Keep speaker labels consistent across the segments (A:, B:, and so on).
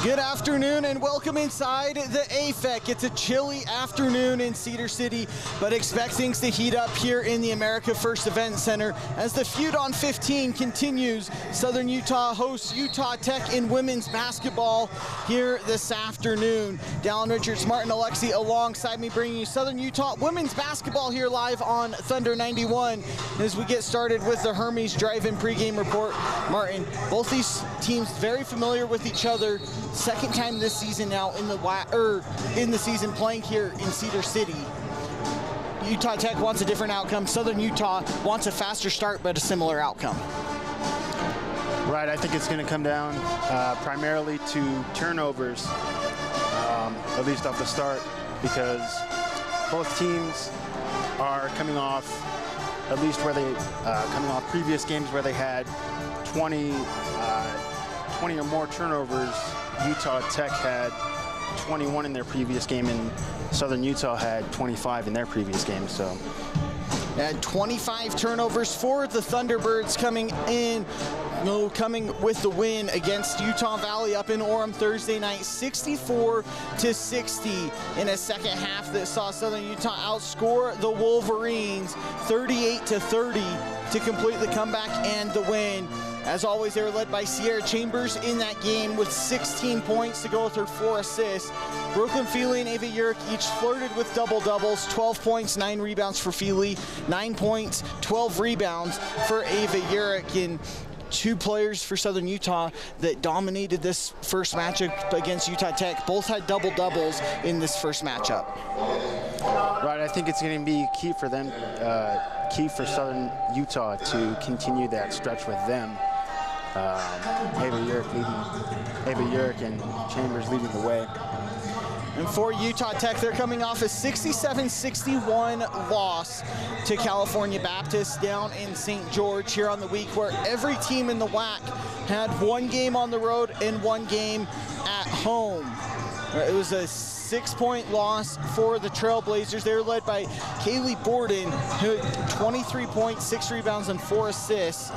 A: Good afternoon and welcome inside the AFEC. It's a chilly afternoon in Cedar City, but expect things to heat up here in the America First Event Center as the feud on 15 continues. Southern Utah hosts Utah Tech in women's basketball here this afternoon. Dallin Richards, Martin Alexi alongside me, bringing you Southern Utah women's basketball here live on Thunder 91. As we get started with the Hermes Drive-In pregame report, Martin, both these teams very familiar with each other. Second time this season now in the season playing here in Cedar City. Utah Tech wants a different outcome. Southern Utah wants a faster start, but a similar outcome.
B: Right, I think it's going to come down primarily to turnovers, at least off the start, because both teams are coming off, at least where they coming off previous games where they had 20 or more turnovers. Utah Tech had 21 in their previous game, and Southern Utah had 25 in their previous game. So,
A: and 25 turnovers for the Thunderbirds coming with the win against Utah Valley up in Orem Thursday night, 64-60 in a second half that saw Southern Utah outscore the Wolverines 38-30 to complete the comeback and the win. As always, they were led by Sierra Chambers in that game with 16 points to go with her 4 assists. Brooklyn Feely and Ava Urick each flirted with double-doubles, 12 points, 9 rebounds for Feely, 9 points, 12 rebounds for Ava Urick. And two players for Southern Utah that dominated this first matchup against Utah Tech both had double-doubles in this first matchup.
B: Right, I think it's going to be key for them, key for Southern Utah to continue that stretch with them. Ava Urick and Chambers leading the way.
A: And for Utah Tech, they're coming off a 67-61 loss to California Baptist down in St. George here on the week, where every team in the WAC had one game on the road and one game at home. It was a 6-point loss for the Trailblazers. They were led by Kaylee Borden, who had 23 points, 6 rebounds, and 4 assists.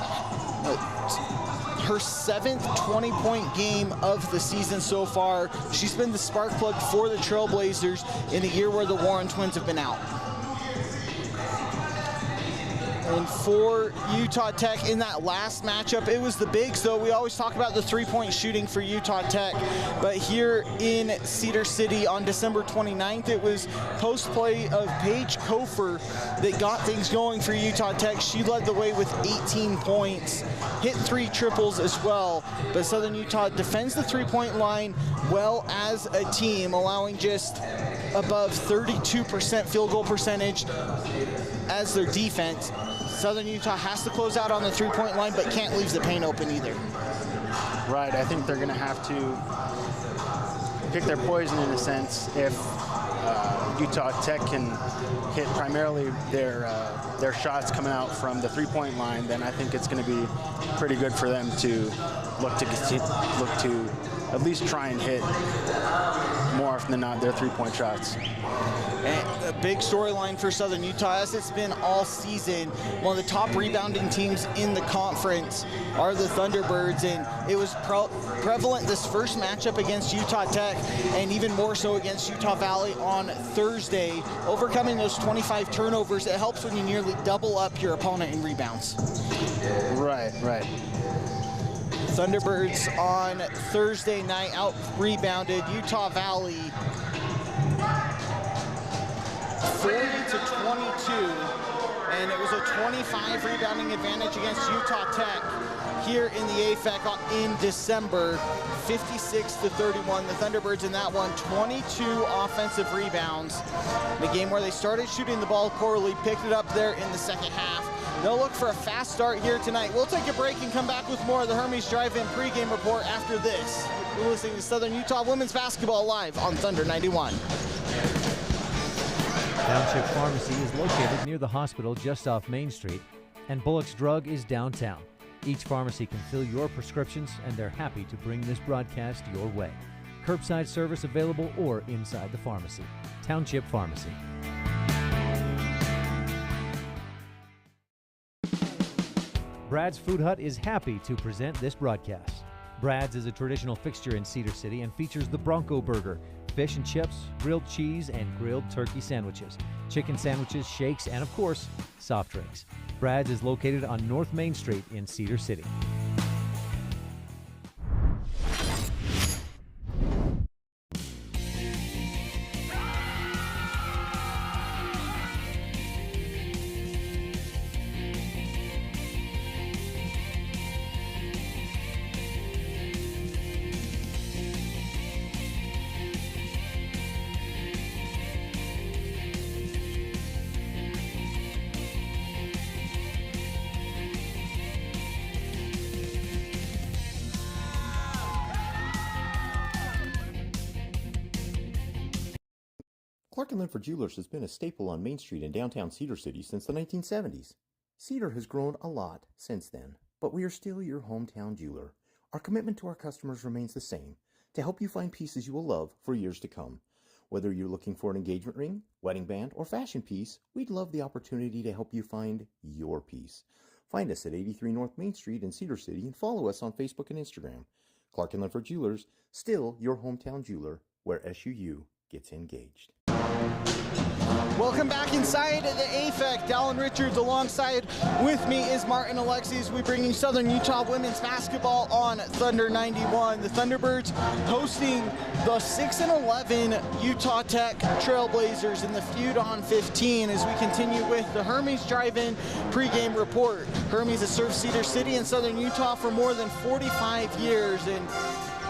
A: Her 7th 20-point game of the season so far. She's been the spark plug for the Trailblazers in a year where the Warren Twins have been out. And for Utah Tech in that last matchup, it was the bigs, though. We always talk about the three-point shooting for Utah Tech, but here in Cedar City on December 29th, it was post-play of Paige Kofer that got things going for Utah Tech. She led the way with 18 points, hit 3 triples as well, but Southern Utah defends the three-point line well as a team, allowing just above 32% field goal percentage as their defense. Southern Utah has to close out on the three-point line, but can't leave the paint open either.
B: Right, I think they're going to have to pick their poison in a sense. If Utah Tech can hit primarily their shots coming out from the three-point line, then I think it's going to be pretty good for them to look to at least try and hit more often than not their three-point shots.
A: And a big storyline for Southern Utah, as it's been all season, one of the top rebounding teams in the conference are the Thunderbirds, and it was prevalent this first matchup against Utah Tech, and even more so against Utah Valley on Thursday. Overcoming those 25 turnovers, it helps when you nearly double up your opponent in rebounds.
B: Right.
A: Thunderbirds on Thursday night out-rebounded Utah Valley 40-22, and it was a 25 rebounding advantage against Utah Tech here in the AFEC in December, 56-31. The Thunderbirds in that one, 22 offensive rebounds. The game where they started shooting the ball poorly, picked it up there in the second half. They'll look for a fast start here tonight. We'll take a break and come back with more of the Hermes Drive-In pregame report after this. You're listening to Southern Utah Women's Basketball live on Thunder 91.
C: Township Pharmacy is located near the hospital just off Main Street, and Bullock's Drug is downtown. Each pharmacy can fill your prescriptions, and they're happy to bring this broadcast your way. Curbside service available or inside the pharmacy. Township Pharmacy. Brad's Food Hut is happy to present this broadcast. Brad's is a traditional fixture in Cedar City and features the Bronco Burger, fish and chips, grilled cheese, and grilled turkey sandwiches, chicken sandwiches, shakes, and of course, soft drinks. Brad's is located on North Main Street in Cedar City.
D: Clark & Linford Jewelers has been a staple on Main Street in downtown Cedar City since the 1970s. Cedar has grown a lot since then, but we are still your hometown jeweler. Our commitment to our customers remains the same, to help you find pieces you will love for years to come. Whether you're looking for an engagement ring, wedding band, or fashion piece, we'd love the opportunity to help you find your piece. Find us at 83 North Main Street in Cedar City and follow us on Facebook and Instagram. Clark & Linford Jewelers, still your hometown jeweler, where SUU gets engaged.
A: Welcome back inside the AFEC. Dallin Richards alongside with me is Martin Alexis. We bring you Southern Utah women's basketball on Thunder 91. The Thunderbirds hosting the 6-11 Utah Tech Trailblazers in the feud on 15 as we continue with the Hermes Drive-In pregame report. Hermes has served Cedar City and Southern Utah for more than 45 years, and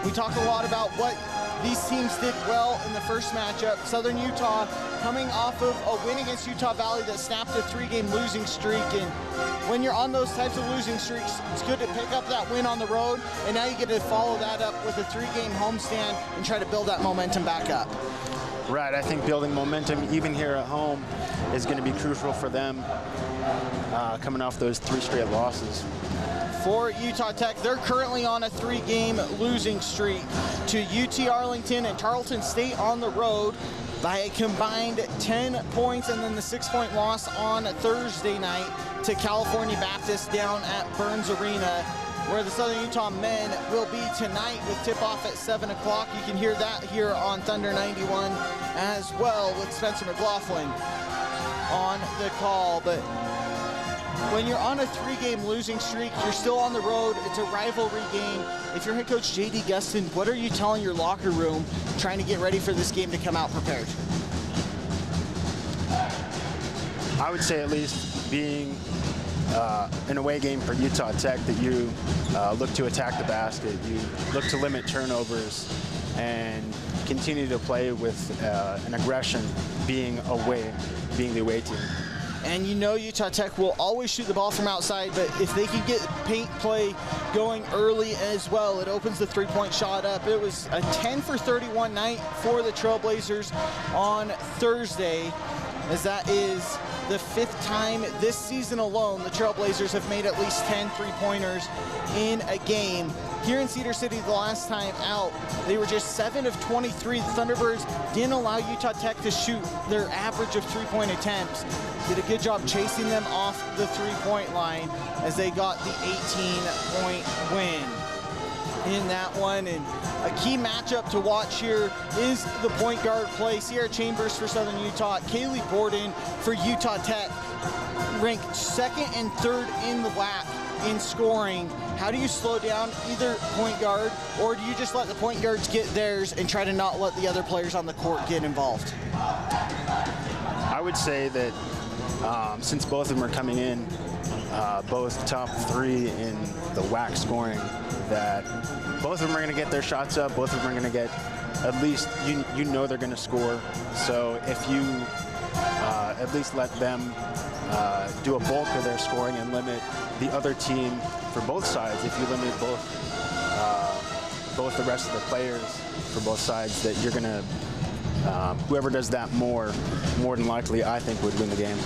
A: we talk a lot about what these teams did well in the first matchup. Southern Utah coming off of a win against Utah Valley that snapped a 3-game losing streak. And when you're on those types of losing streaks, it's good to pick up that win on the road. And now you get to follow that up with a 3-game homestand and try to build that momentum back up.
B: Right, I think building momentum even here at home is going to be crucial for them coming off those 3 straight losses.
A: For Utah Tech, they're currently on a 3-game losing streak to UT Arlington and Tarleton State on the road by a combined 10 points, and then the 6-point loss on Thursday night to California Baptist down at Burns Arena, where the Southern Utah men will be tonight with tip-off at 7 o'clock. You can hear that here on Thunder 91 as well with Spencer McLaughlin on the call. But when you're on a 3-game losing streak, you're still on the road. It's a rivalry game. If you're head coach J.D. Gustin, what are you telling your locker room trying to get ready for this game to come out prepared?
B: I would say at least being an away game for Utah Tech, that you look to attack the basket, you look to limit turnovers, and continue to play with an aggression, being the away team.
A: And you know Utah Tech will always shoot the ball from outside, but if they can get paint play going early as well, it opens the 3-point shot up. It was a 10 for 31 night for the Trailblazers on Thursday, as that is the 5th time this season alone the Trailblazers have made at least 10 3-pointers in a game. Here in Cedar City, the last time out, they were just 7 of 23. The Thunderbirds didn't allow Utah Tech to shoot their average of 3-point attempts. Did a good job chasing them off the 3-point line as they got the 18-point win in that one. And a key matchup to watch here is the point guard play. Sierra Chambers for Southern Utah, Kaylee Borden for Utah Tech, ranked 2nd and 3rd in the WAC in scoring. How do you slow down either point guard, or do you just let the point guards get theirs and try to not let the other players on the court get involved?
B: I would say that since both of them are coming in, both top 3 in the WAC scoring, that both of them are going to get their shots up. Both of them are going to get, at least you know they're going to score. So if you at least let them do a bulk of their scoring and limit the other team for both sides, if you limit both the rest of the players for both sides, that you're going to, whoever does that more than likely, I think, would win the game.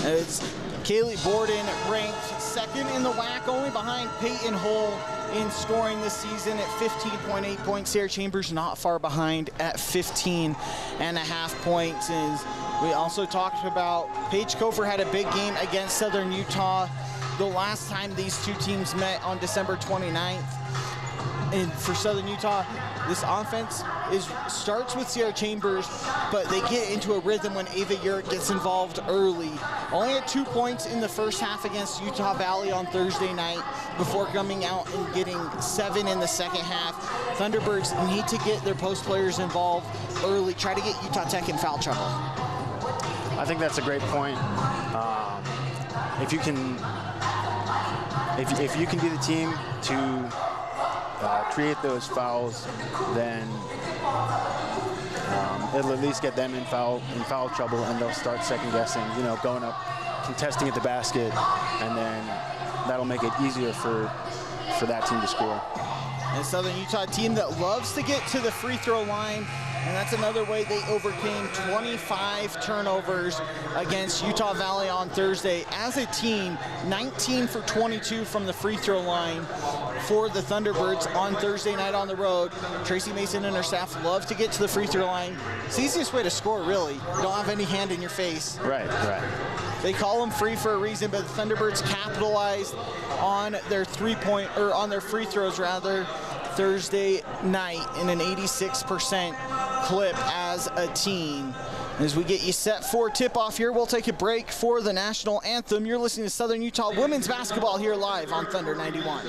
A: It's Kaylee Borden ranked 2nd in the WAC, only behind Peyton Hull in scoring this season at 15.8 points. Sarah Chambers not far behind at 15.5 points. As we also talked about, Paige Kofer had a big game against Southern Utah the last time these two teams met on December 29th. And for Southern Utah, this offense starts with Sierra Chambers, but they get into a rhythm when Ava Urick gets involved early. Only had 2 points in the first half against Utah Valley on Thursday night before coming out and getting 7 in the second half. Thunderbirds need to get their post players involved early, try to get Utah Tech in foul trouble.
B: I think that's a great point. If you can be the team to create those fouls, then it'll at least get them in foul trouble, and they'll start second guessing, going up, contesting at the basket, and then that'll make it easier for that team to score.
A: And Southern Utah team that loves to get to the free throw line, and that's another way they overcame 25 turnovers against Utah Valley on Thursday. As a team, 19 for 22 from the free throw line for the Thunderbirds on Thursday night on the road. Tracy Mason and her staff love to get to the free throw line. It's the easiest way to score, really. You don't have any hand in your face.
B: Right.
A: They call them free for a reason, but the Thunderbirds capitalized on their on their free throws rather Thursday night in an 86% clip as a team. As we get you set for tip-off here, we'll take a break for the national anthem. You're listening to Southern Utah women's basketball here live on Thunder 91.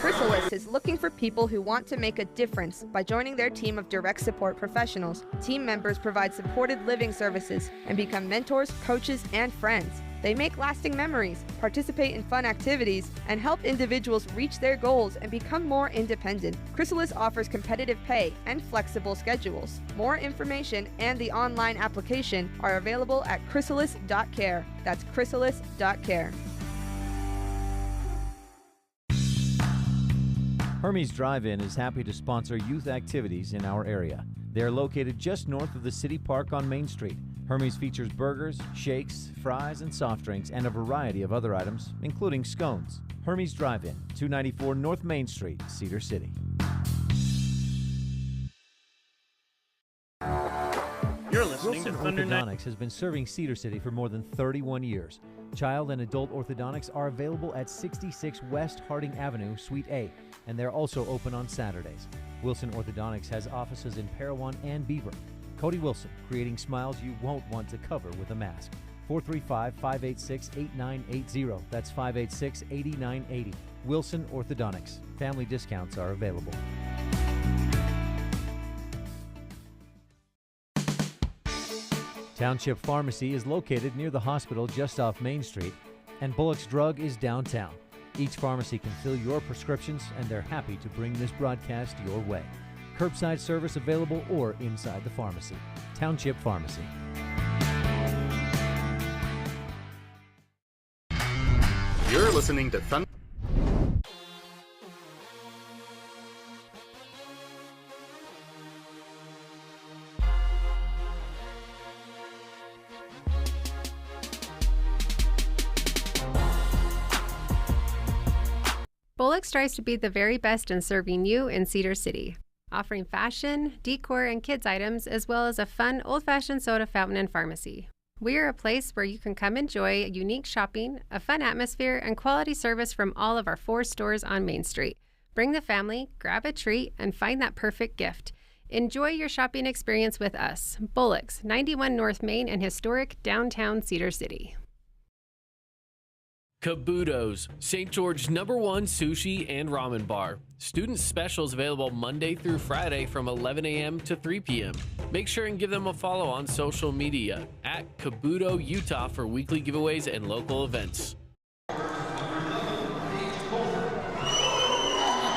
E: Chrysalis is looking for people who want to make a difference by joining their team of direct support professionals. Team members provide supported living services and become mentors, coaches, and friends. They make lasting memories, participate in fun activities, and help individuals reach their goals and become more independent. Chrysalis offers competitive pay and flexible schedules. More information and the online application are available at chrysalis.care. That's chrysalis.care.
C: Hermes Drive-In is happy to sponsor youth activities in our area. They are located just north of the City Park on Main Street. Hermes features burgers, shakes, fries, and soft drinks, and a variety of other items, including scones. Hermes Drive-In, 294 North Main Street, Cedar City.
F: You're listening to Thunder
C: Orthodontics has been serving Cedar City for more than 31 years. Child and adult orthodontics are available at 66 West Harding Avenue, Suite A, and they're also open on Saturdays. Wilson Orthodontics has offices in Parowan and Beaver. Cody Wilson, creating smiles you won't want to cover with a mask. 435-586-8980. That's 586-8980. Wilson Orthodontics. Family discounts are available. Township Pharmacy is located near the hospital just off Main Street, and Bullock's Drug is downtown. Each pharmacy can fill your prescriptions, and they're happy to bring this broadcast your way. Curbside service available or inside the pharmacy. Township Pharmacy.
G: You're listening to Thunder.
H: Bullock strives to be the very best in serving you in Cedar City, offering fashion, decor, and kids items, as well as a fun old-fashioned soda fountain and pharmacy. We are a place where you can come enjoy unique shopping, a fun atmosphere, and quality service from all of our 4 stores on Main Street. Bring the family, grab a treat, and find that perfect gift. Enjoy your shopping experience with us. Bullock's, 91 North Main in historic downtown Cedar City.
F: Kabuto's, St. George's #1 sushi and ramen bar. Student specials available Monday through Friday from 11 a.m. to 3 p.m. Make sure and give them a follow on social media at Kabuto Utah for weekly giveaways and local events.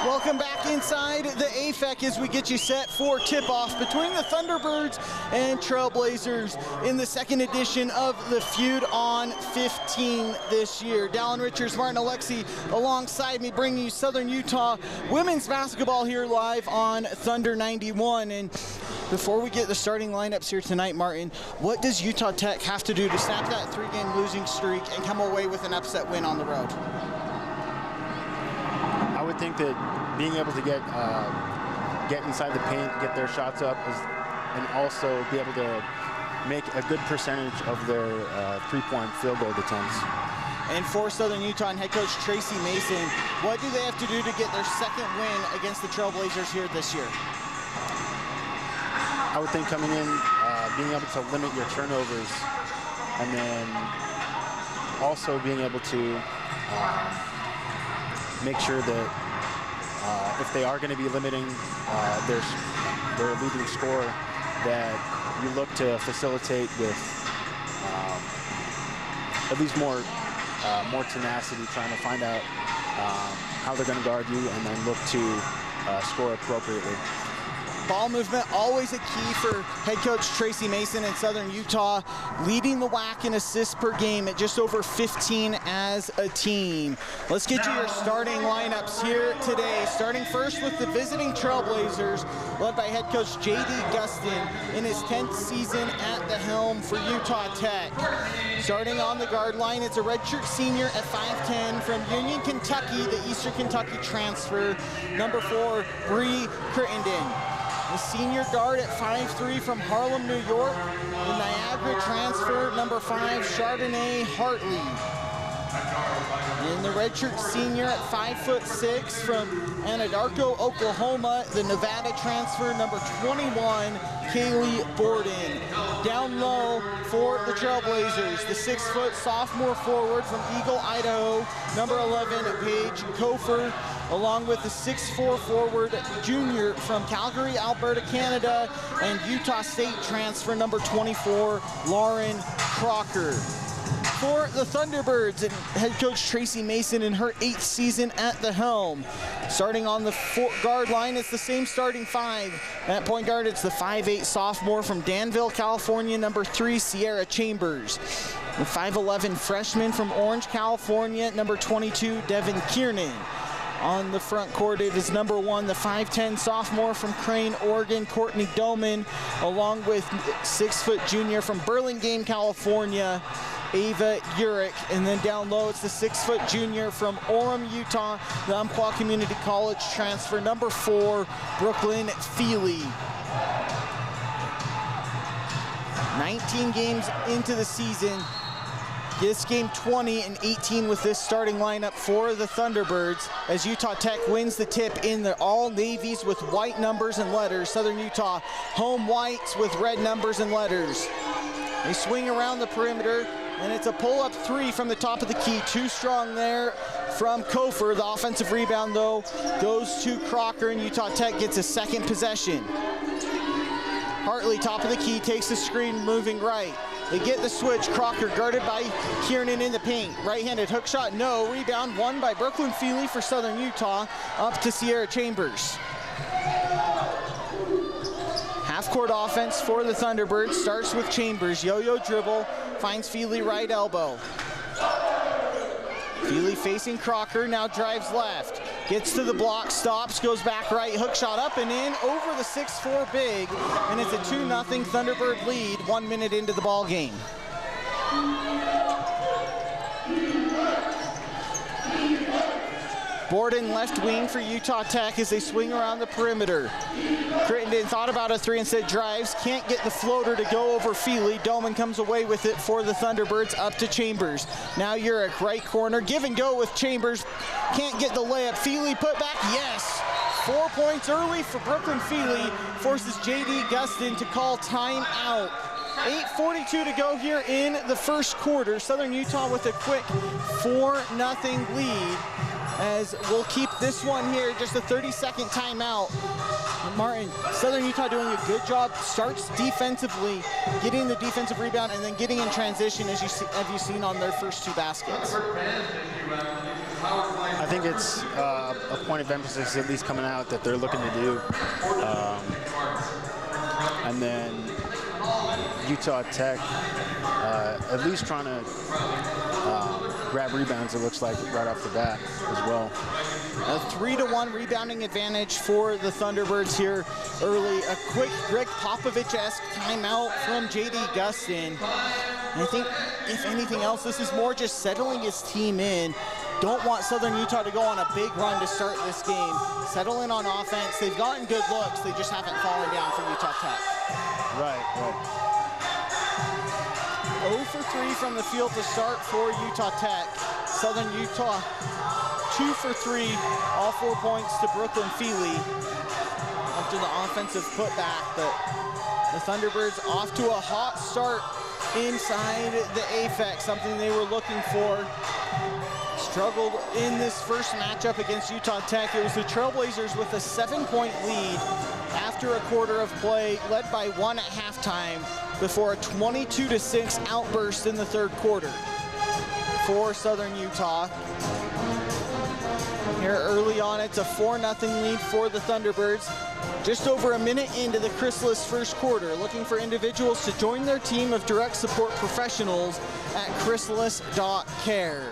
A: Welcome back inside the AFEC as we get you set for tip-off between the Thunderbirds and Trailblazers in the second edition of the Feud on 15 this year. Dallin Richards, Martin Alexi alongside me, bringing you Southern Utah women's basketball here live on Thunder 91. And before we get the starting lineups here tonight, Martin, what does Utah Tech have to do to snap that 3-game losing streak and come away with an upset win on the road?
B: I would think that being able to get inside the paint, get their shots up, and also be able to make a good percentage of their 3-point field goal attempts.
A: And for Southern Utah and head coach Tracy Mason, what do they have to do to get their second win against the Trailblazers here this year?
B: I would think coming in, being able to limit your turnovers, and then also being able to make sure that if they are going to be limiting their leading scorer, that you look to facilitate with at least more tenacity, trying to find out how they're going to guard you, and then look to score appropriately.
A: Ball movement, always a key for head coach Tracy Mason in Southern Utah, leading the WAC in assists per game at just over 15 as a team. Let's get you your starting lineups here today, starting first with the visiting Trailblazers, led by head coach J.D. Gustin in his 10th season at the helm for Utah Tech. Starting on the guard line, it's a redshirt senior at 5'10" from Union, Kentucky, the Eastern Kentucky transfer, number 4, Bree Crittenden. The senior guard at 5'3" from Harlem, New York, the Niagara transfer, number 5, Chardonnay Hartley. And the redshirt senior at 5'6" from Anadarko, Oklahoma, the Nevada transfer, number 21, Kaylee Borden. Down low for the Trailblazers, the 6' sophomore forward from Eagle, Idaho, number 11, Paige Kofer, along with the 6'4" forward junior from Calgary, Alberta, Canada, and Utah State transfer number 24, Lauren Crocker. For the Thunderbirds and head coach Tracy Mason in her 8th season at the helm. Starting on the guard line, it's the same starting 5. At point guard, it's the 5'8" sophomore from Danville, California, number 3, Sierra Chambers. The 5'11" freshman from Orange, California, number 22, Devin Kiernan. On the front court, it is number 1, the 5'10" sophomore from Crane, Oregon, Courtney Doman, along with 6' junior from Burlingame, California, Ava Urich. And then down low, it's the 6' junior from Orem, Utah, the Umpqua Community College transfer, number 4, Brooklyn Feely. 19 games into the season. This game 20 and 18 with this starting lineup for the Thunderbirds, as Utah Tech wins the tip in the all navies with white numbers and letters. Southern Utah home whites with red numbers and letters. They swing around the perimeter, and it's a pull-up 3 from the top of the key. Too strong there from Kofer. The offensive rebound, though, goes to Crocker, and Utah Tech gets a second possession. Hartley, top of the key, takes the screen, moving right. They get the switch. Crocker guarded by Kiernan in the paint. Right-handed hook shot, no. Rebound won by Brooklyn Feely for Southern Utah, up to Sierra Chambers. Half-court offense for the Thunderbirds starts with Chambers. Yo-yo dribble, finds Feely right elbow. Feely facing Crocker, now drives left. Gets to the block, stops, goes back right, hook shot up and in, over the 6'4" big, and it's a 2-0 Thunderbird lead 1 minute into the ball game. Borden left wing for Utah Tech as they swing around the perimeter. Crittenden thought about a 3, instead drives, can't get the floater to go over Feely. Doman comes away with it for the Thunderbirds, up to Chambers. Now Urich, right corner, give and go with Chambers, can't get the layup. Feely put back, yes! 4 points early for Brooklyn Feely, forces J.D. Gustin to call timeout. 8:42 to go here in the first quarter. Southern Utah with a quick 4-0 lead. As we'll keep this one here, just a 30-second timeout. Martin, Southern Utah doing a good job, starts defensively, getting the defensive rebound, and then getting in transition, as have you seen on their first 2 baskets.
B: I think it's a point of emphasis, at least coming out, that they're looking to do. And then Utah Tech, at least trying to grab rebounds, it looks like, right off the bat as well.
A: A 3-1 rebounding advantage for the Thunderbirds here early. A quick Greg Popovich-esque timeout from J.D. Gustin. And I think, if anything else, this is more just settling his team in. Don't want Southern Utah to go on a big run to start this game. Settle in on offense. They've gotten good looks. They just haven't fallen down for Utah Tech.
B: Right.
A: 0 for 3 from the field to start for Utah Tech. Southern Utah 2 for 3, all 4 points to Brooklyn Feely after the offensive putback. But the Thunderbirds off to a hot start inside the AFEC, something they were looking for. Struggled in this first matchup against Utah Tech. It was the Trailblazers with a 7-point lead after a quarter of play, led by 1 at halftime, before a 22-6 outburst in the third quarter for Southern Utah. Here early on, it's a 4-0 lead for the Thunderbirds. Just over a minute into the Chrysalis first quarter, looking for individuals to join their team of direct support professionals at chrysalis.care.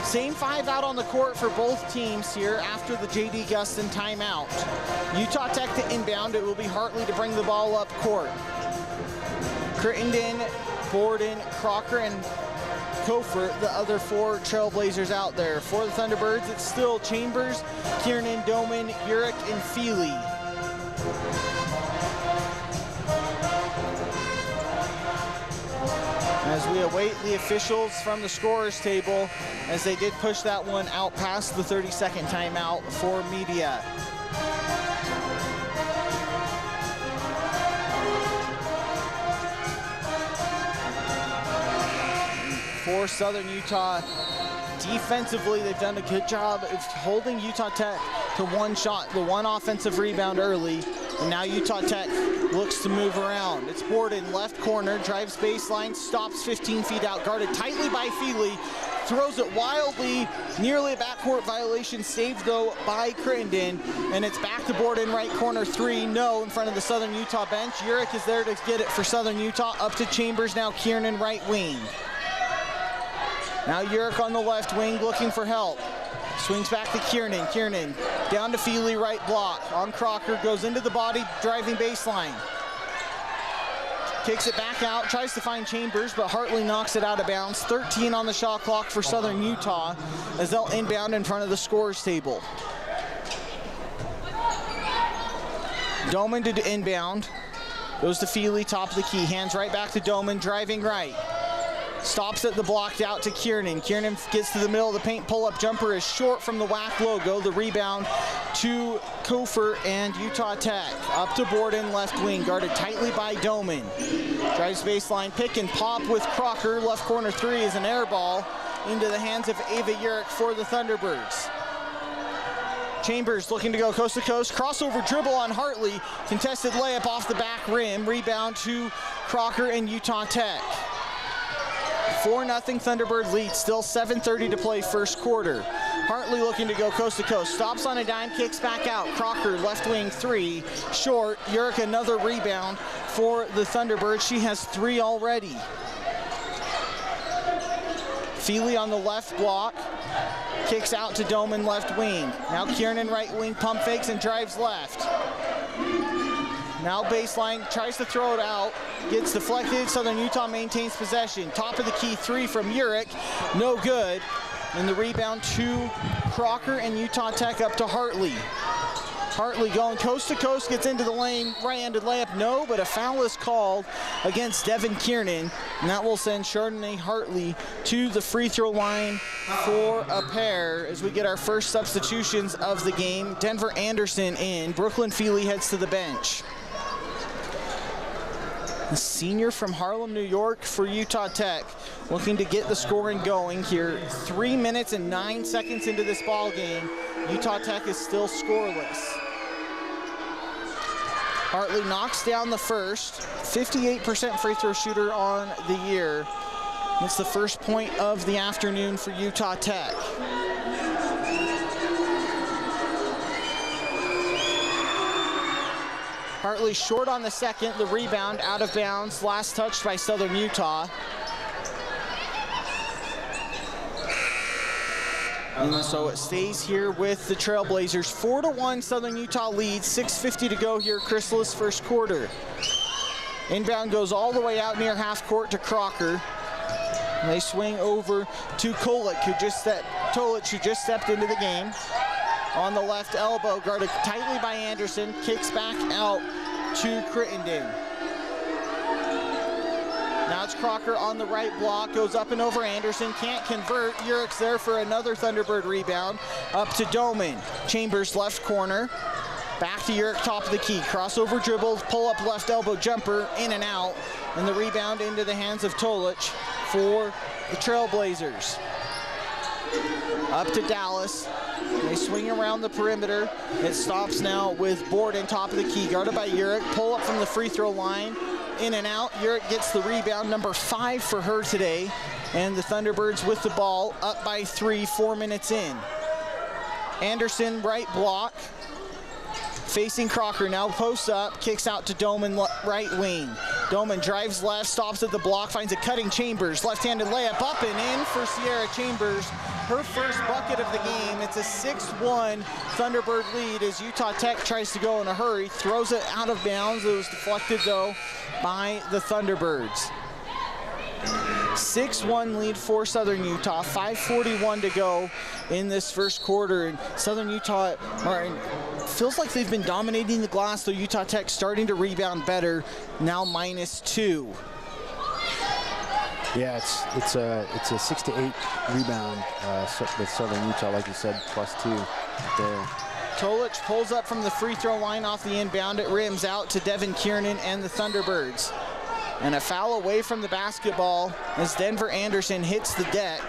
A: Same 5 out on the court for both teams here after the J.D. Gustin timeout. Utah Tech to inbound. It will be Hartley to bring the ball up court. Crittenden, Borden, Crocker, and Kofer, the other 4 Trailblazers out there. For the Thunderbirds, it's still Chambers, Kiernan, Doman, Urich, and Feely. As we await the officials from the scorer's table, as they did push that one out past the 30-second timeout for media. For Southern Utah, defensively, they've done a good job of holding Utah Tech to one shot, the one offensive rebound early. And now Utah Tech looks to move around. It's Borden, left corner, drives baseline, stops 15 feet out, guarded tightly by Feely, throws it wildly, nearly a backcourt violation, saved though by Crittenden. And it's back to Borden, right corner, 3, no, in front of the Southern Utah bench. Urich is there to get it for Southern Utah, up to Chambers, now Kiernan, right wing. Now Urich on the left wing looking for help. Swings back to Kiernan. Kiernan down to Feely, right block. On Crocker, goes into the body, driving baseline. Kicks it back out, tries to find Chambers, but Hartley knocks it out of bounds. 13 on the shot clock for Southern Utah as they'll inbound in front of the scorer's table. Doman to inbound. Goes to Feely, top of the key. Hands right back to Doman, driving right. Stops at the blocked out to Kiernan. Kiernan gets to the middle of the paint. Pull-up jumper is short from the WAC logo. The rebound to Kofer and Utah Tech. Up to Borden, left wing, guarded tightly by Doman. Drives baseline, pick and pop with Crocker. Left corner 3 is an air ball into the hands of Ava Urich for the Thunderbirds. Chambers looking to go coast to coast. Crossover dribble on Hartley. Contested layup off the back rim. Rebound to Crocker and Utah Tech. 4-0 Thunderbird lead, still 7:30 to play first quarter. Hartley looking to go coast to coast, stops on a dime, kicks back out. Crocker, left wing 3, short. Urich another rebound for the Thunderbirds. She has 3 already. Feely on the left block, kicks out to Doman, left wing. Now Kiernan, right wing, pump fakes and drives left. Now baseline, tries to throw it out, gets deflected. Southern Utah maintains possession. Top of the key 3 from Urich, no good. And the rebound to Crocker and Utah Tech up to Hartley. Hartley going coast to coast, gets into the lane, right-handed layup, no, but a foul is called against Devin Kiernan. And that will send Chardonnay Hartley to the free throw line for a pair as we get our first substitutions of the game. Denver Anderson in, Brooklyn Feely heads to the bench. The senior from Harlem, New York for Utah Tech, looking to get the scoring going here. 3 minutes and 9 seconds into this ball game. Utah Tech is still scoreless. Hartley knocks down the first. 58% free throw shooter on the year. It's the first point of the afternoon for Utah Tech. Hartley short on the second, the rebound out of bounds, last touched by Southern Utah. And so it stays here with the Trailblazers. 4-1 Southern Utah leads, 6:50 to go here, Chrysalis first quarter. Inbound goes all the way out near half court to Crocker. And they swing over to Tolich, who just stepped into the game. On the left elbow, guarded tightly by Anderson, kicks back out to Crittenden. Now it's Crocker on the right block, goes up and over Anderson, can't convert. Urick's there for another Thunderbird rebound. Up to Doman. Chambers left corner. Back to Urick, top of the key. Crossover dribble, pull up left elbow jumper, in and out. And the rebound into the hands of Tolich for the Trailblazers. Up to Dallas. They swing around the perimeter. It stops now with Borden top of the key, guarded by Urick. Pull up from the free throw line, in and out. Urick gets the rebound, number 5 for her today. And the Thunderbirds with the ball, up by 3, 4 minutes in. Anderson, right block. Facing Crocker, now posts up, kicks out to Doman, right wing. Doman drives left, stops at the block, finds a cutting Chambers. Left-handed layup up and in for Sierra Chambers. Her first bucket of the game. It's a 6-1 Thunderbird lead as Utah Tech tries to go in a hurry. Throws it out of bounds. It was deflected, though, by the Thunderbirds. 6-1 lead for Southern Utah. 5:41 to go in this first quarter. And Southern Utah feels like they've been dominating the glass, though Utah Tech starting to rebound better. Now -2.
B: Yeah, it's a 6 to 8 rebound with Southern Utah, like you said, +2 there.
A: Tolich pulls up from the free throw line off the inbound. It rims out to Devin Kiernan and the Thunderbirds. And a foul away from the basketball as Denver Anderson hits the deck.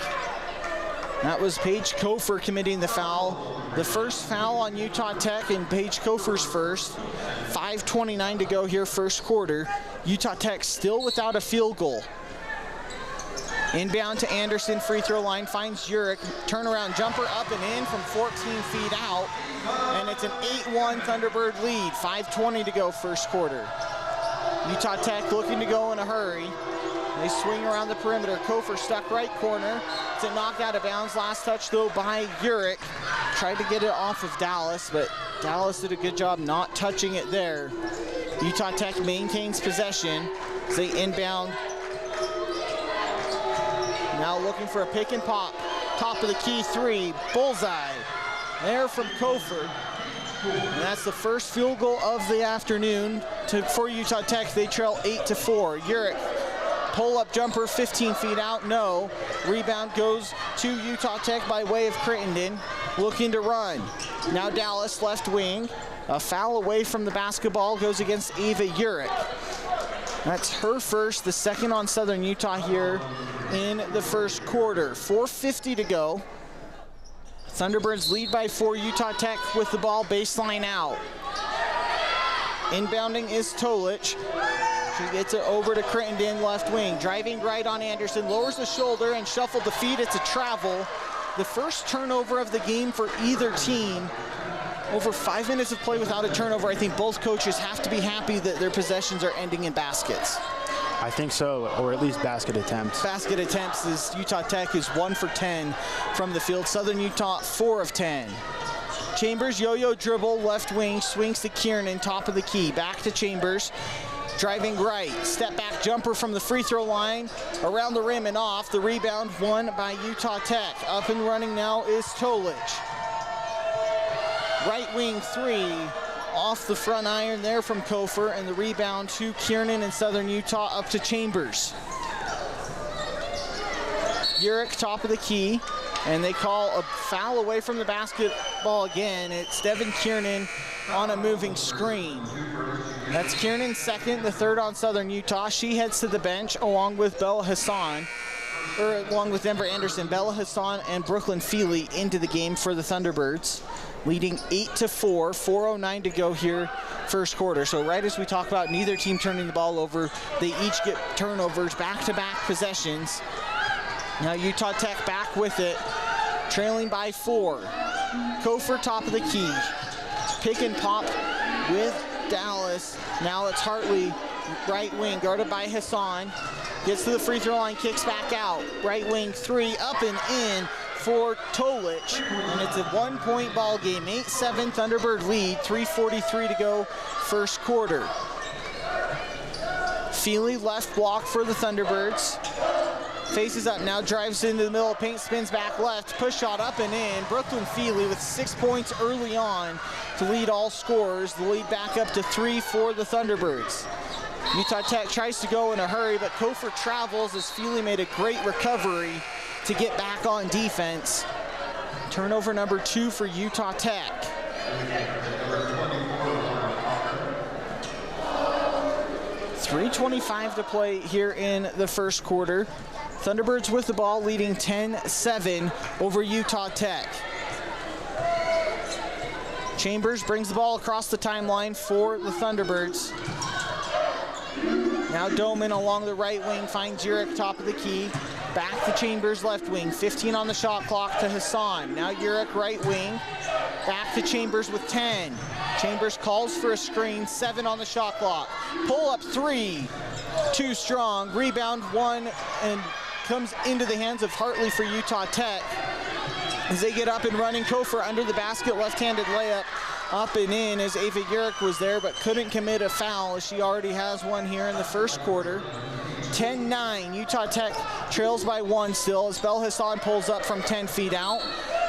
A: That was Paige Kofer committing the foul. The first foul on Utah Tech, and Paige Kofer's first. 5:29 to go here, first quarter. Utah Tech still without a field goal. Inbound to Anderson, free throw line, finds Urick. Turnaround jumper up and in from 14 feet out. And it's an 8-1 Thunderbird lead. 5:20 to go, first quarter. Utah Tech looking to go in a hurry. They swing around the perimeter. Kofer stuck right corner. It's a knock out of bounds. Last touch, though, by Urick. Tried to get it off of Dallas, but Dallas did a good job not touching it there. Utah Tech maintains possession as they inbound. Now looking for a pick and pop. Top of the key 3. Bullseye. There from Kofer. And that's the first field goal of the afternoon for Utah Tech. They trail 8-4. Urick, pull-up jumper 15 feet out, no. Rebound goes to Utah Tech by way of Crittenden, looking to run. Now Dallas, left wing. A foul away from the basketball goes against Ava Urick. That's her first, the second on Southern Utah here in the first quarter. 4:50 to go. Thunderbirds lead by 4. Utah Tech with the ball, baseline out. Inbounding is Tolich. She gets it over to Crittenden, left wing. Driving right on Anderson, lowers the shoulder and shuffled the feet. It's a travel. The first turnover of the game for either team. Over 5 minutes of play without a turnover. I think both coaches have to be happy that their possessions are ending in baskets.
B: I think so, or at least basket attempts.
A: Basket attempts is Utah Tech is 1 for 10 from the field. Southern Utah 4 of 10. Chambers yo-yo dribble, left wing, swings to Kiernan, top of the key. Back to Chambers, driving right. Step back jumper from the free throw line, around the rim and off. The rebound won by Utah Tech. Up and running now is Tolich. Right wing 3. Off the front iron there from Kofer, and the rebound to Kiernan and Southern Utah, up to Chambers. Urick, top of the key, and they call a foul away from the basketball again. It's Devin Kiernan on a moving screen. That's Kiernan's second, the third on Southern Utah. She heads to the bench along with Bella Hassan, or along with Denver Anderson. Bella Hassan and Brooklyn Feely into the game for the Thunderbirds, leading 8-4, 4:09 to go here, first quarter. So right as we talk about neither team turning the ball over, they each get turnovers, back-to-back possessions. Now Utah Tech back with it, trailing by 4. Kofer, top of the key. Pick and pop with Dallas. Now it's Hartley, right wing, guarded by Hassan. Gets to the free throw line, kicks back out. Right wing 3, up and in for Tolich, and it's a 1-point ball game. 8-7 Thunderbird lead, 3:43 to go, first quarter. Feely, left block for the Thunderbirds. Faces up now, drives into the middle of paint, spins back left, push shot up and in. Brooklyn Feely with 6 points early on to lead all scorers. The lead back up to 3 for the Thunderbirds. Utah Tech tries to go in a hurry, but Kofor travels as Feely made a great recovery to get back on defense. Turnover number 2 for Utah Tech. .325 to play here in the first quarter. Thunderbirds with the ball, leading 10-7 over Utah Tech. Chambers brings the ball across the timeline for the Thunderbirds. Now Doman along the right wing finds Urich top of the key. Back to Chambers left wing, 15 on the shot clock to Hassan. Now Urich right wing, back to Chambers with 10. Chambers calls for a screen, 7 on the shot clock. Pull up 3, too strong. Rebound 1 and comes into the hands of Hartley for Utah Tech. As they get up and running, Kofor under the basket, left-handed layup up and in as Ava Urich was there but couldn't commit a foul as she already has one here in the first quarter. 10-9, Utah Tech trails by 1 still as Belle Hassan pulls up from 10 feet out.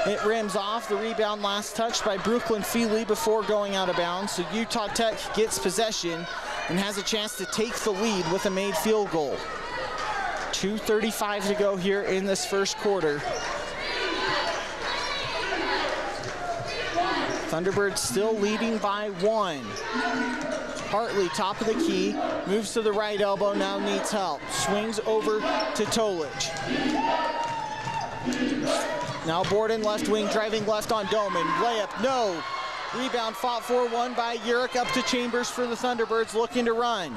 A: It rims off. The rebound last touched by Brooklyn Feely before going out of bounds. So Utah Tech gets possession and has a chance to take the lead with a made field goal. 2:35 to go here in this first quarter. Thunderbirds still leading by 1. Hartley, top of the key, moves to the right elbow, now needs help. Swings over to Tolich. Now Borden left wing, driving left on Doman. Layup, no. Rebound fought for, won by Urich, up to Chambers for the Thunderbirds looking to run.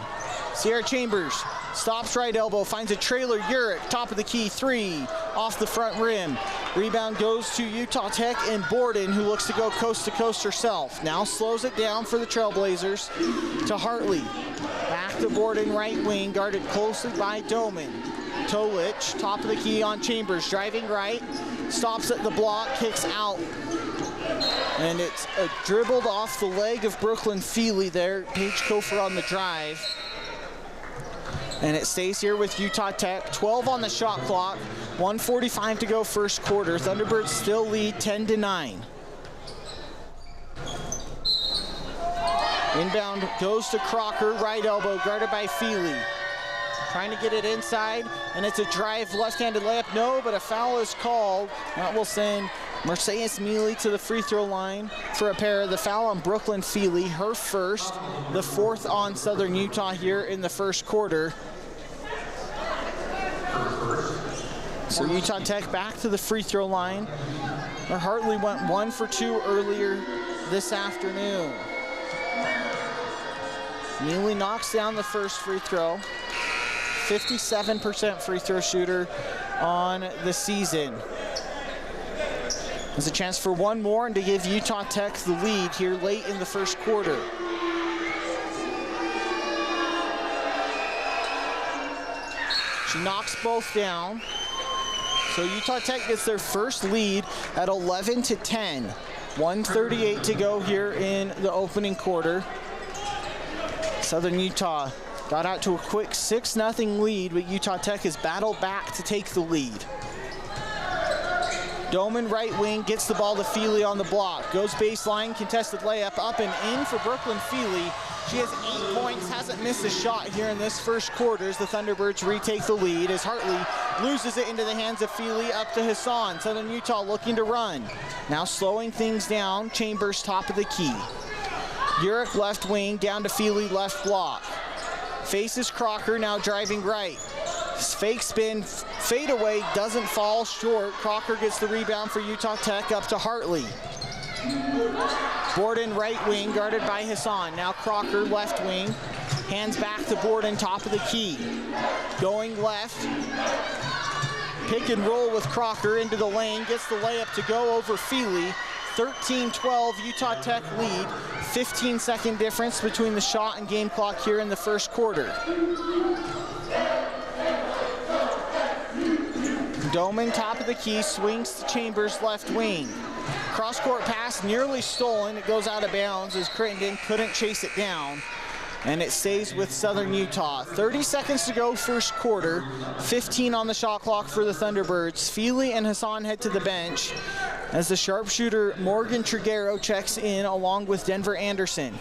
A: Sierra Chambers stops right elbow, finds a trailer. Urich, top of the key, 3, off the front rim. Rebound goes to Utah Tech and Borden, who looks to go coast to coast herself. Now slows it down for the Trailblazers to Hartley. Back to Borden right wing, guarded closely by Doman. Tolich, top of the key on Chambers, driving right, stops at the block, kicks out. And it's dribbled off the leg of Brooklyn Feely there. Paige Kofor on the drive. And it stays here with Utah Tech. 12 on the shot clock, 1:45 to go first quarter. Thunderbirds still lead 10-9. Inbound goes to Crocker, right elbow, guarded by Feely. Trying to get it inside, and it's a drive, left-handed layup. No, but a foul is called. That will send Mercedes Mealy to the free throw line for a pair. The foul on Brooklyn Feely, her first, the 4th on Southern Utah here in the first quarter. So Utah Tech back to the free throw line. Hartley went 1 for 2 earlier this afternoon. Mealy knocks down the first free throw. 57% free throw shooter on the season. There's a chance for one more and to give Utah Tech the lead here late in the first quarter. She knocks both down. So Utah Tech gets their first lead at 11-10. 1:38 to go here in the opening quarter. Southern Utah got out to a quick 6-0 lead, but Utah Tech has battled back to take the lead. Doman right wing gets the ball to Feely on the block. Goes baseline, contested layup, up and in for Brooklyn Feely. She has 8 points, hasn't missed a shot here in this first quarter as the Thunderbirds retake the lead as Hartley loses it into the hands of Feely, up to Hassan. Southern Utah looking to run. Now slowing things down, Chambers top of the key. Urich left wing, down to Feely left block. Faces Crocker, now driving right. Fake spin, fade away, doesn't fall short. Crocker gets the rebound for Utah Tech, up to Hartley. Borden right wing, guarded by Hassan. Now Crocker left wing, hands back to Borden, top of the key. Going left, pick and roll with Crocker into the lane, gets the layup to go over Feely. 13-12, Utah Tech lead. 15-second difference between the shot and game clock here in the first quarter. Doman, top of the key, swings to Chambers left wing. Cross-court pass nearly stolen. It goes out of bounds as Crittenden couldn't chase it down. And it stays with Southern Utah. 30 seconds to go first quarter. 15 on the shot clock for the Thunderbirds. Feely and Hassan head to the bench as the sharpshooter Morgan Triguero checks in along with Denver Anderson.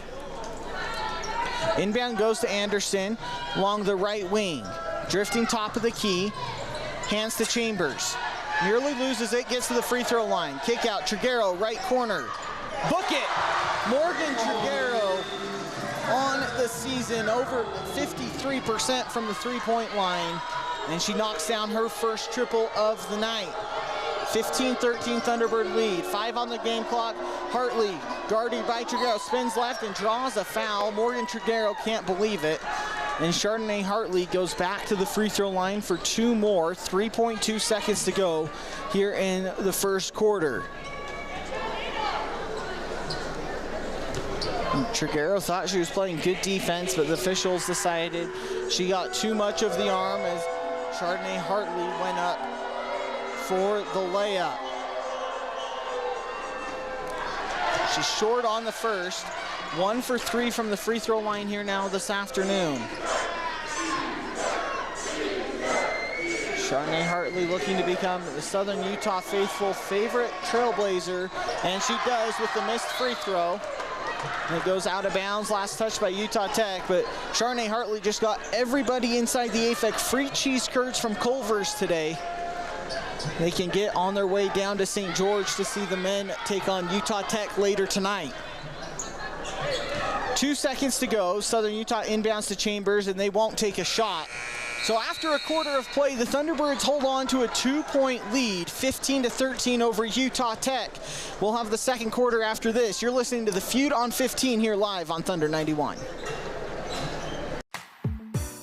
A: Inbound goes to Anderson along the right wing. Drifting top of the key, hands to Chambers. Nearly loses it, gets to the free throw line. Kick out, Triguero, right corner. Book it! Morgan Triguero on the season, over 53% from the three-point line, and she knocks down her first triple of the night. 15-13 Thunderbird lead, 5 on the game clock. Hartley, guarded by Triguero, spins left and draws a foul. Morgan Triguero can't believe it. And Chardonnay Hartley goes back to the free throw line for 2 more, 3.2 seconds to go here in the first quarter. Triguero thought she was playing good defense, but the officials decided she got too much of the arm as Chardonnay Hartley went up for the layup. She's short on the first. 1 for 3 from the free throw line here now this afternoon. Chardonnay Hartley looking to become the Southern Utah faithful favorite Trailblazer, and she does with the missed free throw. And it goes out of bounds, last touch by Utah Tech, but Chardonnay Hartley just got everybody inside the AFEC free cheese curds from Culver's today. They can get on their way down to St. George to see the men take on Utah Tech later tonight. 2 seconds to go. Southern Utah inbounds to Chambers, and they won't take a shot. So after a quarter of play, the Thunderbirds hold on to a 2-point lead, 15-13 over Utah Tech. We'll have the second quarter after this. You're listening to The Feud on 15 here live on Thunder 91.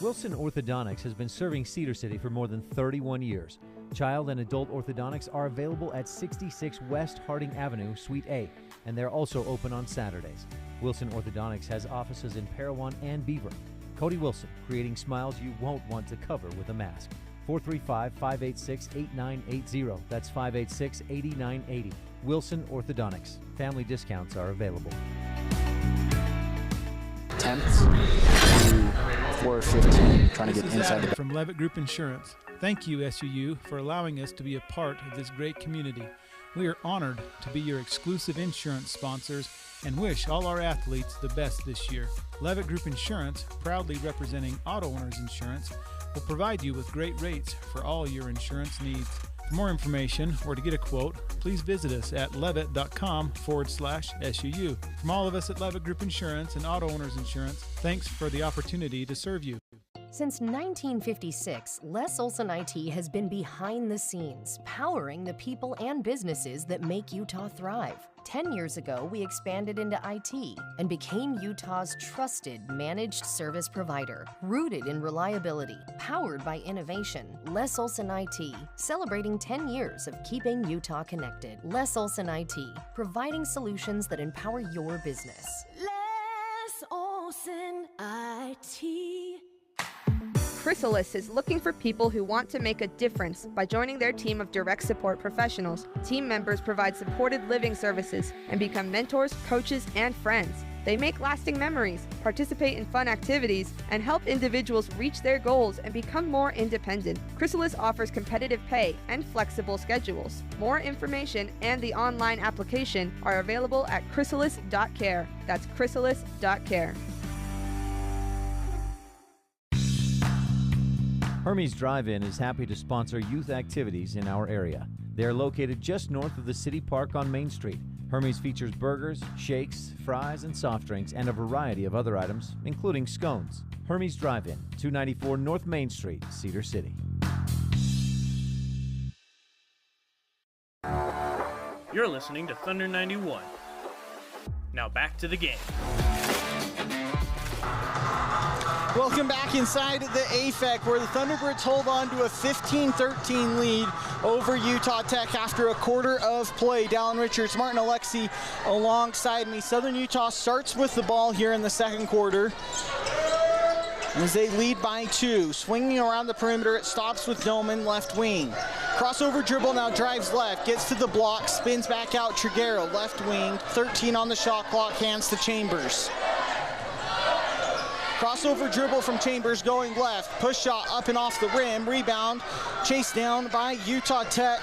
C: Wilson Orthodontics has been serving Cedar City for more than 31 years. Child and adult orthodontics are available at 66 West Harding Avenue, Suite A, and they're also open on Saturdays. Wilson Orthodontics has offices in Parowan and Beaver. Cody Wilson, creating smiles you won't want to cover with a mask. 435-586-8980. That's 586-8980. Wilson Orthodontics. Family discounts are available.
B: 10th to 4:15, trying to get inside the...
I: From Levitt Group Insurance. Thank you, SUU, for allowing us to be a part of this great community. We are honored to be your exclusive insurance sponsors and wish all our athletes the best this year. Levitt Group Insurance, proudly representing auto owners insurance, will provide you with great rates for all your insurance needs. For more information or to get a quote, please visit us at levitt.com/SUU. From all of us at Levitt Group Insurance and Auto Owners Insurance, thanks for the opportunity to serve you.
J: Since 1956, Les Olson IT has been behind the scenes, powering the people and businesses that make Utah thrive. 10 years ago, we expanded into IT and became Utah's trusted managed service provider, rooted in reliability, powered by innovation. Les Olson IT, celebrating 10 years of keeping Utah connected. Les Olson IT, providing solutions that empower your business.
K: Les Olson IT.
E: Chrysalis is looking for people who want to make a difference by joining their team of direct support professionals. Team members provide supported living services and become mentors, coaches, and friends. They make lasting memories, participate in fun activities, and help individuals reach their goals and become more independent. Chrysalis offers competitive pay and flexible schedules. More information and the online application are available at chrysalis.care. That's chrysalis.care.
C: Hermes Drive-In is happy to sponsor youth activities in our area. They are located just north of the City Park on Main Street. Hermes features burgers, shakes, fries, and soft drinks, and a variety of other items, including scones. Hermes Drive-In, 294 North Main Street, Cedar City.
L: You're listening to Thunder 91. Now back to the game.
A: Welcome back inside the AFEC, where the Thunderbirds hold on to a 15-13 lead over Utah Tech after a quarter of play. Dallin Richards, Martin Alexi alongside me. Southern Utah starts with the ball here in the second quarter as they lead by 2. Swinging around the perimeter, it stops with Doman, left wing. Crossover dribble, now drives left, gets to the block, spins back out. Triguero, left wing, 13 on the shot clock, hands to Chambers. Crossover dribble from Chambers going left. Push shot up and off the rim. Rebound chased down by Utah Tech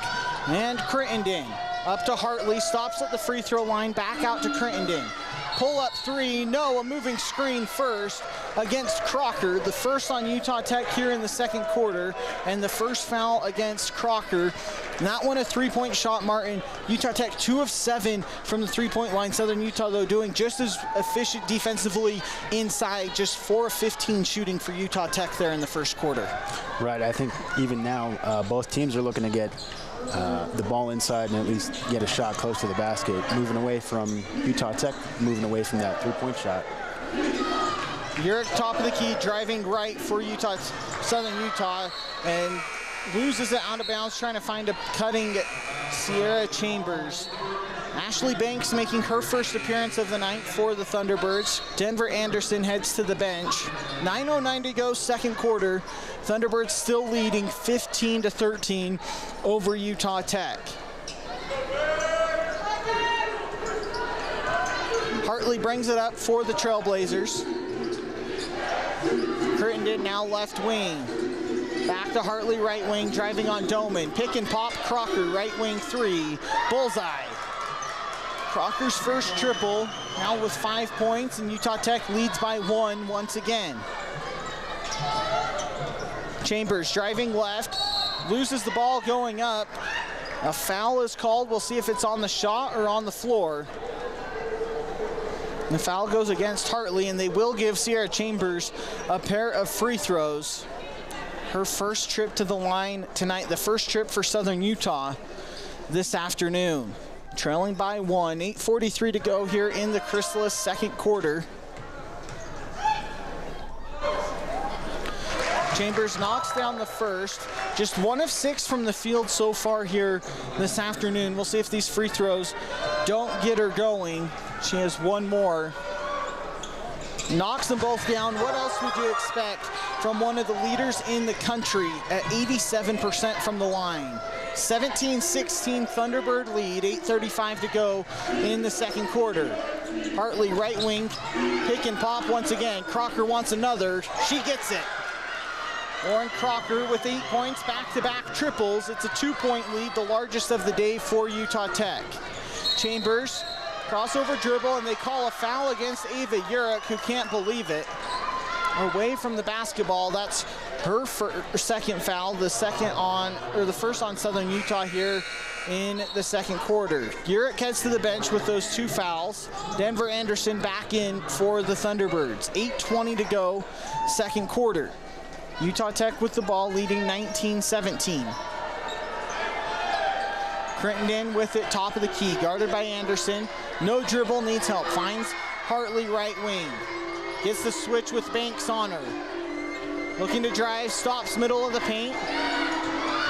A: and Crittenden. Up to Hartley. Stops at the free throw line. Back out to Crittenden. pull-up three. No, a moving screen first against Crocker. The first on Utah Tech here in the second quarter, and the first foul against Crocker. Not one a three-point shot, Martin. Utah Tech 2 of 7 from the three-point line. Southern Utah, though, doing just as efficient defensively inside. Just 4 of 15 shooting for Utah Tech there in the first quarter.
B: Right, I think even now both teams are looking to get the ball inside and at least get a shot close to the basket, moving away from Utah Tech, moving away from that three-point shot.
A: Urick, top of the key, driving right for Southern Utah, and loses it out of bounds, trying to find a cutting Sierra Chambers. Ashley Banks making her first appearance of the night for the Thunderbirds. Denver Anderson heads to the bench. 9:09 to go, second quarter. Thunderbirds still leading 15-13 over Utah Tech. Hartley brings it up for the Trailblazers. Crittenden now left wing. Back to Hartley, right wing, driving on Doman. Pick and pop, Crocker, right wing three. Bullseye. Crocker's first triple, now with 5 points, and Utah Tech leads by 1 once again. Chambers driving left, loses the ball going up. A foul is called. We'll see if it's on the shot or on the floor. The foul goes against Hartley, and they will give Sierra Chambers a pair of free throws. Her first trip to the line tonight, the first trip for Southern Utah this afternoon. Trailing by 1, 8:43 to go here in the Chrysalis second quarter. Chambers knocks down the first. Just 1 of 6 from the field so far here this afternoon. We'll see if these free throws don't get her going. She has one more. Knocks them both down. What else would you expect from one of the leaders in the country at 87% from the line? 17-16 Thunderbird lead, 8:35 to go in the second quarter. Hartley right wing, pick and pop once again. Crocker wants another, she gets it. Lauren Crocker with 8 points, back-to-back triples. It's a 2-point lead, the largest of the day for Utah Tech. Chambers, crossover dribble, and they call a foul against Ava Urick, who can't believe it. Away from the basketball, that's her second foul, the first on Southern Utah here in the second quarter. Urick heads to the bench with those 2 fouls. Denver Anderson back in for the Thunderbirds. 8:20 to go, second quarter. Utah Tech with the ball, leading 19-17. Crittenden with it, top of the key, guarded by Anderson. No dribble, needs help, finds Hartley right wing. Gets the switch with Banks on her. Looking to drive, stops middle of the paint.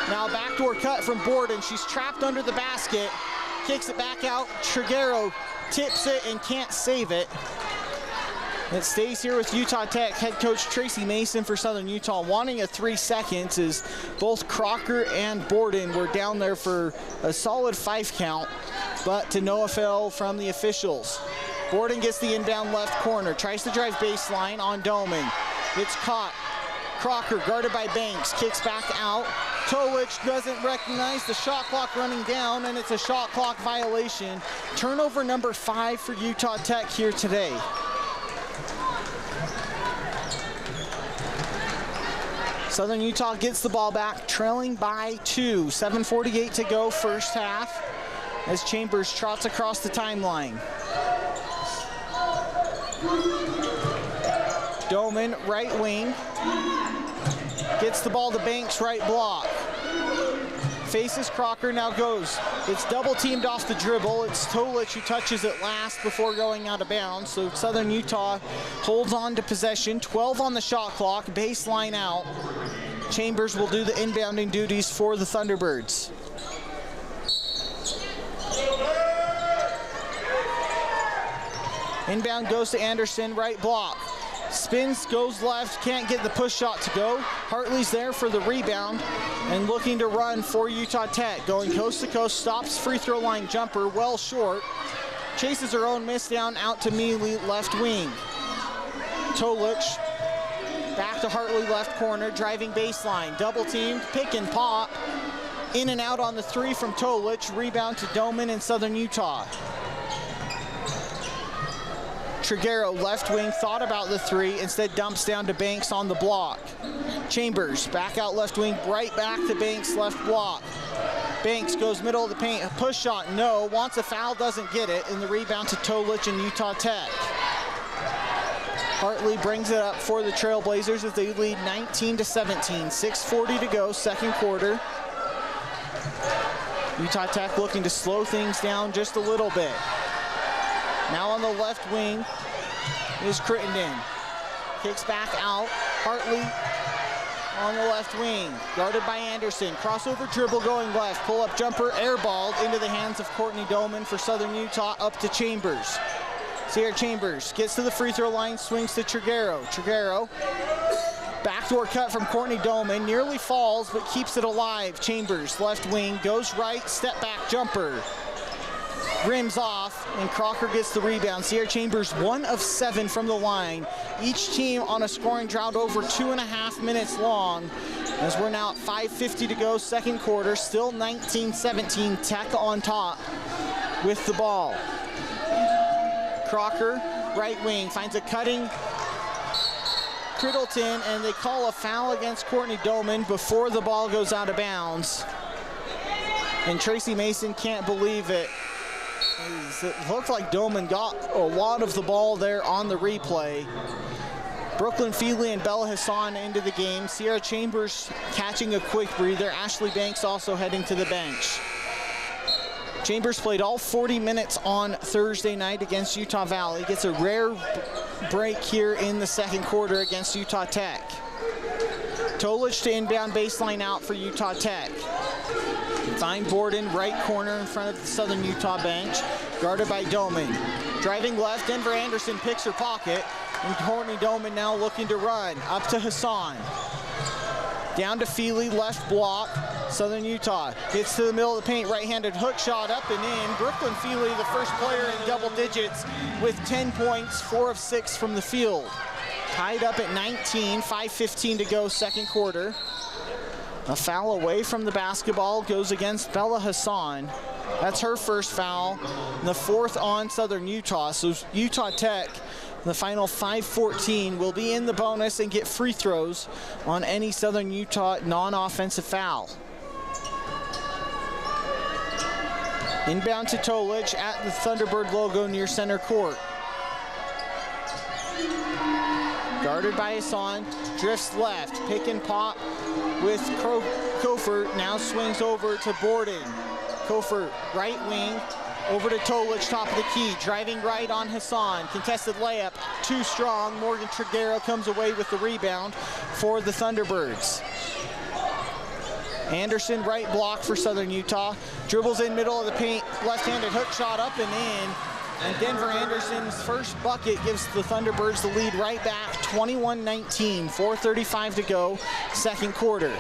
A: Now backdoor cut from Borden. She's trapped under the basket. Kicks it back out. Triguero tips it and can't save it. It stays here with Utah Tech. Head coach Tracy Mason for Southern Utah wanting a 3 seconds, as both Crocker and Borden were down there for a solid 5 count, but to no avail from the officials. Borden gets the inbound left corner, tries to drive baseline on Doman. It's caught. Crocker guarded by Banks, kicks back out. Tolich doesn't recognize the shot clock running down, and it's a shot clock violation. Turnover number 5 for Utah Tech here today. Southern Utah gets the ball back, trailing by 2. 7:48 to go, first half, as Chambers trots across the timeline. Doman, right wing, gets the ball to Banks, right block. Faces Crocker, now goes. It's double teamed off the dribble. It's Tolich who touches it last before going out of bounds. So Southern Utah holds on to possession. 12 on the shot clock, baseline out. Chambers will do the inbounding duties for the Thunderbirds. Inbound goes to Anderson, right block. Spins, goes left, can't get the push shot to go. Hartley's there for the rebound and looking to run for Utah Tech. Going coast to coast, stops free throw line jumper, well short. Chases her own miss down out to Mealy, left wing. Tolich, back to Hartley, left corner, driving baseline. Double teamed, pick and pop. In and out on the 3 from Tolich. Rebound to Doman in Southern Utah. Triguero, left wing, thought about the three, instead dumps down to Banks on the block. Chambers, back out left wing, right back to Banks, left block. Banks goes middle of the paint, a push shot, no, wants a foul, doesn't get it, and the rebound to Tolich and Utah Tech. Hartley brings it up for the Trailblazers as they lead 19-17, 6:40 to go, second quarter. Utah Tech looking to slow things down just a little bit. Now on the left wing is Crittenden. Kicks back out. Hartley on the left wing. Guarded by Anderson. Crossover dribble going left. Pull-up jumper airballed into the hands of Courtney Doman for Southern Utah, up to Chambers. Sierra Chambers gets to the free throw line, swings to Triguero. Triguero, backdoor cut from Courtney Doman, nearly falls but keeps it alive. Chambers, left wing, goes right, step back jumper. Rims off, and Crocker gets the rebound. Sierra Chambers 1 of 7 from the line. Each team on a scoring drought over 2.5 minutes long, as we're now at 5:50 to go, second quarter, still 19-17, Tech on top with the ball. Crocker, right wing, finds a cutting Crittenden, and they call a foul against Courtney Doman before the ball goes out of bounds. And Tracy Mason can't believe it. It looked like Doman got a lot of the ball there on the replay. Brooklyn Feely and Bella Hassan into the game. Sierra Chambers catching a quick breather. Ashley Banks also heading to the bench. Chambers played all 40 minutes on Thursday night against Utah Valley. Gets a rare break here in the second quarter against Utah Tech. Tolich to inbound baseline out for Utah Tech. Find Borden, right corner in front of the Southern Utah bench, guarded by Doman. Driving left, Denver Anderson picks her pocket, and Courtney Doman now looking to run. Up to Hassan. Down to Feely, left block. Southern Utah gets to the middle of the paint, right-handed hook shot up and in. Brooklyn Feely, the first player in double digits with 10 points, 4 of 6 from the field. Tied up at 19, 5:15 to go, second quarter. A foul away from the basketball goes against Bella Hassan. That's her first foul, and the fourth on Southern Utah. So Utah Tech, the final 5:14, will be in the bonus and get free throws on any Southern Utah non-offensive foul. Inbound to Tolich at the Thunderbird logo near center court. Guarded by Hassan, drifts left, pick and pop with Kofor, now swings over to Borden. Kofor, right wing, over to Tolich, top of the key, driving right on Hassan. Contested layup, too strong. Morgan Triguero comes away with the rebound for the Thunderbirds. Anderson, right block for Southern Utah. Dribbles in middle of the paint, left-handed hook shot up and in. And Denver Anderson's first bucket gives the Thunderbirds the lead right back, 21-19, 4:35 to go, second quarter.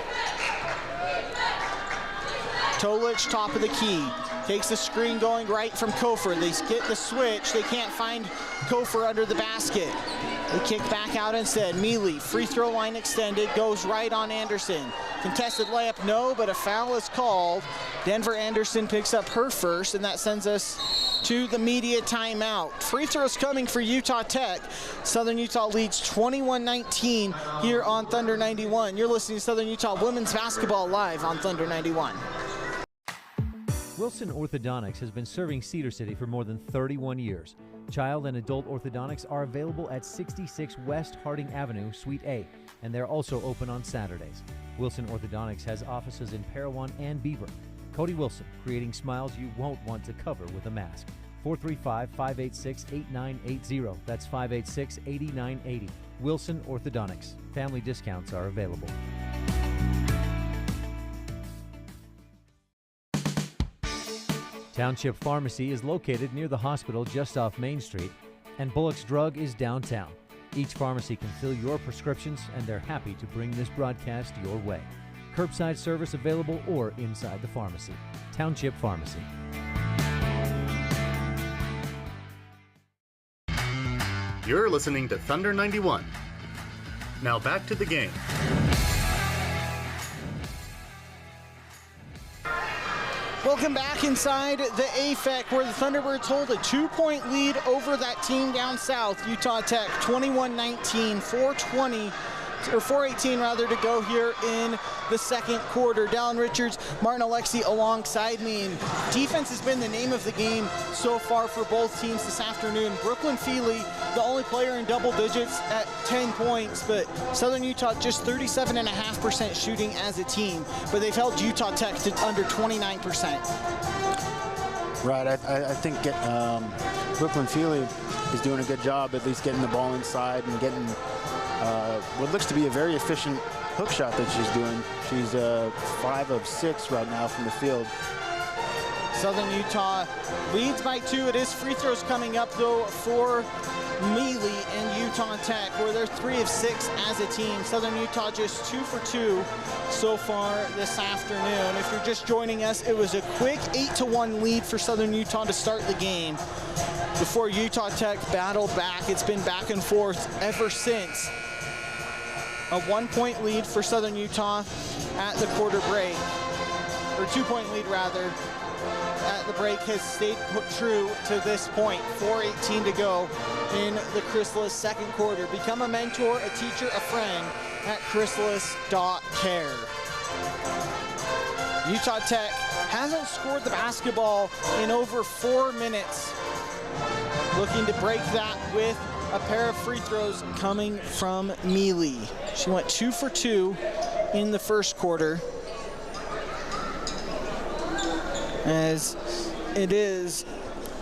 A: Tolich, top of the key, takes the screen going right from Kofor. They get the switch, they can't find Kofor under the basket. They kick back out instead. Mealy, free throw line extended, goes right on Anderson. Contested layup, no, but a foul is called. Denver Anderson picks up her first, and that sends us to the media timeout. Free throws coming for Utah Tech. Southern Utah leads 21-19 here on Thunder 91. You're listening to Southern Utah Women's Basketball live on Thunder 91.
C: Wilson Orthodontics has been serving Cedar City for more than 31 years. Child and adult orthodontics are available at 66 West Harding Avenue, Suite A, and they're also open on Saturdays. Wilson Orthodontics has offices in Parowan and Beaver. Cody Wilson, creating smiles you won't want to cover with a mask. 435-586-8980. That's 586-8980. Wilson Orthodontics. Family discounts are available. Township Pharmacy is located near the hospital just off Main Street, and Bullock's Drug is downtown. Each pharmacy can fill your prescriptions, and they're happy to bring this broadcast your way. Curbside service available or inside the pharmacy. Township Pharmacy.
G: You're listening to Thunder 91. Now back to the game.
A: Welcome back inside the AFEC, where the Thunderbirds hold a 2-point lead over that team down south, Utah Tech, 21-19, 4:18 rather to go here in the second quarter. Dallin Richards, Martin Alexi alongside me, and defense has been the name of the game so far for both teams this afternoon. Brooklyn Feely, the only player in double digits at 10 points, but Southern Utah just 37.5% shooting as a team, but they've held Utah Tech to under 29%.
B: Right, I think Brooklyn Feely is doing a good job at least getting the ball inside and getting what looks to be a very efficient hook shot that she's doing. She's 5 of 6 right now from the field.
A: Southern Utah leads by 2. It is free throws coming up though for Mealy and Utah Tech, where they're 3 of 6 as a team. Southern Utah just 2 for 2 so far this afternoon. If you're just joining us, it was a quick 8-1 lead for Southern Utah to start the game before Utah Tech battled back. It's been back and forth ever since. A 1-point lead for Southern Utah at the quarter break, or 2-point lead rather, at the break has stayed true to this point. 4:18 to go in the Chrysalis second quarter. Become a mentor, a teacher, a friend at chrysalis.care. Utah Tech hasn't scored the basketball in over 4 minutes. Looking to break that with a pair of free throws coming from Mealy. She went 2 for 2 in the first quarter. As it is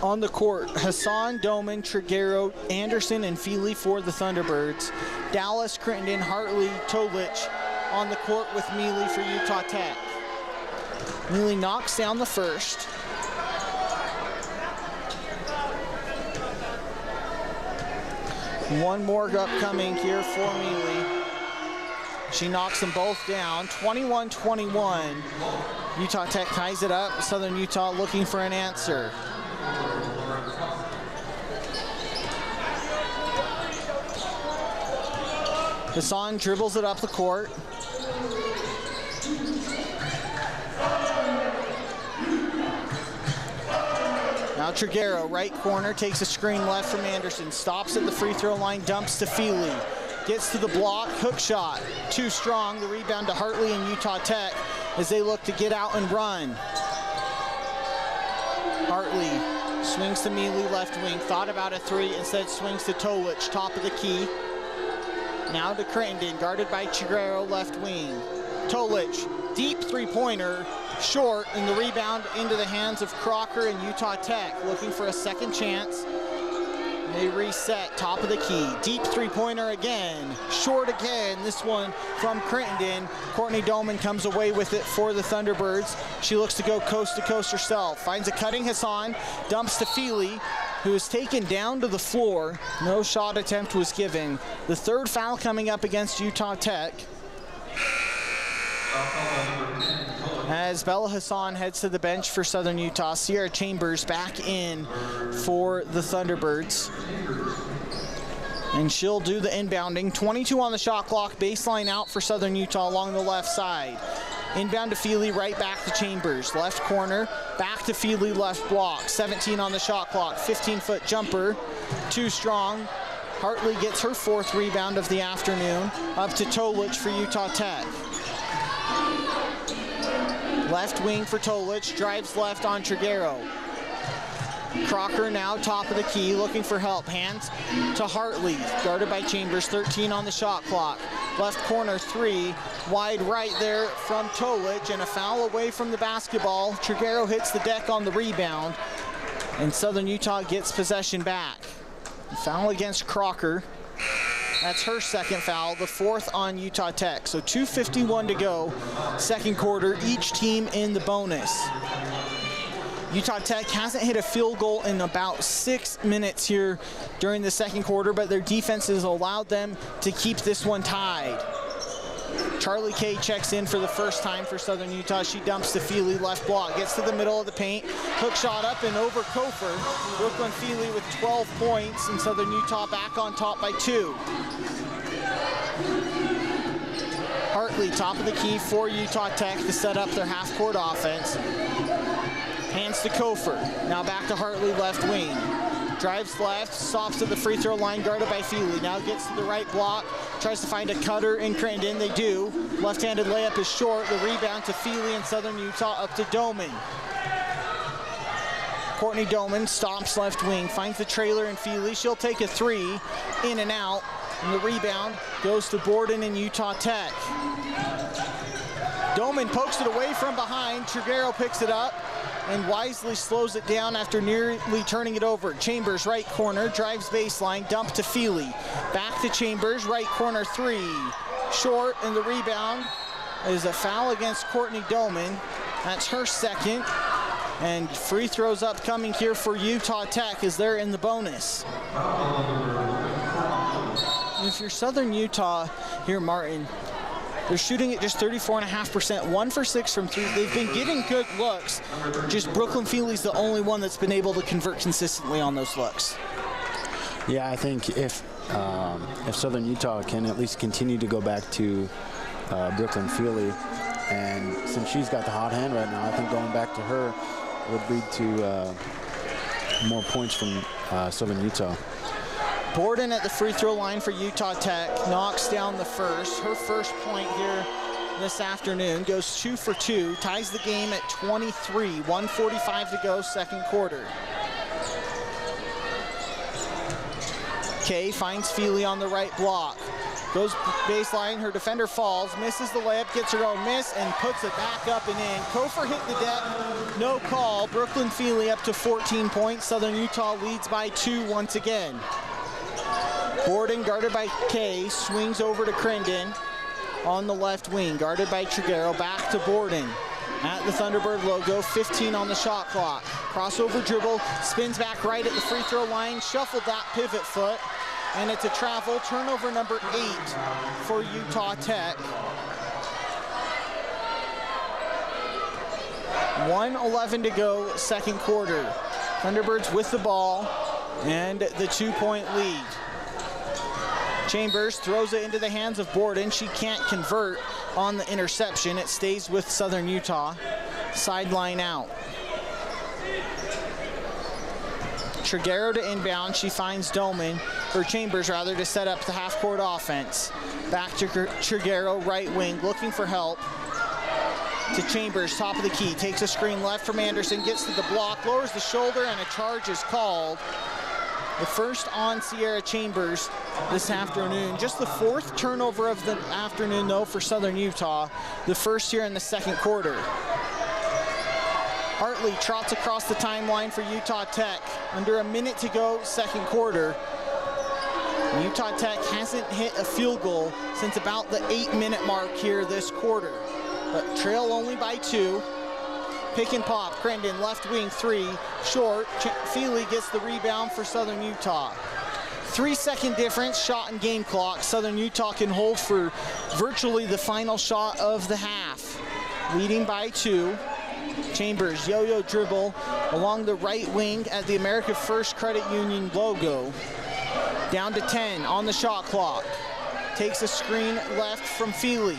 A: on the court, Hassan, Doman, Triguero, Anderson, and Feely for the Thunderbirds. Dallas, Crittenden, Hartley, Tolich on the court with Mealy for Utah Tech. Mealy knocks down the first. One more upcoming here for Mealy. She knocks them both down, 21-21. Utah Tech ties it up. Southern Utah looking for an answer. Hassan dribbles it up the court. Now Triguero, right corner, takes a screen left from Anderson, stops at the free throw line, dumps to Feely. Gets to the block, hook shot, too strong. The rebound to Hartley and Utah Tech as they look to get out and run. Hartley swings to Mealy, left wing, thought about a 3, instead swings to Tolich, top of the key. Now to Crittenden, guarded by Triguero, left wing. Tolich, deep 3-pointer, short, and the rebound into the hands of Crocker and Utah Tech, looking for a second chance. They reset, top of the key. Deep 3-pointer again, short again. This one from Crittenden. Courtney Doman comes away with it for the Thunderbirds. She looks to go coast to coast herself. Finds a cutting Hassan, dumps to Feely, who is taken down to the floor. No shot attempt was given. The third foul coming up against Utah Tech, as Bella Hassan heads to the bench for Southern Utah. Sierra Chambers back in for the Thunderbirds, and she'll do the inbounding. 22 on the shot clock, baseline out for Southern Utah along the left side. Inbound to Feely, right back to Chambers. Left corner, back to Feely, left block. 17 on the shot clock, 15-foot jumper, too strong. Hartley gets her 4th rebound of the afternoon. Up to Tolich for Utah Tech. Left wing for Tolich, drives left on Triguero. Crocker now top of the key, looking for help. Hands to Hartley, guarded by Chambers, 13 on the shot clock. Left corner 3, wide right there from Tolich, and a foul away from the basketball. Triguero hits the deck on the rebound, and Southern Utah gets possession back. Foul against Crocker. That's her second foul, the 4th on Utah Tech. So 2:51 to go, second quarter, each team in the bonus. Utah Tech hasn't hit a field goal in about 6 minutes here during the second quarter, but their defense has allowed them to keep this one tied. Charlie Kay checks in for the first time for Southern Utah. She dumps to Feely, left block, gets to the middle of the paint, hook shot up and over Kofer. Brooklyn Feely with 12 points, and Southern Utah back on top by 2. Hartley top of the key for Utah Tech to set up their half-court offense. Hands to Kofer. Now back to Hartley, left wing. Drives left, stops at the free throw line, guarded by Feely. Now gets to the right block, tries to find a cutter in Crandon. They do. Left-handed layup is short. The rebound to Feely in Southern Utah, up to Doman. Courtney Doman stops left wing, finds the trailer in Feely. She'll take a three, in and out. And the rebound goes to Borden in Utah Tech. Doman pokes it away from behind. Triguero picks it up and wisely slows it down after nearly turning it over. Chambers, right corner, drives baseline, dump to Feely. Back to Chambers, right corner three. Short, and the rebound is a foul against Courtney Doman. That's her second. And free throws upcoming here for Utah Tech as they're in the bonus. If you're Southern Utah here, Martin, they're shooting at just 34.5%, 1 for 6 from three. They've been getting good looks. Just Brooklyn Feely's the only one that's been able to convert consistently on those looks.
B: Yeah, I think if Southern Utah can at least continue to go back to Brooklyn Feely, and since she's got the hot hand right now, I think going back to her would lead to more points from Southern Utah.
A: Borden at the free throw line for Utah Tech, knocks down the first. Her first point here this afternoon, goes 2 for 2, ties the game at 23, 1:45 to go, second quarter. Kay finds Feely on the right block. Goes baseline, her defender falls, misses the layup, gets her own miss, and puts it back up and in. Kofer hit the deck, no call. Brooklyn Feely up to 14 points. Southern Utah leads by 2 once again. Borden, guarded by Kay, swings over to Crendon on the left wing, guarded by Triguero, back to Borden. At the Thunderbird logo, 15 on the shot clock. Crossover dribble, spins back right at the free throw line, shuffled that pivot foot, and it's a travel, turnover number 8 for Utah Tech. 1:11 to go, second quarter. Thunderbirds with the ball and the 2-point lead. Chambers throws it into the hands of Borden. She can't convert on the interception. It stays with Southern Utah. Sideline out. Triguero to inbound. She finds Doman, or Chambers rather, to set up the half-court offense. Back to Triguero, right wing, looking for help. To Chambers, top of the key. Takes a screen left from Anderson, gets to the block, lowers the shoulder, and a charge is called. The first on Sierra Chambers this afternoon. Just the 4th turnover of the afternoon, though, for Southern Utah. The first here in the second quarter. Hartley trots across the timeline for Utah Tech. Under a minute to go, second quarter. Utah Tech hasn't hit a field goal since about the 8-minute mark here this quarter. But trail only by 2. Pick and pop, Crendon, left wing 3, short. Feely gets the rebound for Southern Utah. 3-second difference, shot and game clock. Southern Utah can hold for virtually the final shot of the half. Leading by 2. Chambers, yo-yo dribble along the right wing at the America First Credit Union logo. Down to 10 on the shot clock. Takes a screen left from Feely.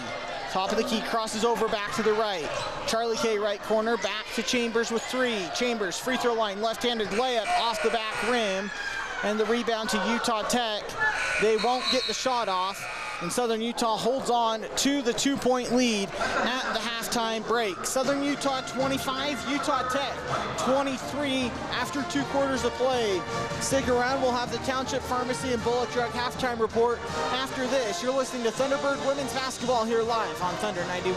A: Top of the key, crosses over back to the right. Charlie K, right corner, back to Chambers with 3. Chambers, free throw line, left-handed layup off the back rim. And the rebound to Utah Tech. They won't get the shot off. And Southern Utah holds on to the 2-point lead at the halftime break. Southern Utah 25, Utah Tech 23 after 2 quarters of play. Stick around, we'll have the Township Pharmacy and Bullock Drug halftime report after this. You're listening to Thunderbird Women's Basketball here live on Thunder 91.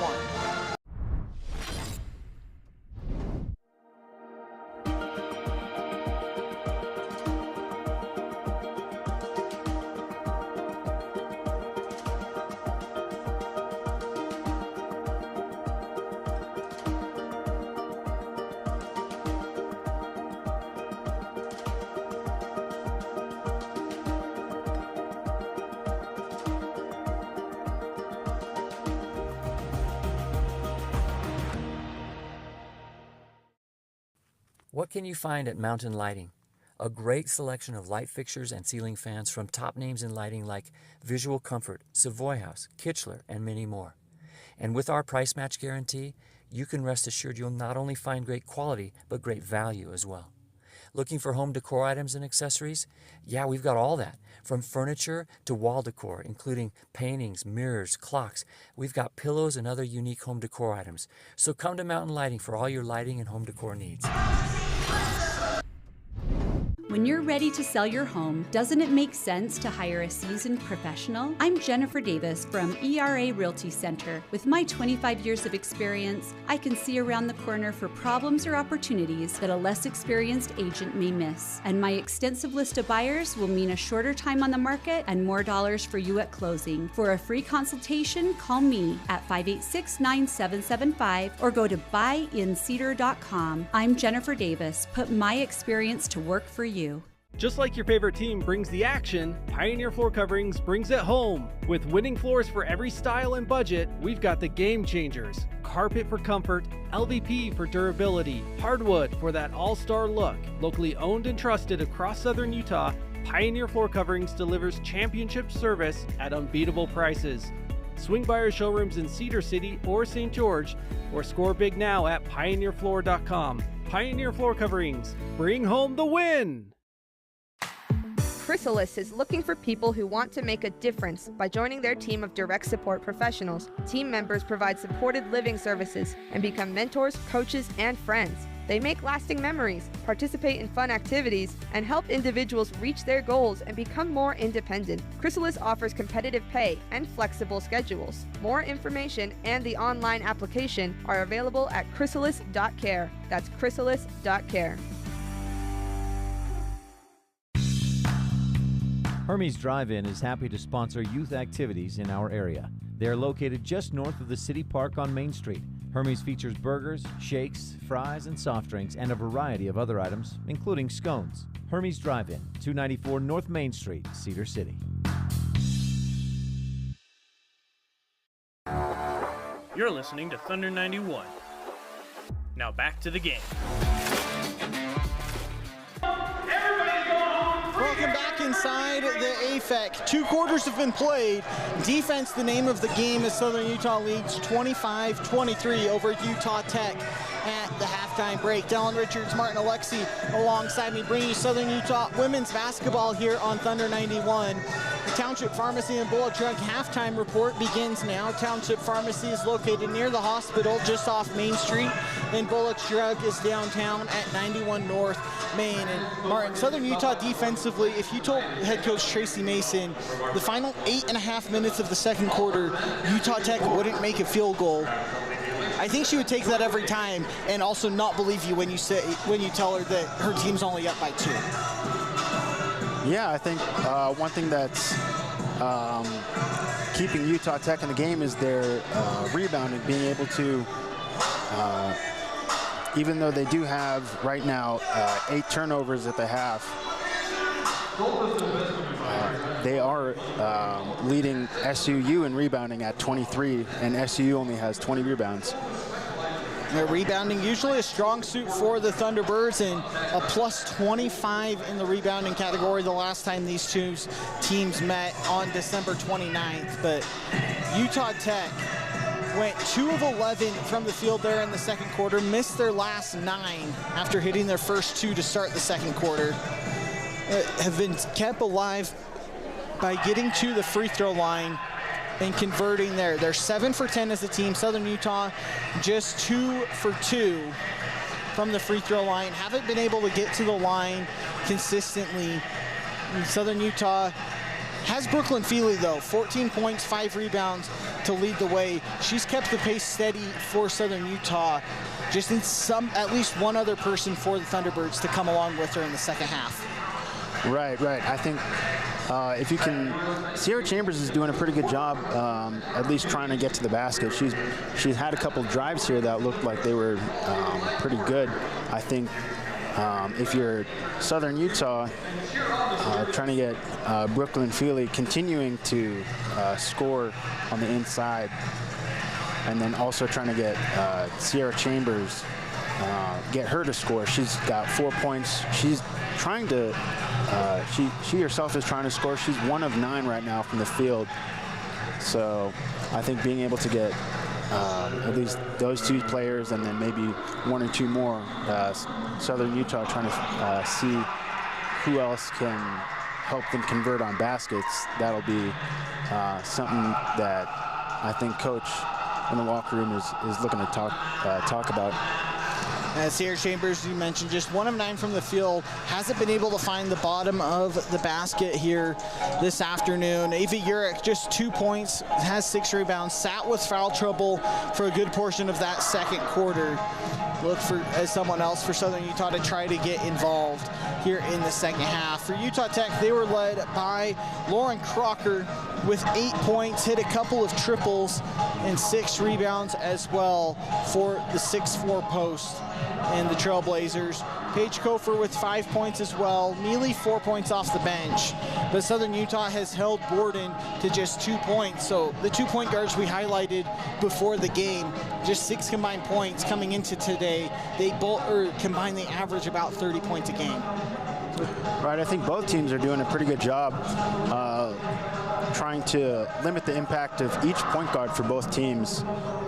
M: What can you find at Mountain Lighting? A great selection of light fixtures and ceiling fans from top names in lighting like Visual Comfort, Savoy House, Kitchler, and many more. And with our price match guarantee, you can rest assured you'll not only find great quality, but great value as well. Looking for home decor items and accessories? Yeah, we've got all that. From furniture to wall decor, including paintings, mirrors, clocks. We've got pillows and other unique home decor items. So come to Mountain Lighting for all your lighting and home decor needs.
N: When you're ready to sell your home, doesn't it make sense to hire a seasoned professional? I'm Jennifer Davis from ERA Realty Center. With my 25 years of experience, I can see around the corner for problems or opportunities that a less experienced agent may miss. And my extensive list of buyers will mean a shorter time on the market and more dollars for you at closing. For a free consultation, call me at 586-9775 or go to buyincedar.com. I'm Jennifer Davis. Put my experience to work for you.
O: Just like your favorite team brings the action, Pioneer Floor Coverings brings it home. With winning floors for every style and budget, we've got the game changers. Carpet for comfort, LVP for durability, hardwood for that all-star look. Locally owned and trusted across southern Utah, Pioneer Floor Coverings delivers championship service at unbeatable prices. Swing by our showrooms in Cedar City or St. George, or score big now at pioneerfloor.com. Pioneer Floor Coverings, bring home the win!
E: Chrysalis is looking for people who want to make a difference by joining their team of direct support professionals. Team members provide supported living services and become mentors, coaches, and friends. They make lasting memories, participate in fun activities, and help individuals reach their goals and become more independent. Chrysalis offers competitive pay and flexible schedules. More information and the online application are available at chrysalis.care. That's chrysalis.care.
C: Hermes Drive-In is happy to sponsor youth activities in our area. They are located just north of the City Park on Main Street. Hermes features burgers, shakes, fries, and soft drinks, and a variety of other items, including scones. Hermes Drive-In, 294 North Main Street, Cedar City.
L: You're listening to Thunder 91. Now back to the game.
A: Welcome back inside the AFEC. 2 quarters have been played. Defense, the name of the game, as Southern Utah leads 25-23 over Utah Tech at the halftime break. Dylan Richards, Martin Alexi alongside me, bringing you Southern Utah women's basketball here on Thunder 91. The Township Pharmacy and Bullock Drug halftime report begins now. Township Pharmacy is located near the hospital, just off Main Street. Then Bullock's Drug is downtown at 91 North Main. And Martin, Southern Utah defensively, if you told head coach Tracy Mason the final 8.5 minutes of the second quarter, Utah Tech wouldn't make a field goal, I think she would take that every time and also not believe you when you tell her that her team's only up by 2.
B: Yeah, I think one thing that's keeping Utah Tech in the game is their rebounding, being able to, even though they do have right now 8 turnovers at the half, they are leading SUU in rebounding at 23, and SUU only has 20 rebounds.
A: They're rebounding, usually a strong suit for the Thunderbirds, and a plus 25 in the rebounding category the last time these two teams met on December 29th. But Utah Tech went 2 of 11 from the field there in the second quarter, missed their last 9 after hitting their first 2 to start the second quarter. Have been kept alive by getting to the free throw line and converting there. They're 7 for 10 as a team. Southern Utah just 2 for 2 from the free throw line. Haven't been able to get to the line consistently. And Southern Utah has Brooklyn Feely though, 14 points, 5 rebounds to lead the way. She's kept the pace steady for Southern Utah. Just needs at least one other person for the Thunderbirds to come along with her in the second half.
B: Right. I think if you can, Sierra Chambers is doing a pretty good job, at least trying to get to the basket. She's had a couple drives here that looked like they were pretty good. I think if you're Southern Utah, trying to get Brooklyn Feely continuing to score on the inside, and then also trying to get Sierra Chambers, get her to score. She's got 4 points. She's trying to, she herself is trying to score. She's 1 of 9 right now from the field. So I think being able to get at least those two players, and then maybe one or two more. Southern Utah trying to see who else can help them convert on baskets. That'll be something that I think Coach in the locker room is looking to talk about.
A: As Sierra Chambers, you mentioned, just 1 of 9 from the field, hasn't been able to find the bottom of the basket here this afternoon. Ava Urich, just 2 points, has 6 rebounds, sat with foul trouble for a good portion of that second quarter. Look for as someone else for Southern Utah to try to get involved here in the second half. For Utah Tech, they were led by Lauren Crocker with 8 points, hit a couple of triples and 6 rebounds as well for the 6'4" post. And the Trailblazers, Paige Kofer with 5 points as well. Neely 4 points off the bench. But Southern Utah has held Borden to just 2 points. So the 2-point guards we highlighted before the game, just 6 combined points coming into today. They combined, they average about 30 points a game.
B: Right, I think both teams are doing a pretty good job trying to limit the impact of each point guard for both teams.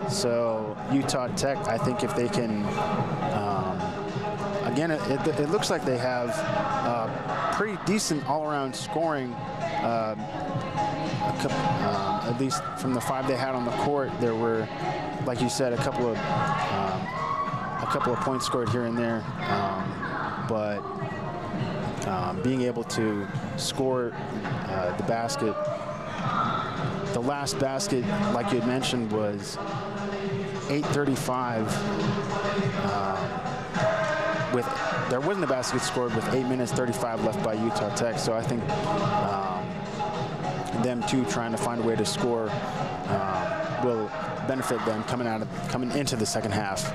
B: So Utah Tech, I think if they can, again, it looks like they have pretty decent all-around scoring. At least from the 5 they had on the court, there were, like you said, a couple of points scored here and there, but being able to score the basket. The last basket, like you had mentioned, was 8:35. There wasn't a basket scored with 8 minutes 35 left by Utah Tech. So I think them too trying to find a way to score will benefit them coming into the second half.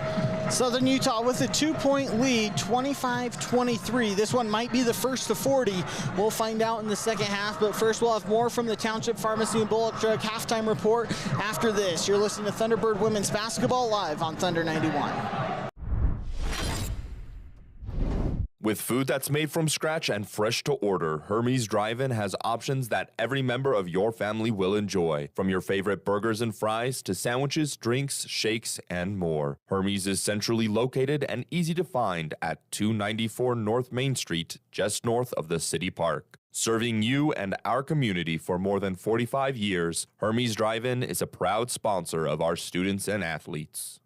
A: Southern Utah with a 2-point lead, 25-23. This one might be the first to 40. We'll find out in the second half, but first we'll have more from the Township Pharmacy and Bullock Drug halftime report after this. You're listening to Thunderbird Women's Basketball live on Thunder 91.
P: With food that's made from scratch and fresh to order, Hermes Drive-In has options that every member of your family will enjoy. From your favorite burgers and fries to sandwiches, drinks, shakes, and more. Hermes is centrally located and easy to find at 294 North Main Street, just north of the City Park. Serving you and our community for more than 45 years, Hermes Drive-In is a proud sponsor of our students and athletes.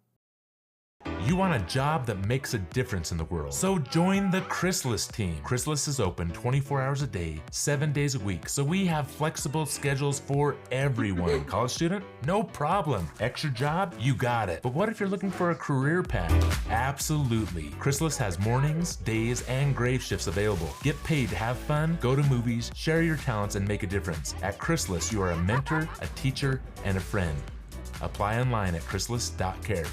Q: You want a job that makes a difference in the world. So join the Chrysalis team. Chrysalis is open 24 hours a day, 7 days a week. So we have flexible schedules for everyone. College student? No problem. Extra job? You got it. But what if you're looking for a career path? Absolutely. Chrysalis has mornings, days, and grave shifts available. Get paid to have fun, go to movies, share your talents, and make a difference. At Chrysalis, you are a mentor, a teacher, and a friend. Apply online at chrysalis.care.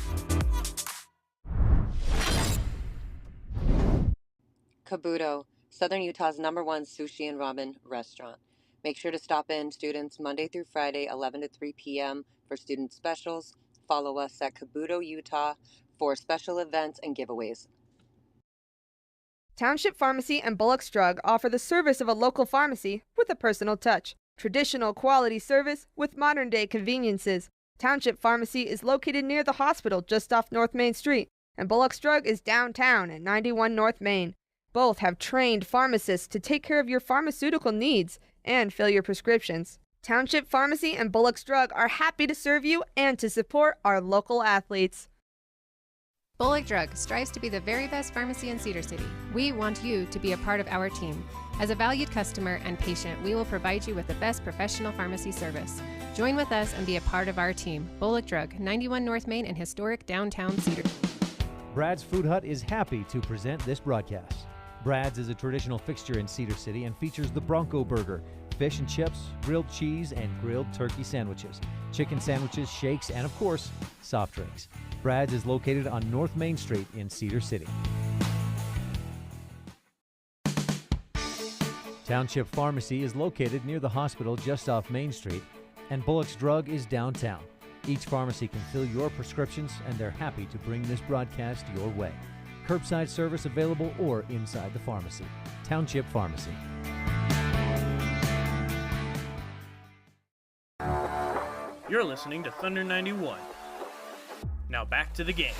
R: Kabuto, Southern Utah's #1 sushi and ramen restaurant. Make sure to stop in, students, Monday through Friday, 11 to 3 p.m. for student specials. Follow us at Kabuto, Utah for special events and giveaways.
E: Township Pharmacy and Bullock's Drug offer the service of a local pharmacy with a personal touch. Traditional quality service with modern-day conveniences. Township Pharmacy is located near the hospital just off North Main Street, and Bullock's Drug is downtown at 91 North Main. Both have trained pharmacists to take care of your pharmaceutical needs and fill your prescriptions. Township Pharmacy and Bullock's Drug are happy to serve you and to support our local athletes.
H: Bullock Drug strives to be the very best pharmacy in Cedar City. We want you to be a part of our team. As a valued customer and patient, we will provide you with the best professional pharmacy service. Join with us and be a part of our team. Bullock Drug, 91 North Main in historic downtown Cedar.
C: Brad's Food Hut is happy to present this broadcast. Brad's is a traditional fixture in Cedar City and features the Bronco Burger, fish and chips, grilled cheese, and grilled turkey sandwiches, chicken sandwiches, shakes, and of course, soft drinks. Brad's is located on North Main Street in Cedar City. Township Pharmacy is located near the hospital just off Main Street, and Bullock's Drug is downtown. Each pharmacy can fill your prescriptions, and they're happy to bring this broadcast your way. Curbside service available or inside the pharmacy. Township Pharmacy.
L: You're listening to Thunder 91. Now back to the game.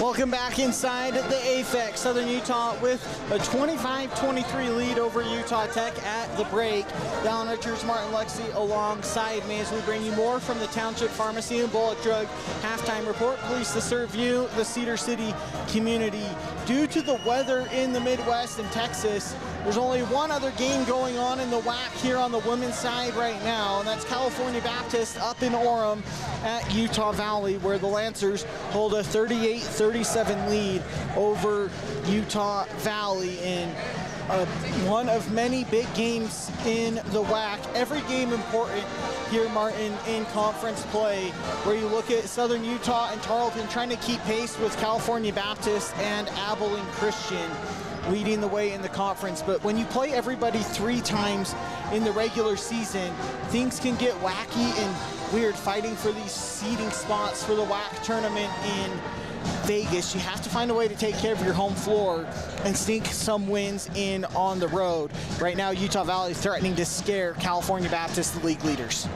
A: Welcome back inside the AFEC. Southern Utah with a 25-23 lead over Utah Tech at the break. Dallin Richards, Martin Lexi alongside me as we bring you more from the Township Pharmacy and Bullock Drug halftime report. Pleased to serve you, the Cedar City community. Due to the weather in the Midwest and Texas, there's only one other game going on in the WAC here on the women's side right now, and that's California Baptist up in Orem at Utah Valley, where the Lancers hold a 38-37 lead over Utah Valley in one of many big games in the WAC. Every game important here, Martin, in conference play, where you look at Southern Utah and Tarleton trying to keep pace with California Baptist and Abilene Christian leading the way in the conference. But when you play everybody 3 times in the regular season, things can get wacky and weird fighting for these seeding spots for the WAC tournament in Vegas. You have to find a way to take care of your home floor and sneak some wins in on the road. Right now, Utah Valley is threatening to scare California Baptist, the league leaders.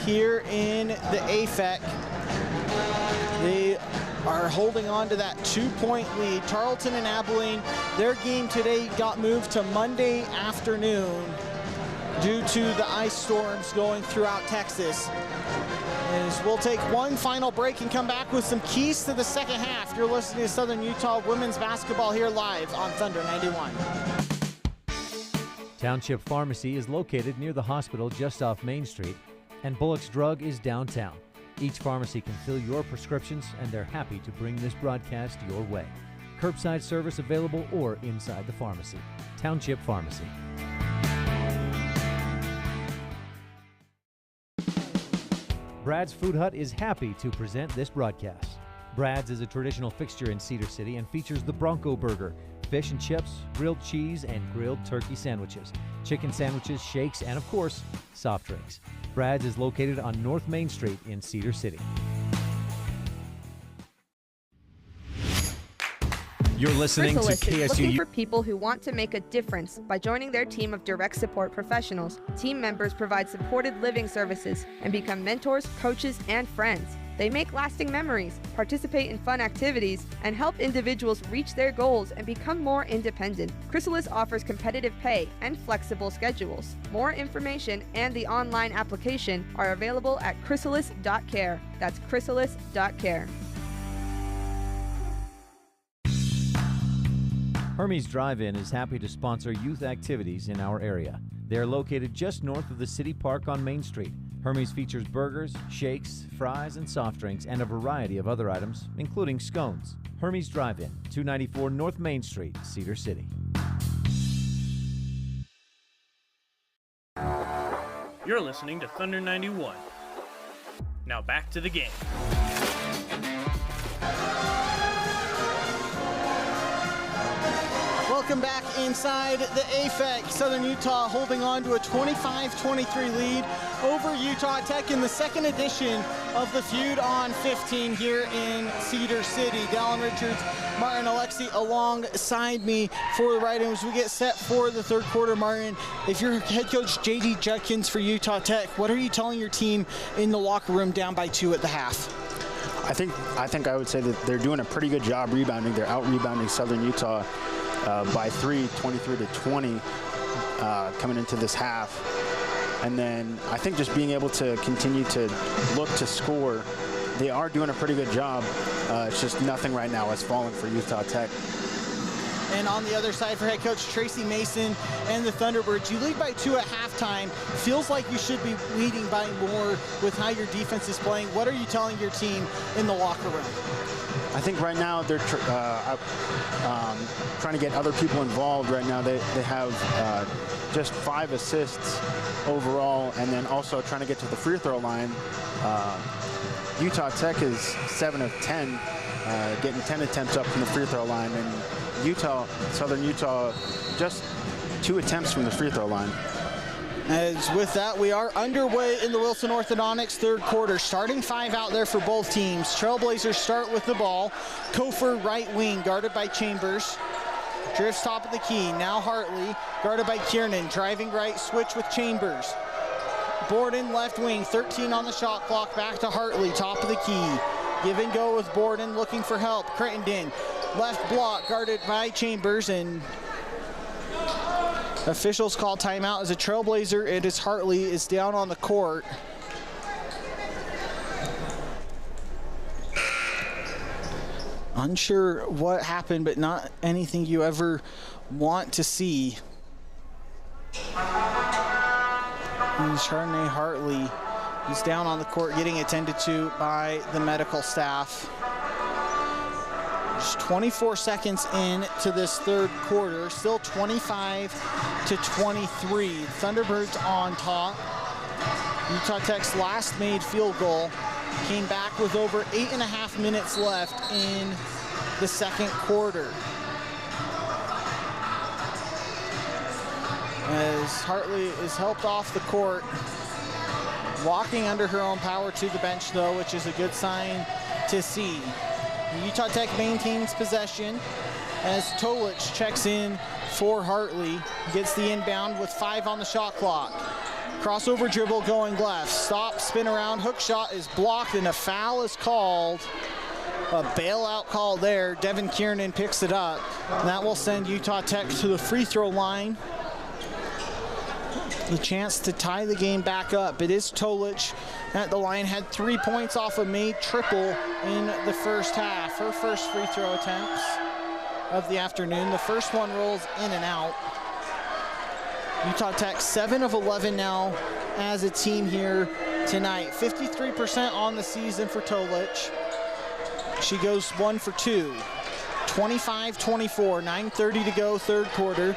A: Here in the AFEC, they are holding on to that 2-point lead. Tarleton and Abilene, their game today got moved to Monday afternoon due to the ice storms going throughout Texas. As we'll take one final break and come back with some keys to the second half. You're listening to Southern Utah women's basketball here live on Thunder 91.
C: Township Pharmacy is located near the hospital just off Main Street, and Bullock's Drug is downtown. Each pharmacy can fill your prescriptions, and they're happy to bring this broadcast your way. Curbside service available or inside the pharmacy. Township Pharmacy. Brad's Food Hut is happy to present this broadcast. Brad's is a traditional fixture in Cedar City and features the Bronco Burger, fish and chips, grilled cheese, and grilled turkey sandwiches, chicken sandwiches, shakes, and of course, soft drinks. Brad's is located on North Main Street in Cedar City. You're listening to
E: Chrysalis is looking
C: KSUU.
E: for people who want to make a difference by joining their team of direct support professionals. Team members provide supported living services and become mentors, coaches, and friends. They make lasting memories, participate in fun activities, and help individuals reach their goals and become more independent. Chrysalis offers competitive pay and flexible schedules. More information and the online application are available at chrysalis.care. That's chrysalis.care.
C: Hermes Drive-In is happy to sponsor youth activities in our area. They are located just north of the City Park on Main Street. Hermes features burgers, shakes, fries, and soft drinks, and a variety of other items, including scones. Hermes Drive-In, 294 North Main Street, Cedar City.
L: You're listening to Thunder 91. Now back to the game.
A: Welcome back inside the AFEC. Southern Utah holding on to a 25-23 lead over Utah Tech in the second edition of the Feud on 15 here in Cedar City. Dallin Richards, Martin Alexi alongside me for the right as we get set for the third quarter. Martin, if you're head coach J.D. Judkins for Utah Tech, what are you telling your team in the locker room down by 2 at the half?
B: I think I would say that they're doing a pretty good job rebounding. They're out-rebounding Southern Utah by 3, 23-20 coming into this half. And then I think just being able to continue to look to score, they are doing a pretty good job. It's just nothing right now is falling for Utah Tech.
A: And on the other side for head coach Tracy Mason and the Thunderbirds, you lead by 2 at halftime. Feels like you should be leading by more with how your defense is playing. What are you telling your team in the locker room?
B: I think right now they're trying to get other people involved right now. They have just 5 assists overall, and then also trying to get to the free throw line. Utah Tech is 7 of 10, getting 10 attempts up from the free throw line, and Southern Utah, just 2 attempts from the free throw line.
A: As with that, we are underway in the Wilson Orthodontics third quarter. Starting 5 out there for both teams. Trailblazers start with the ball. Kofor right wing, guarded by Chambers. drifts top of the key. Now Hartley, guarded by Kiernan, driving right, switch with Chambers. Borden, left wing, 13 on the shot clock, back to Hartley, top of the key. Give and go with Borden, looking for help. Crittenden, left block, guarded by Chambers, and officials call timeout as a Trailblazer. It is Hartley is down on the court. Unsure what happened, but not anything you ever want to see. Chardonnay Hartley is down on the court, getting attended to by the medical staff. Just 24 seconds into this third quarter, still 25-23. Thunderbirds on top. Utah Tech's last made field goal came back with over 8.5 minutes left in the second quarter. As Hartley is helped off the court, walking under her own power to the bench though, which is a good sign to see. Utah Tech maintains possession as Tolich checks in for Hartley, gets the inbound with 5 on the shot clock. Crossover dribble going left, stop, spin around, hook shot is blocked, and a foul is called. A bailout call there. Devin Kiernan picks it up. And that will send Utah Tech to the free throw line. The chance to tie the game back up. It is Tolich at the line, had 3 points off a made triple in the first half. Her first free throw attempts of the afternoon. The first one rolls in and out. Utah Tech 7 of 11 now as a team here tonight. 53% on the season for Tolich. She goes 1 for 2. 25-24, 9:30 to go, third quarter.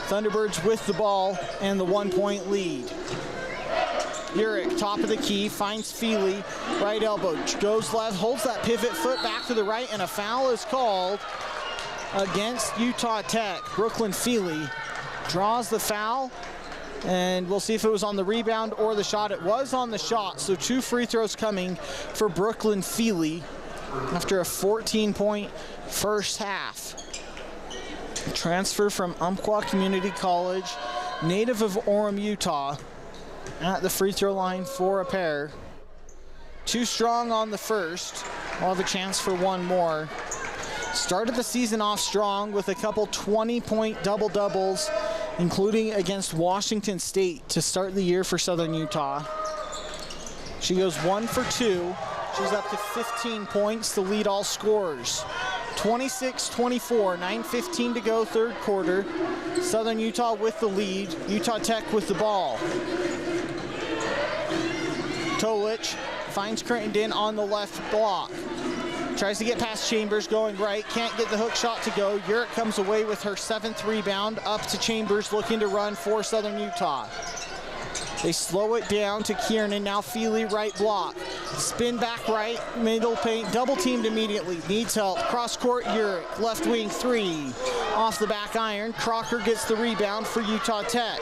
A: Thunderbirds with the ball and the 1-point lead. Urich, top of the key, finds Feely, right elbow, goes left, holds that pivot foot back to the right, and a foul is called against Utah Tech. Brooklyn Feely draws the foul, and we'll see if it was on the rebound or the shot. It was on the shot, so 2 free throws coming for Brooklyn Feely after a 14-point first half. Transfer from Umpqua Community College, native of Orem, Utah, at the free throw line for a pair. 2 strong on the first. We'll have a chance for 1 more. Started the season off strong with a couple 20-point double-doubles, including against Washington State to start the year for Southern Utah. She goes 1 for 2. She's up to 15 points to lead all scorers. 26-24, 9:15 to go, third quarter. Southern Utah with the lead. Utah Tech with the ball. Tolich finds Crittenden on the left block. Tries to get past Chambers, going right. Can't get the hook shot to go. Urich comes away with her 7th rebound. Up to Chambers, looking to run for Southern Utah. They slow it down to Kiernan, now Feely, right block. Spin back right, middle paint, double teamed immediately. Needs help, cross court, Urich, left wing 3. Off the back iron, Crocker gets the rebound for Utah Tech.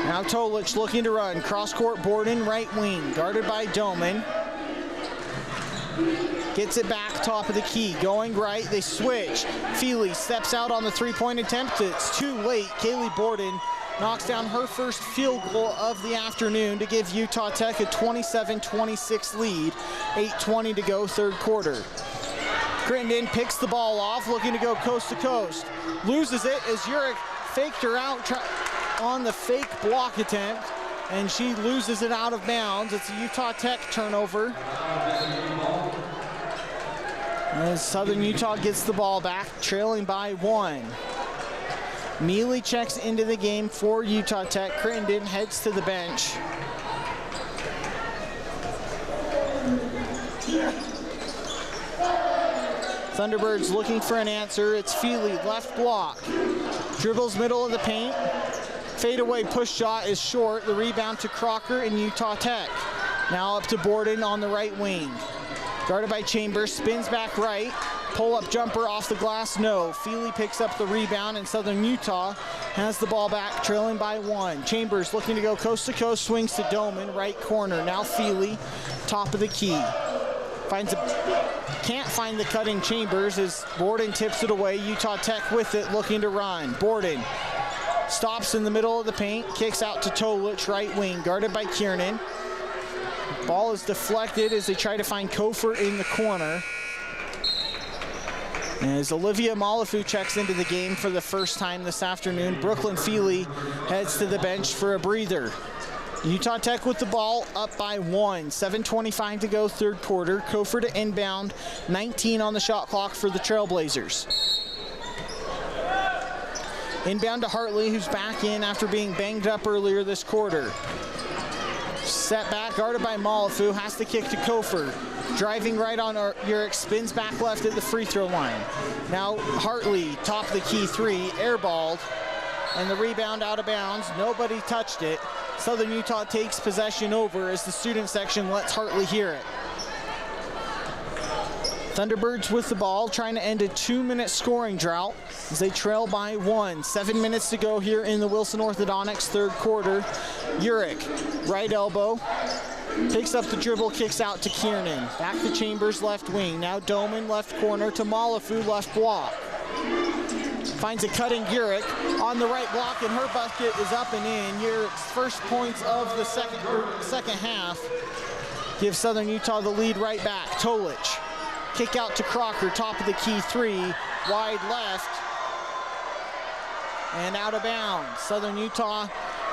A: Now Tolich looking to run, cross court, Borden, right wing, guarded by Doman. Gets it back, top of the key, going right, they switch. Feely steps out on the 3-point attempt, it's too late. Kaylee Borden knocks down her first field goal of the afternoon to give Utah Tech a 27-26 lead. 8:20 to go, third quarter. Crittenden picks the ball off, looking to go coast to coast. Loses it as Urich faked her out on the fake block attempt, and she loses it out of bounds. It's a Utah Tech turnover. As Southern Utah gets the ball back, trailing by 1. Mealy checks into the game for Utah Tech. Crittenden heads to the bench. Thunderbirds looking for an answer. It's Feely, left block. Dribbles middle of the paint. Fadeaway push shot is short. The rebound to Crocker and Utah Tech. Now up to Borden on the right wing. Guarded by Chambers, spins back right. Pull-up jumper off the glass, no. Feely picks up the rebound, and Southern Utah has the ball back, trailing by 1. Chambers looking to go coast to coast, swings to Doman, right corner. Now Feely, top of the key. Can't find the cutting Chambers as Borden tips it away. Utah Tech with it, looking to run. Borden stops in the middle of the paint, kicks out to Tolich, right wing, guarded by Kiernan. Ball is deflected as they try to find Kofer in the corner. As Olivia Malafu checks into the game for the first time this afternoon, Brooklyn Feely heads to the bench for a breather. Utah Tech with the ball, up by 1. 7:25 to go, third quarter. Kofer to inbound, 19 on the shot clock for the Trailblazers. Inbound to Hartley, who's back in after being banged up earlier this quarter. Set back, guarded by Malafu, has to kick to Kofer. Driving right on Urick, spins back left at the free throw line. Now Hartley, top of the key three, airballed, and the rebound out of bounds. Nobody touched it. Southern Utah takes possession over as the student section lets Hartley hear it. Thunderbirds with the ball, trying to end a 2-minute scoring drought as they trail by 1. 7 minutes to go here in the Wilson Orthodontics third quarter. Urick, right elbow, picks up the dribble, kicks out to Kiernan. Back to Chambers, left wing. Now Doman, left corner to Malafu, left block. Finds a cutting Urick on the right block, and her bucket is up and in. Urick's first points of the second half gives Southern Utah the lead right back. Tolich, kick out to Crocker, top of the key three, wide left, and out of bounds. Southern Utah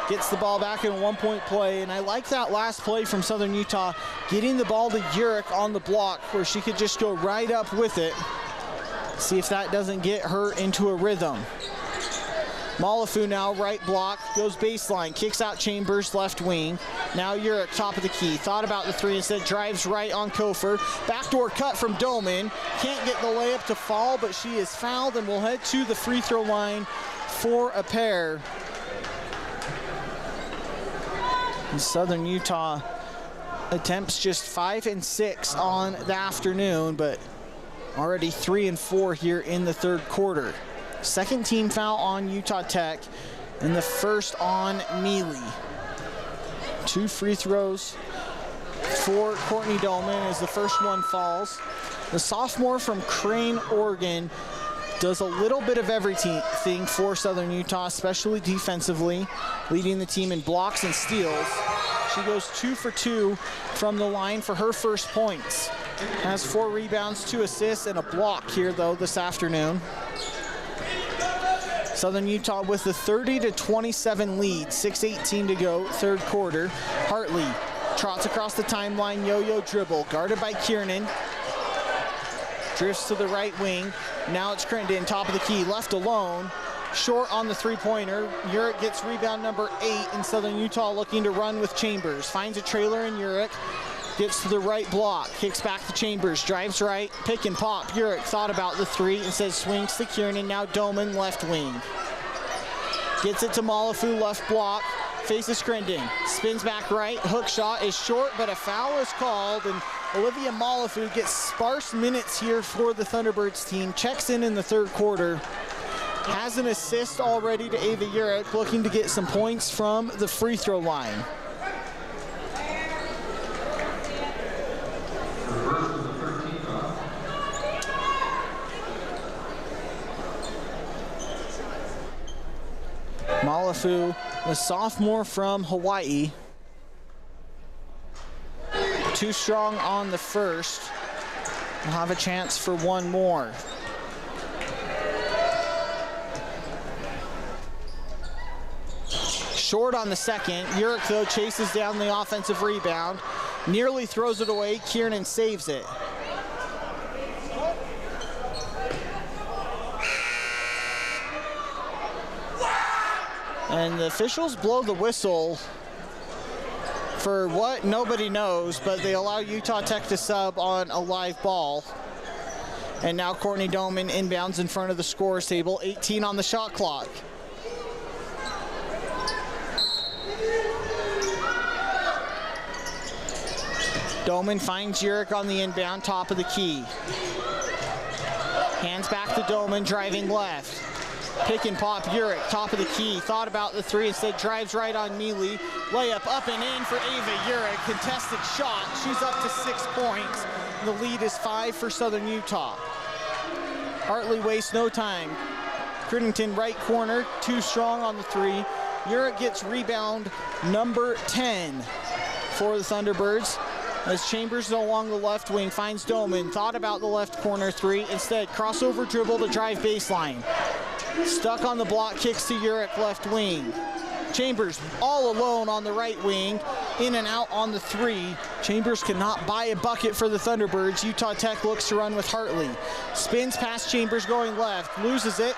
A: gets the ball back in a 1-point play, and I like that last play from Southern Utah, getting the ball to Urick on the block where she could just go right up with it. See if that doesn't get her into a rhythm. Malafu now, right block, goes baseline, kicks out Chambers, left wing. Now Urick, top of the key, thought about the three, instead drives right on Kofer. Backdoor cut from Doman, can't get the layup to fall, but she is fouled and will head to the free throw line for a pair. And Southern Utah attempts just 5 and 6 on the afternoon, but already 3 and 4 here in the third quarter. Second team foul on Utah Tech, and the first on Mealy. 2 free throws for Courtney Dolman as the first one falls. The sophomore from Crane, Oregon, does a little bit of everything for Southern Utah, especially defensively, leading the team in blocks and steals. She goes 2 for 2 from the line for her first points. Has 4 rebounds, 2 assists, and a block here, though, this afternoon. Southern Utah with the 30-27 lead, 6:18 to go, third quarter. Hartley trots across the timeline, yo-yo dribble, guarded by Kiernan. Drifts to the right wing. Now it's Crittenden, top of the key, left alone. Short on the three-pointer. Urick gets rebound number 8, and Southern Utah looking to run with Chambers. Finds a trailer in Urick. Gets to the right block, kicks back to Chambers, drives right, pick and pop. Urick thought about the three and says swings to Kiernan. Now Doman, left wing. Gets it to Malafu, left block, faces Crittenden. Spins back right, hook shot is short, but a foul is called, and Olivia Malafu gets sparse minutes here for the Thunderbirds team. Checks in the third quarter. Has an assist already to Ava Urick, looking to get some points from the free throw line. Malafu, the sophomore from Hawaii. Too strong on the first. We'll have a chance for one more. Short on the second. Urick, though, chases down the offensive rebound. Nearly throws it away. Kiernan saves it. And the officials blow the whistle for what? Nobody knows, but they allow Utah Tech to sub on a live ball. And now Courtney Doman inbounds in front of the scorer's table, 18 on the shot clock. Doman finds Urick on the inbound, top of the key. Hands back to Doman, driving left. Pick and pop, Urick, top of the key. Thought about the three, instead drives right on Mealy. Layup up and in for Ava Urick. Contested shot. She's up to 6 points. the lead is 5 for Southern Utah. Hartley wastes no time. Crittenden right corner, too strong on the 3. Urich gets rebound number 10 for the Thunderbirds. As Chambers along the left wing finds Doman, thought about the left corner 3. Instead, crossover dribble to drive baseline. Stuck on the block, kicks to Urich left wing. Chambers all alone on the right wing, in and out on the 3. Chambers cannot buy a bucket for the Thunderbirds. Utah Tech looks to run with Hartley. Spins past Chambers going left, loses it.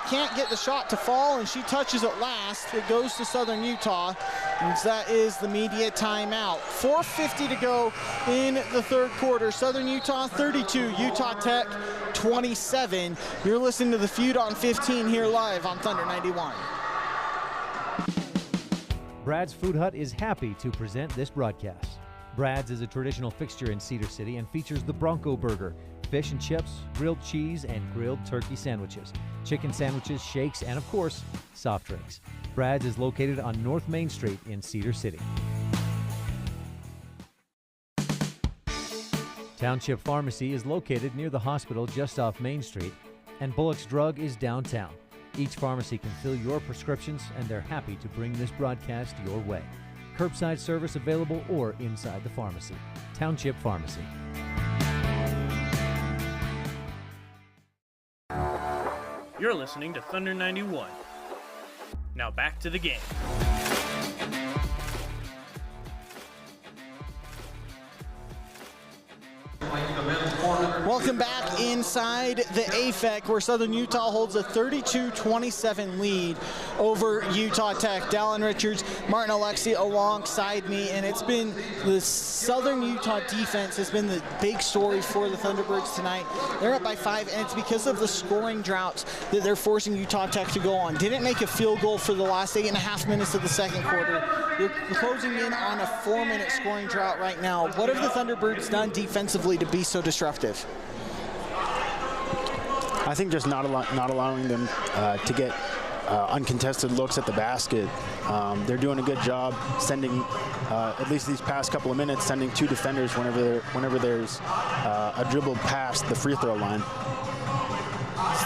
A: Can't get the shot to fall, and she touches it last. It goes to Southern Utah, and that is the media timeout. 4:50 to go in the third quarter. Southern Utah 32, Utah Tech 27. You're listening to The Feud on 15 here live on Thunder 91.
C: Brad's Food Hut is happy to present this broadcast. Brad's is a traditional fixture in Cedar City and features the Bronco Burger, fish and chips, grilled cheese, and grilled turkey sandwiches, chicken sandwiches, shakes, and of course, soft drinks. Brad's is located on North Main Street in Cedar City. Township Pharmacy is located near the hospital just off Main Street, and Bullock's Drug is downtown. Each pharmacy can fill your prescriptions, and they're happy to bring this broadcast your way. Curbside service available or inside the pharmacy. Township Pharmacy.
L: You're listening to Thunder 91. Now back to the game.
A: Welcome back inside the AFEC, where Southern Utah holds a 32-27 lead over Utah Tech. Dallin Richards, Martin Alexi alongside me, and it's been the Southern Utah defense has been the big story for the Thunderbirds tonight. They're up by 5, and it's because of the scoring droughts that they're forcing Utah Tech to go on. Didn't make a field goal for the last 8.5 minutes of the second quarter. They're closing in on a 4-minute scoring drought right now. What have the Thunderbirds done defensively to be so disruptive?
B: I think just not allowing them to get uncontested looks at the basket. They're doing a good job sending, at least these past couple of minutes, sending 2 defenders whenever there's a dribble past the free throw line.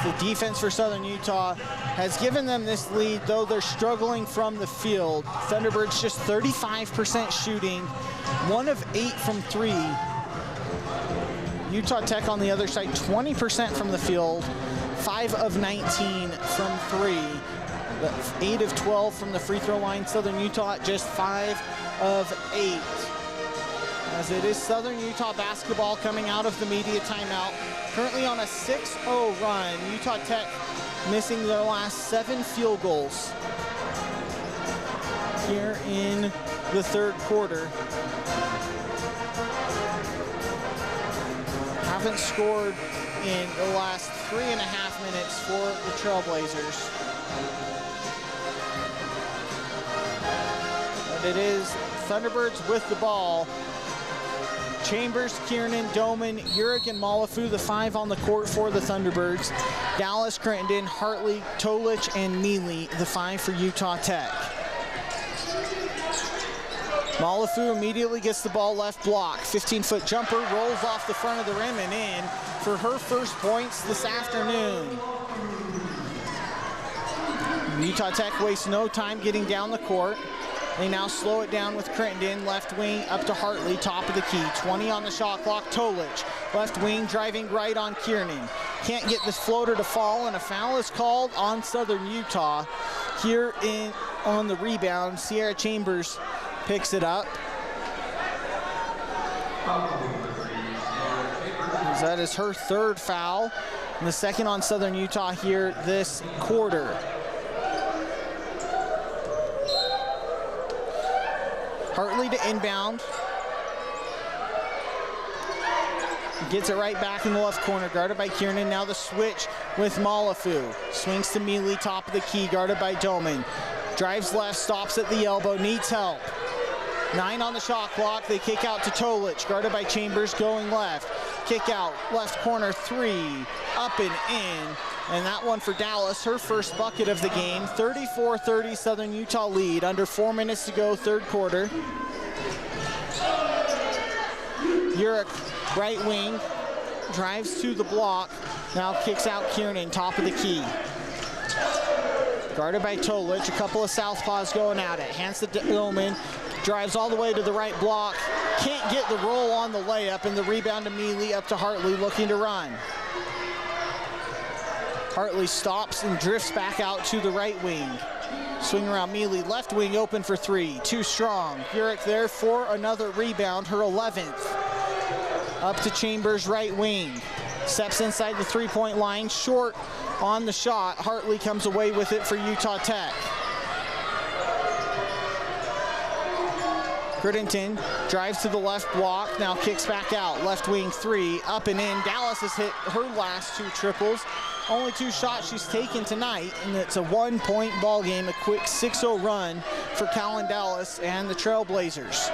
A: The defense for Southern Utah has given them this lead, though they're struggling from the field. Thunderbirds just 35% shooting, 1 of 8 from 3. Utah Tech on the other side, 20% from the field, 5 of 19 from 3. 8 of 12 from the free throw line. Southern Utah just 5 of 8. As it is Southern Utah basketball coming out of the media timeout. Currently on a 6-0 run. Utah Tech missing their last 7 field goals here in the third quarter. Haven't scored in the last 3.5 minutes for the Trailblazers. But it is Thunderbirds with the ball. Chambers, Kiernan, Doman, Urich, and Malafu, the 5 on the court for the Thunderbirds. Dallas, Crittenden, Hartley, Tolich, and Neely, the 5 for Utah Tech. Malafu immediately gets the ball left block. 15-foot jumper, rolls off the front of the rim and in for her first points this afternoon. Utah Tech wastes no time getting down the court. They now slow it down with Crittenden, left wing up to Hartley, top of the key. 20 on the shot clock, Tolich. Left wing driving right on Kiernan. Can't get this floater to fall, and a foul is called on Southern Utah. Here on the rebound, Sierra Chambers picks it up. That is her 3rd foul, and the 2nd on Southern Utah here this quarter. Hartley to inbound. Gets it right back in the left corner, guarded by Kiernan. Now the switch with Malafu. Swings to Mealy, top of the key, guarded by Doman. Drives left, stops at the elbow, needs help. 9 on the shot clock. They kick out to Tolich, guarded by Chambers, going left. Kick out, left corner 3, up and in. And that one for Dallas, her first bucket of the game. 34-30 Southern Utah lead, under 4 minutes to go, third quarter. Urick, right wing, drives to the block. Now kicks out Kiernan, top of the key. Guarded by Tolich, a couple of southpaws going at it. Hands to Doman, drives all the way to the right block. Can't get the roll on the layup, and the rebound to Mealy up to Hartley looking to run. Hartley stops and drifts back out to the right wing. Swing around Mealy, left wing open for three, too strong. Urick there for another rebound, her 11th. Up to Chambers, right wing. Steps inside the three-point line, short on the shot. Hartley comes away with it for Utah Tech. Crittenden drives to the left block, now kicks back out. Left wing three, up and in. Dallas has hit her last 2 triples. Only 2 shots she's taken tonight, and it's a 1-point ball game, a quick 6-0 run for Callan Dallas and the Trailblazers.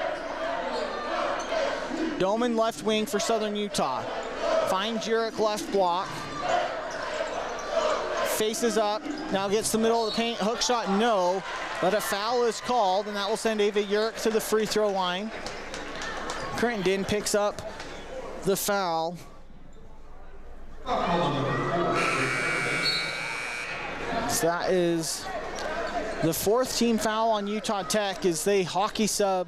A: Doman left wing for Southern Utah. Finds Urick left block. Faces up, now gets the middle of the paint, hook shot, no, but a foul is called, and that will send Ava Urick to the free throw line. Crittenden picks up the foul. So that is the 4th team foul on Utah Tech as they hockey sub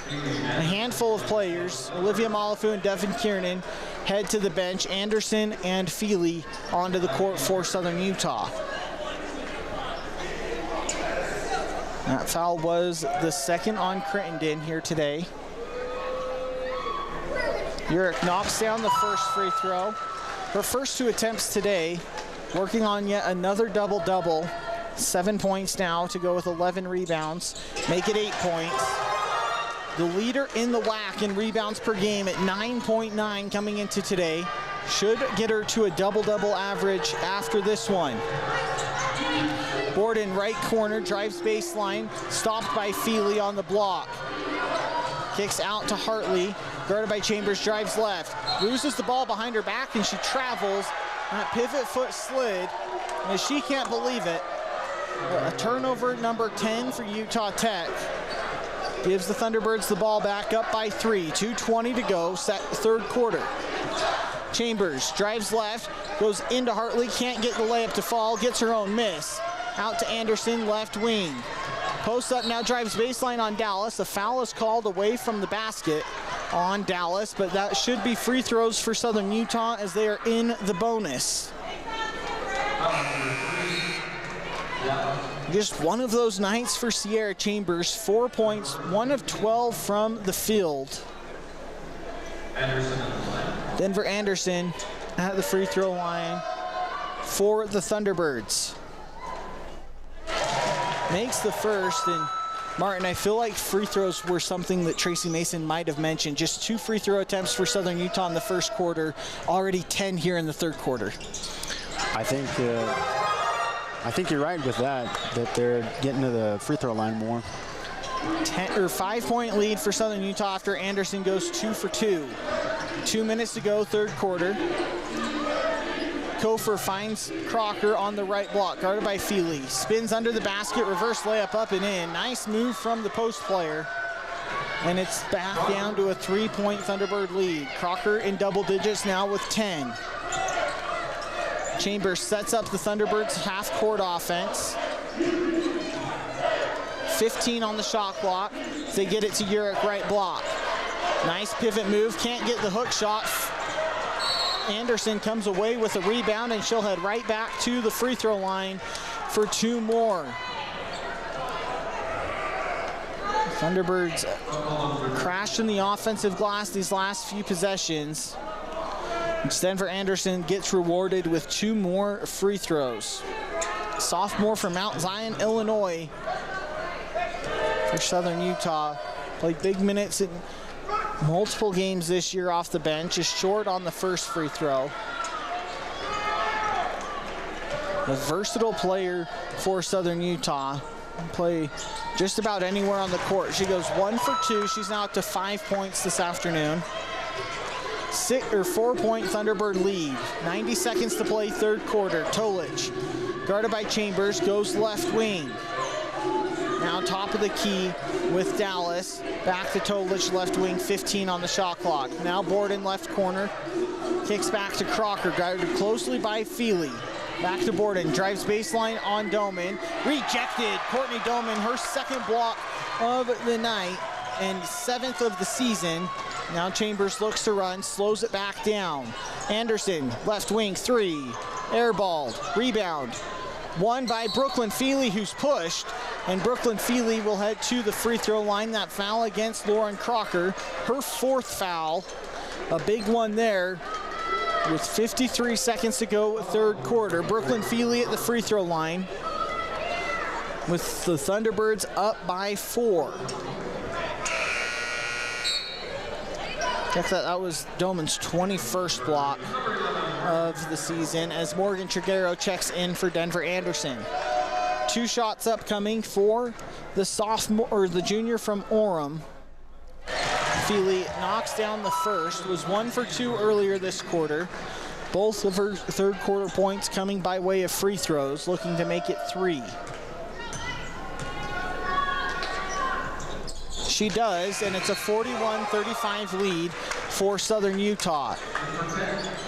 A: a handful of players. Olivia Malafu and Devin Kiernan head to the bench. Anderson and Feely onto the court for Southern Utah. That foul was the 2nd on Crittenden here today. Urick knocks down the first free throw. Her first 2 attempts today, working on yet another double-double. 7 points now to go with 11 rebounds. Make it 8 points. The leader in the WAC in rebounds per game at 9.9 coming into today. Should get her to a double-double average after this one. Borden, right corner, drives baseline, stopped by Feely on the block. Kicks out to Hartley, guarded by Chambers, drives left. Loses the ball behind her back, and she travels. That pivot foot slid, and she can't believe it. A turnover number 10 for Utah Tech. Gives the Thunderbirds the ball back, up by 3. 2:20 to go, third quarter. Chambers drives left, goes into Hartley, can't get the layup to fall, gets her own miss. Out to Anderson, left wing. Post up, now drives baseline on Dallas. A foul is called away from the basket on Dallas, but that should be free throws for Southern Utah as they are in the bonus. Just one of those nights for Sierra Chambers. 4 points, 1 of 12 from the field. Denver Anderson at the free throw line for the Thunderbirds. Makes the first, and Martin, I feel like free throws were something that Tracy Mason might have mentioned. Just 2 free throw attempts for Southern Utah in the first quarter, already 10 here in the third quarter.
B: I think you're right with that they're getting to the free throw line more.
A: 5-point lead for Southern Utah after Anderson goes 2 for 2. 2 minutes to go, third quarter. Kofer finds Crocker on the right block, guarded by Feely. Spins under the basket, reverse layup up and in. Nice move from the post player. And it's back down to a 3-point Thunderbird lead. Crocker in double digits now with 10. Chambers sets up the Thunderbirds half-court offense. 15 on the shot clock. They get it to Urick, right block. Nice pivot move, can't get the hook shot. Anderson comes away with a rebound, and she'll head right back to the free throw line for 2 more. Thunderbirds crashed in the offensive glass these last few possessions. Denver Anderson gets rewarded with 2 more free throws. Sophomore from Mount Zion, Illinois for Southern Utah. Played big minutes in multiple games this year off the bench. Is short on the first free throw. A versatile player for Southern Utah. Play just about anywhere on the court. She goes 1 for 2. She's now up to 5 points this afternoon. 4-point Thunderbird lead. 90 seconds to play, third quarter. Tolich, guarded by Chambers, goes left wing. Now Now top of the key with Dallas. Back to Tolich, left wing, 15 on the shot clock. Now Borden, left corner. Kicks back to Crocker, guarded closely by Feely. Back to Borden, drives baseline on Doman. Rejected. Courtney Doman, her second block of the night and 7th of the season. Now Chambers looks to run, slows it back down. Anderson, left wing, 3. Airballed. Rebound. Won by Brooklyn Feely, who's pushed. And Brooklyn Feely will head to the free throw line. That foul against Lauren Crocker. Her 4th foul. A big one there. With 53 seconds to go, 3rd quarter. Brooklyn Feely at the free throw line. With the Thunderbirds up by 4. Check that. That was Doman's 21st block of the season as Morgan Triguero checks in for Denver Anderson. 2 shots upcoming for the sophomore or the junior from Orem. Feely knocks down the first, was 1 for 2 earlier this quarter. Both of her 3rd quarter points coming by way of free throws, looking to make it 3. She does, and it's a 41-35 lead for Southern Utah.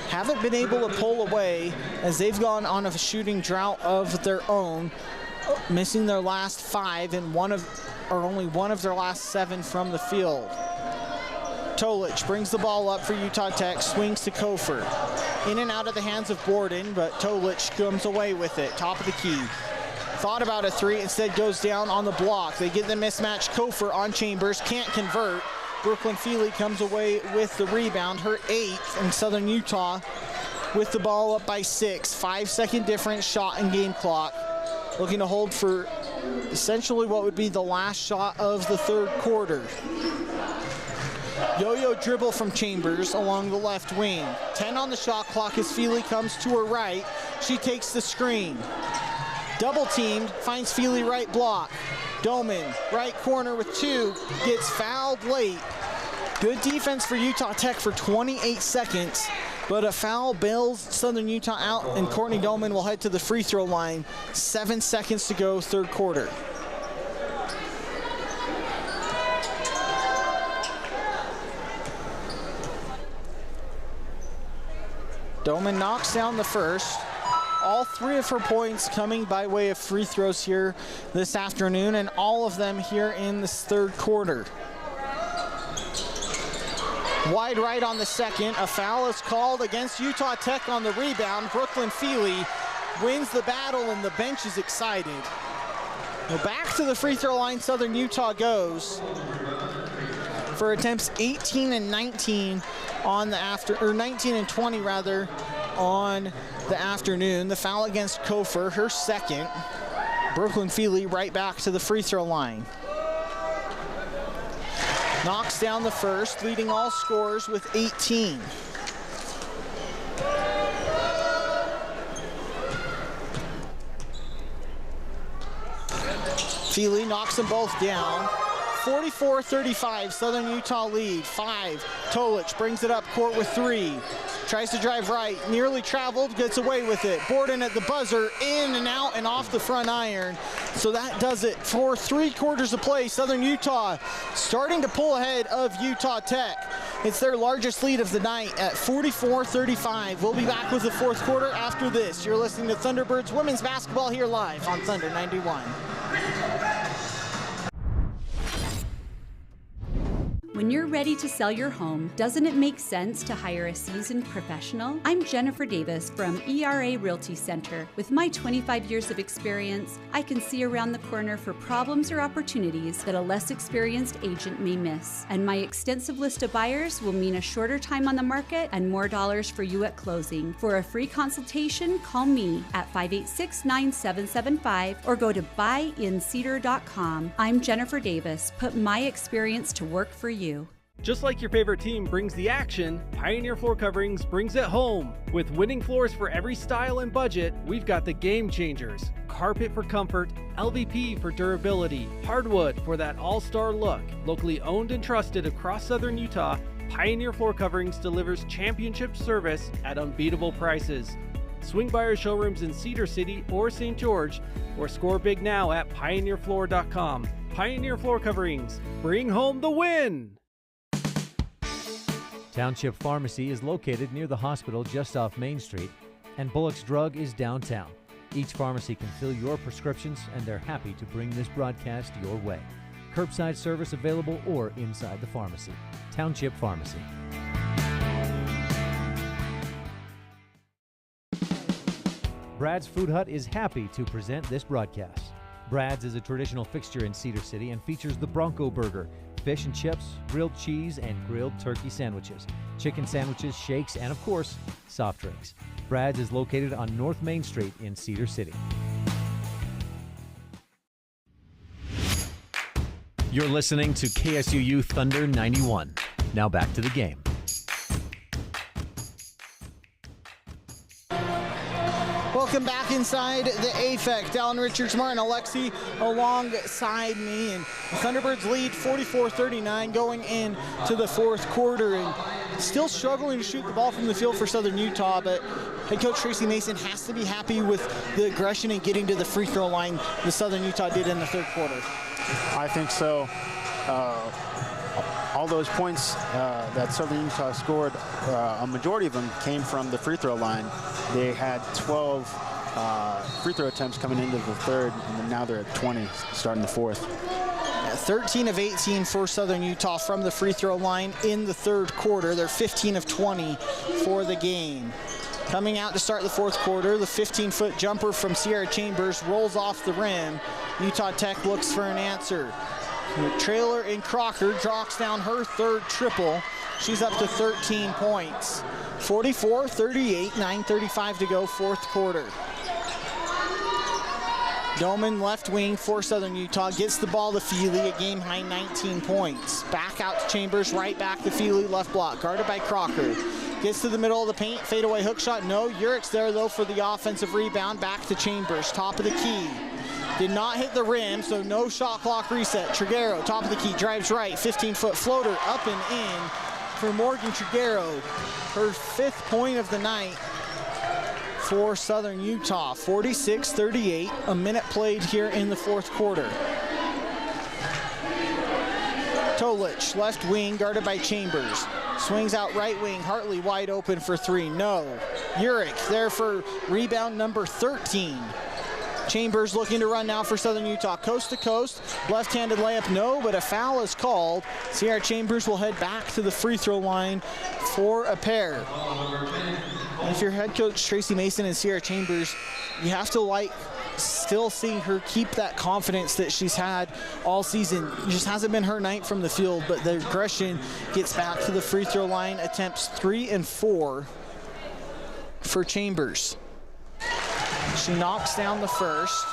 A: Haven't been able to pull away as they've gone on a shooting drought of their own, missing their last 5 and only one of their last 7 from the field. Tolich brings the ball up for Utah Tech, swings to Kofer. In and out of the hands of Borden, but Tolich comes away with it, top of the key. Thought about a 3, instead goes down on the block. They get the mismatch. Kofer on Chambers, can't convert. Brooklyn Feely comes away with the rebound, her 8th, and Southern Utah with the ball up by 6. 5-second difference, shot and game clock. Looking to hold for essentially what would be the last shot of the 3rd quarter. Yo-yo dribble from Chambers along the left wing. 10 on the shot clock as Feely comes to her right. She takes the screen. Double teamed, finds Feely right block. Doman, right corner with 2, gets fouled late. Good defense for Utah Tech for 28 seconds, but a foul bails Southern Utah out, and Courtney Doman will head to the free throw line. 7 seconds to go, 3rd quarter. Doman knocks down the first. All 3 of her points coming by way of free throws here this afternoon, and all of them here in this 3rd quarter. Wide right on the second. A foul is called against Utah Tech on the rebound. Brooklyn Feely wins the battle, and the bench is excited. Well, back to the free throw line Southern Utah goes for attempts 18 and 19 on the 19 and 20 rather on the afternoon. The foul against Kofer, her 2nd. Brooklyn Feely right back to the free throw line. Knocks down the first, leading all scorers with 18. Feely knocks them both down. 44-35, Southern Utah lead. 5, Tolich brings it up court with 3. Tries to drive right, nearly traveled, gets away with it. Borden at the buzzer, in and out and off the front iron. So that does it for 3 quarters of play. Southern Utah starting to pull ahead of Utah Tech. It's their largest lead of the night at 44-35. We'll be back with the 4th quarter after this. You're listening to Thunderbirds women's basketball here live on Thunder 91.
N: When you're ready to sell your home, doesn't it make sense to hire a seasoned professional? I'm Jennifer Davis from ERA Realty Center. With my 25 years of experience, I can see around the corner for problems or opportunities that a less experienced agent may miss. And my extensive list of buyers will mean a shorter time on the market and more dollars for you at closing. For a free consultation, call me at 586-9775 or go to buyincedar.com. I'm Jennifer Davis. Put my experience to work for you.
O: Just like your favorite team brings the action, Pioneer Floor Coverings brings it home. With winning floors for every style and budget, we've got the game changers. Carpet for comfort, LVP for durability, hardwood for that all-star look. Locally owned and trusted across Southern Utah, Pioneer Floor Coverings delivers championship service at unbeatable prices. Swing by our showrooms in Cedar City or St. George, or score big now at pioneerfloor.com. Pioneer Floor Coverings, bring home the win!
C: Township Pharmacy is located near the hospital just off Main Street, and Bullock's Drug is downtown. Each pharmacy can fill your prescriptions, and they're happy to bring this broadcast your way. Curbside service available or inside the pharmacy. Township Pharmacy. Brad's Food Hut is happy to present this broadcast. Brad's is a traditional fixture in Cedar City and features the Bronco Burger, fish and chips, grilled cheese, and grilled turkey sandwiches, chicken sandwiches, shakes, and of course, soft drinks. Brad's is located on North Main Street in Cedar City. You're listening to KSUU Thunder 91. Now back to the game.
A: Welcome back inside the AFEC. Dallin Richards, Martin Alexi alongside me. And the Thunderbirds lead 44-39 going into the fourth quarter. And still struggling to shoot the ball from the field for Southern Utah, but head coach Tracy Mason has to be happy with the aggression and getting to the free throw line the Southern Utah did in the third quarter.
B: I think so. All those points that Southern Utah scored, a majority of them came from the free throw line. They had 12 free throw attempts coming into the third, and then now they're at 20 starting the fourth.
A: 13 of 18 for Southern Utah from the free throw line in the third quarter. They're 15 of 20 for the game. Coming out to start the fourth quarter, the 15-foot jumper from Sierra Chambers rolls off the rim. Utah Tech looks for an answer. Trailer and Crocker drops down her third triple. She's up to 13 points. 44-38, 9:35 to go, fourth quarter. Doman, left wing for Southern Utah, gets the ball to Feely, a game-high 19 points. Back out to Chambers, right back to Feely, left block, guarded by Crocker. Gets to the middle of the paint, fadeaway hook shot, no. Urick's there, though, for the offensive rebound, back to Chambers, top of the key. Did not hit the rim, so no shot clock reset. Triguero, top of the key, drives right, 15-foot floater, up and in for Morgan Triguero. Her 5th point of the night for Southern Utah. 46-38, a minute played here in the fourth quarter. Tolich, left wing, guarded by Chambers. Swings out right wing, Hartley wide open for three, no. Urick there for rebound number 13. Chambers looking to run now for Southern Utah. Coast to coast, left-handed layup, no, but a foul is called. Sierra Chambers will head back to the free throw line for a pair. If you're head coach Tracy Mason and Sierra Chambers, you have to still seeing her keep that confidence that she's had all season. It just hasn't been her night from the field, but the aggression gets back to the free throw line. Attempts 3 and 4 for Chambers. She knocks down the first.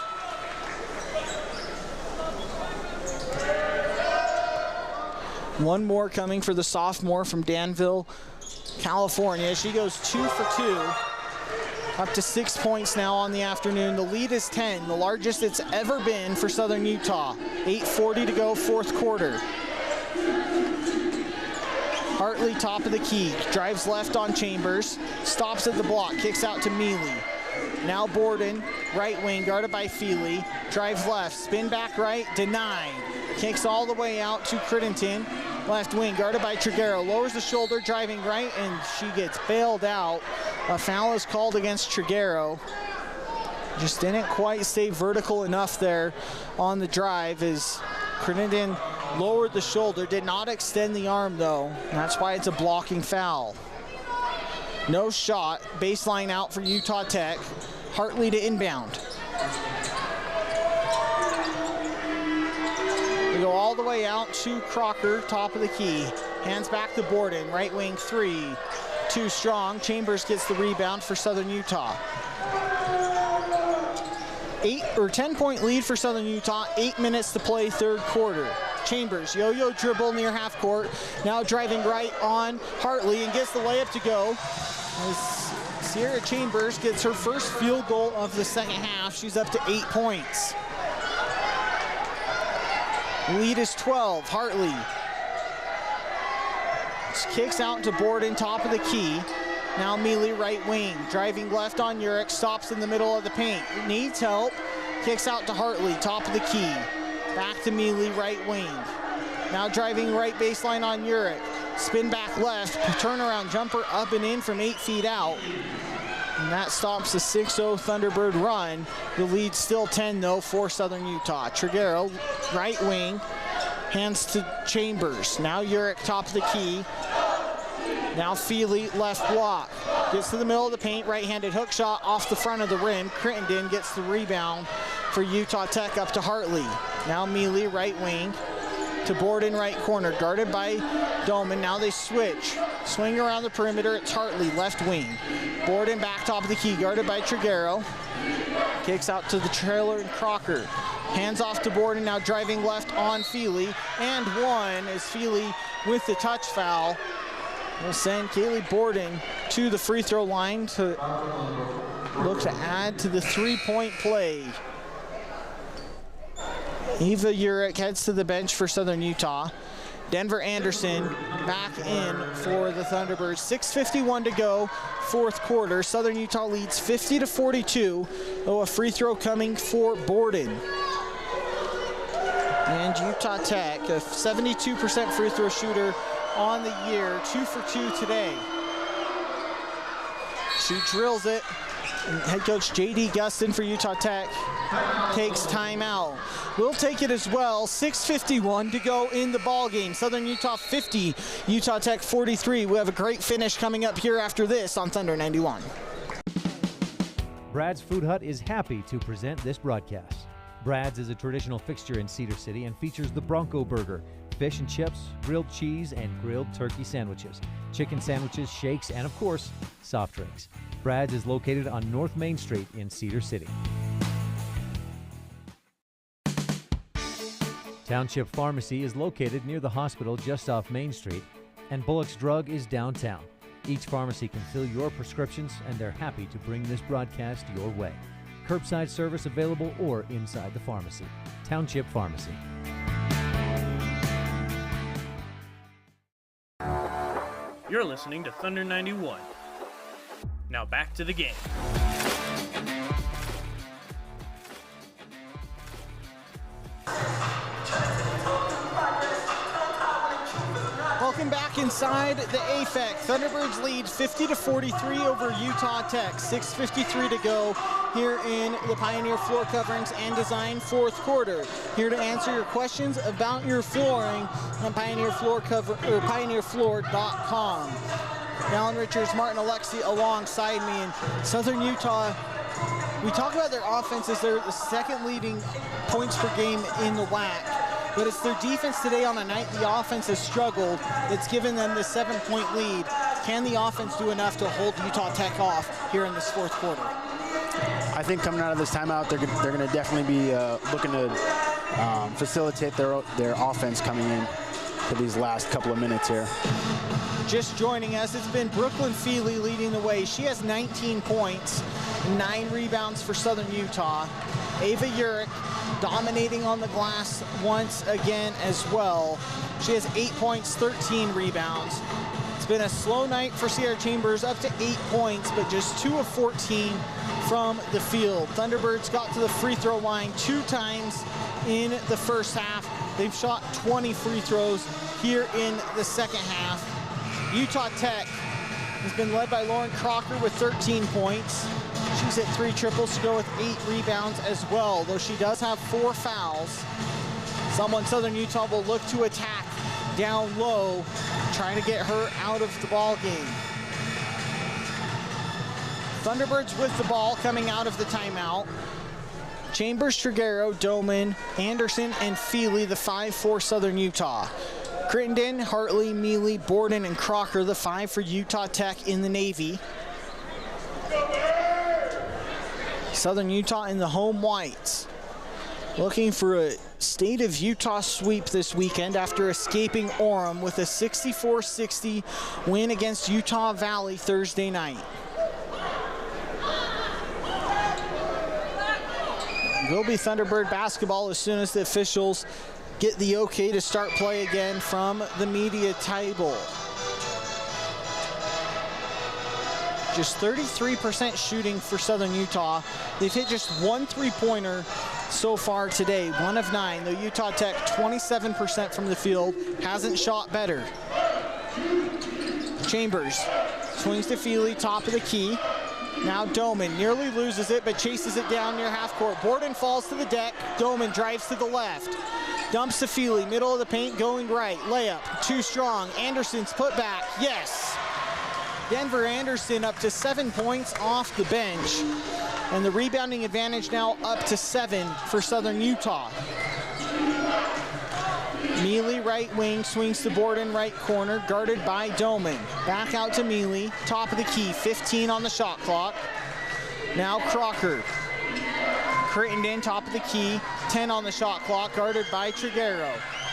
A: One more coming for the sophomore from Danville, California. She goes 2 for 2. Up to 6 points now on the afternoon. The lead is 10, the largest it's ever been for Southern Utah. 8:40 to go, fourth quarter. Hartley, top of the key, drives left on Chambers, stops at the block, kicks out to Mealy. Now Borden, right wing, guarded by Feely, drives left, spin back right, denied. Kicks all the way out to Crittenden, left wing, guarded by Triguero, lowers the shoulder, driving right, and she gets bailed out. A foul is called against Triguero. Just didn't quite stay vertical enough there on the drive as Crittenden lowered the shoulder, did not extend the arm though. That's why it's a blocking foul. No shot, baseline out for Utah Tech. Hartley to inbound. We go all the way out to Crocker, top of the key. Hands back to Borden, right wing three. Too strong, Chambers gets the rebound for Southern Utah. 10-point lead for Southern Utah, 8 minutes to play, third quarter. Chambers, yo-yo dribble near half court, now driving right on Hartley and gets the layup to go. As Sierra Chambers gets her first field goal of the second half, she's up to 8 points. Lead is 12, Hartley. Kicks out to Borden, top of the key. Now Mealy right wing, driving left on Urich, stops in the middle of the paint. Needs help, kicks out to Hartley, top of the key. Back to Mealy right wing. Now driving right baseline on Urich. Spin back left, turnaround jumper up and in from 8 feet out. And that stops the 6-0 Thunderbird run. The lead still 10 though for Southern Utah. Triguero, right wing, hands to Chambers. Now Urich, top of the key. Now Feely, left block. Gets to the middle of the paint, right-handed hook shot off the front of the rim. Crittenden gets the rebound for Utah Tech up to Hartley. Now Mealy, right wing. To Borden, right corner, guarded by Doman. Now they switch. Swing around the perimeter, it's Hartley, left wing. Borden back top of the key, guarded by Triguero. Kicks out to the trailer and Crocker. Hands off to Borden, now driving left on Feely. And one is Feely with the touch foul. We'll send Kaylee Borden to the free throw line to look to add to the three-point play. Eva Urich heads to the bench for Southern Utah. Denver Anderson back in for the Thunderbirds. 6:51 to go, fourth quarter. Southern Utah leads 50-42. Oh, a free throw coming for Borden. And Utah Tech, a 72% free throw shooter on the year, 2 for 2 today. She drills it. And head coach J.D. Gustin for Utah Tech takes timeout. We'll take it as well. 6:51 to go in the ball game. Southern Utah 50, Utah Tech 43. We have a great finish coming up here after this on Thunder 91.
C: Brad's Food Hut is happy to present this broadcast. Brad's is a traditional fixture in Cedar City and features the Bronco Burger, fish and chips, grilled cheese, and grilled turkey sandwiches, chicken sandwiches, shakes, and of course, soft drinks. Brad's is located on North Main Street in Cedar City. Township Pharmacy is located near the hospital just off Main Street, and Bullock's Drug is downtown. Each pharmacy can fill your prescriptions, and they're happy to bring this broadcast your way. Curbside service available or inside the pharmacy. Township Pharmacy.
L: You're listening to Thunder 91. Now back to the game.
A: Welcome back inside the AFEC. Thunderbirds lead 50-43 over Utah Tech. 6:53 to go here in the Pioneer Floor Coverings and Design fourth quarter. Here to answer your questions about your flooring on pioneerfloor.com. Alan Richards, Martin Alexi alongside me. And Southern Utah, we talk about their offense as they're the second leading points per game in the WAC. But it's their defense today on a night the offense has struggled. It's given them the 7-point lead. Can the offense do enough to hold Utah Tech off here in this fourth quarter?
B: I think coming out of this timeout, they're going to definitely be looking to facilitate their offense coming in for these last couple of minutes here.
A: Just joining us, it's been Brooklyn Feely leading the way. She has 19 points, 9 rebounds for Southern Utah. Ava Urich dominating on the glass once again as well. She has 8 points, 13 rebounds. It's been a slow night for Sierra Chambers, up to 8 points, but just 2 of 14 from the field. Thunderbirds got to the free throw line 2 times in the first half. They've shot 20 free throws here in the second half. Utah Tech has been led by Lauren Crocker with 13 points. She's hit 3 triples to go with 8 rebounds as well, though she does have 4 fouls. Someone Southern Utah will look to attack down low, trying to get her out of the ball game. Thunderbirds with the ball coming out of the timeout. Chambers, Triguero, Doman, Anderson, and Feely, the 5 for Southern Utah. Crittenden, Hartley, Mealy, Borden, and Crocker, the 5 for Utah Tech in the Navy. Southern Utah in the home whites. Looking for a State of Utah sweep this weekend after escaping Orem with a 64-60 win against Utah Valley Thursday night. Will be Thunderbird basketball as soon as the officials get the okay to start play again from the media table. just 33% shooting for Southern Utah. They've hit just one three-pointer so far today, 1 of 9. Though Utah Tech 27% from the field, hasn't shot better. Chambers swings to Feely, top of the key. Now Doman nearly loses it, but chases it down near half court. Borden falls to the deck. Doman drives to the left. Dumps to Feely, middle of the paint, going right. Layup, too strong. Anderson's put back, yes. Denver Anderson up to 7 points off the bench. And the rebounding advantage now up to 7 for Southern Utah. Mealy, right wing, swings to Borden, right corner, guarded by Doman. Back out to Mealy, top of the key, 15 on the shot clock. Now Crocker. Crittenden, top of the key, 10 on the shot clock, guarded by Triguero.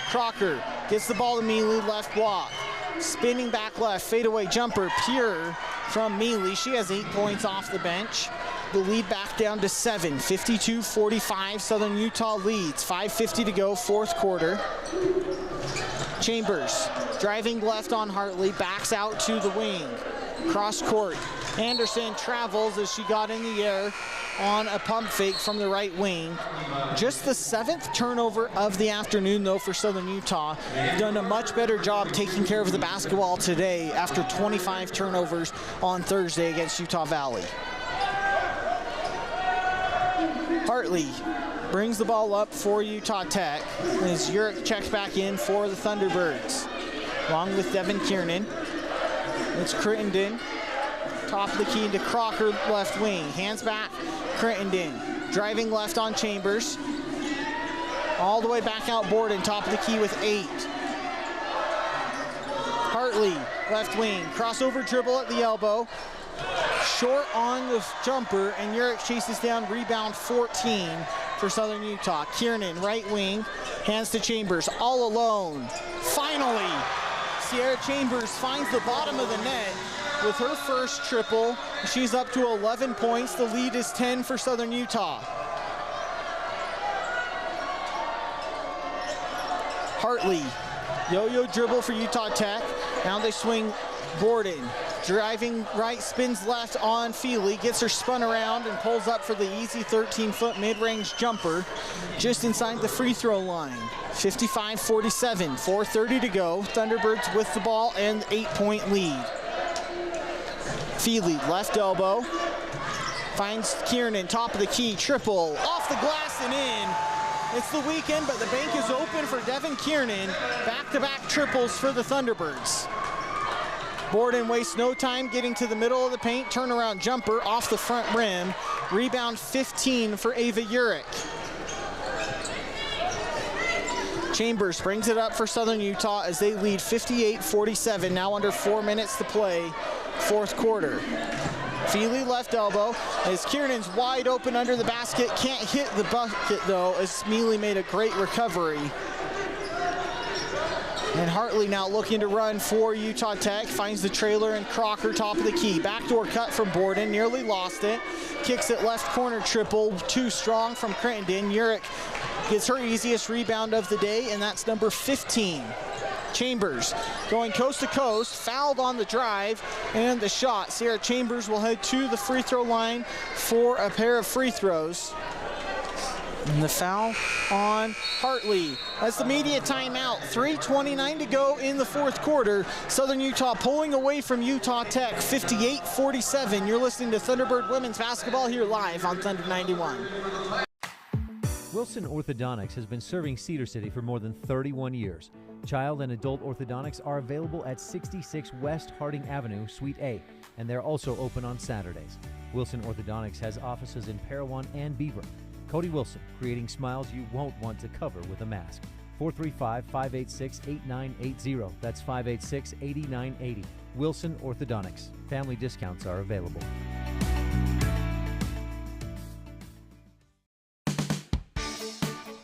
A: Crocker gets the ball to Mealy, left block. Spinning back left, fadeaway jumper, pure from Mealy. She has 8 points off the bench. The lead back down to 7, 52-45, Southern Utah leads. 5:50 to go, fourth quarter. Chambers driving left on Hartley, backs out to the wing. Cross court, Anderson travels as she got in the air on a pump fake from the right wing. Just the 7th turnover of the afternoon, though, for Southern Utah. Done a much better job taking care of the basketball today after 25 turnovers on Thursday against Utah Valley. Hartley brings the ball up for Utah Tech as Urick checks back in for the Thunderbirds, along with Devin Kiernan. It's Crittenden, top of the key into Crocker, left wing. Hands back, Crittenden, driving left on Chambers. All the way back out Borden, top of the key with 8. Hartley, left wing, crossover dribble at the elbow. Short on the jumper, and Urick chases down, rebound 14 for Southern Utah. Kiernan, right wing, hands to Chambers, all alone. Finally, Sierra Chambers finds the bottom of the net with her first triple. She's up to 11 points. The lead is 10 for Southern Utah. Hartley, yo-yo dribble for Utah Tech. Now they swing Borden. Driving right, spins left on Feely, gets her spun around and pulls up for the easy 13-foot mid-range jumper just inside the free throw line. 55-47, 4:30 to go. Thunderbirds with the ball and 8-point lead. Feely, left elbow, finds Kiernan, top of the key, triple, off the glass and in. It's the weekend, but the bank is open for Devin Kiernan. Back-to-back triples for the Thunderbirds. Borden wastes no time getting to the middle of the paint, turnaround jumper off the front rim. Rebound 15 for Ava Urick. Chambers brings it up for Southern Utah as they lead 58-47, now under 4 minutes to play, fourth quarter. Feely left elbow as Kiernan's wide open under the basket, can't hit the bucket though as Mealy made a great recovery. And Hartley now looking to run for Utah Tech, finds the trailer and Crocker, top of the key. Backdoor cut from Borden, nearly lost it. Kicks it left corner triple, too strong from Crittenden. Urick gets her easiest rebound of the day, and that's number 15. Chambers going coast to coast, fouled on the drive and the shot. Sierra Chambers will head to the free throw line for a pair of free throws. And the foul on Hartley. That's the media timeout. 3:29 to go in the fourth quarter. Southern Utah pulling away from Utah Tech, 58-47. You're listening to Thunderbird Women's Basketball here live on Thunder 91.
C: Wilson Orthodontics has been serving Cedar City for more than 31 years. Child and adult orthodontics are available at 66 West Harding Avenue, Suite A, and they're also open on Saturdays. Wilson Orthodontics has offices in Parowan and Beaver. Cody Wilson, creating smiles you won't want to cover with a mask. 435-586-8980. That's 586-8980. Wilson Orthodontics. Family discounts are available.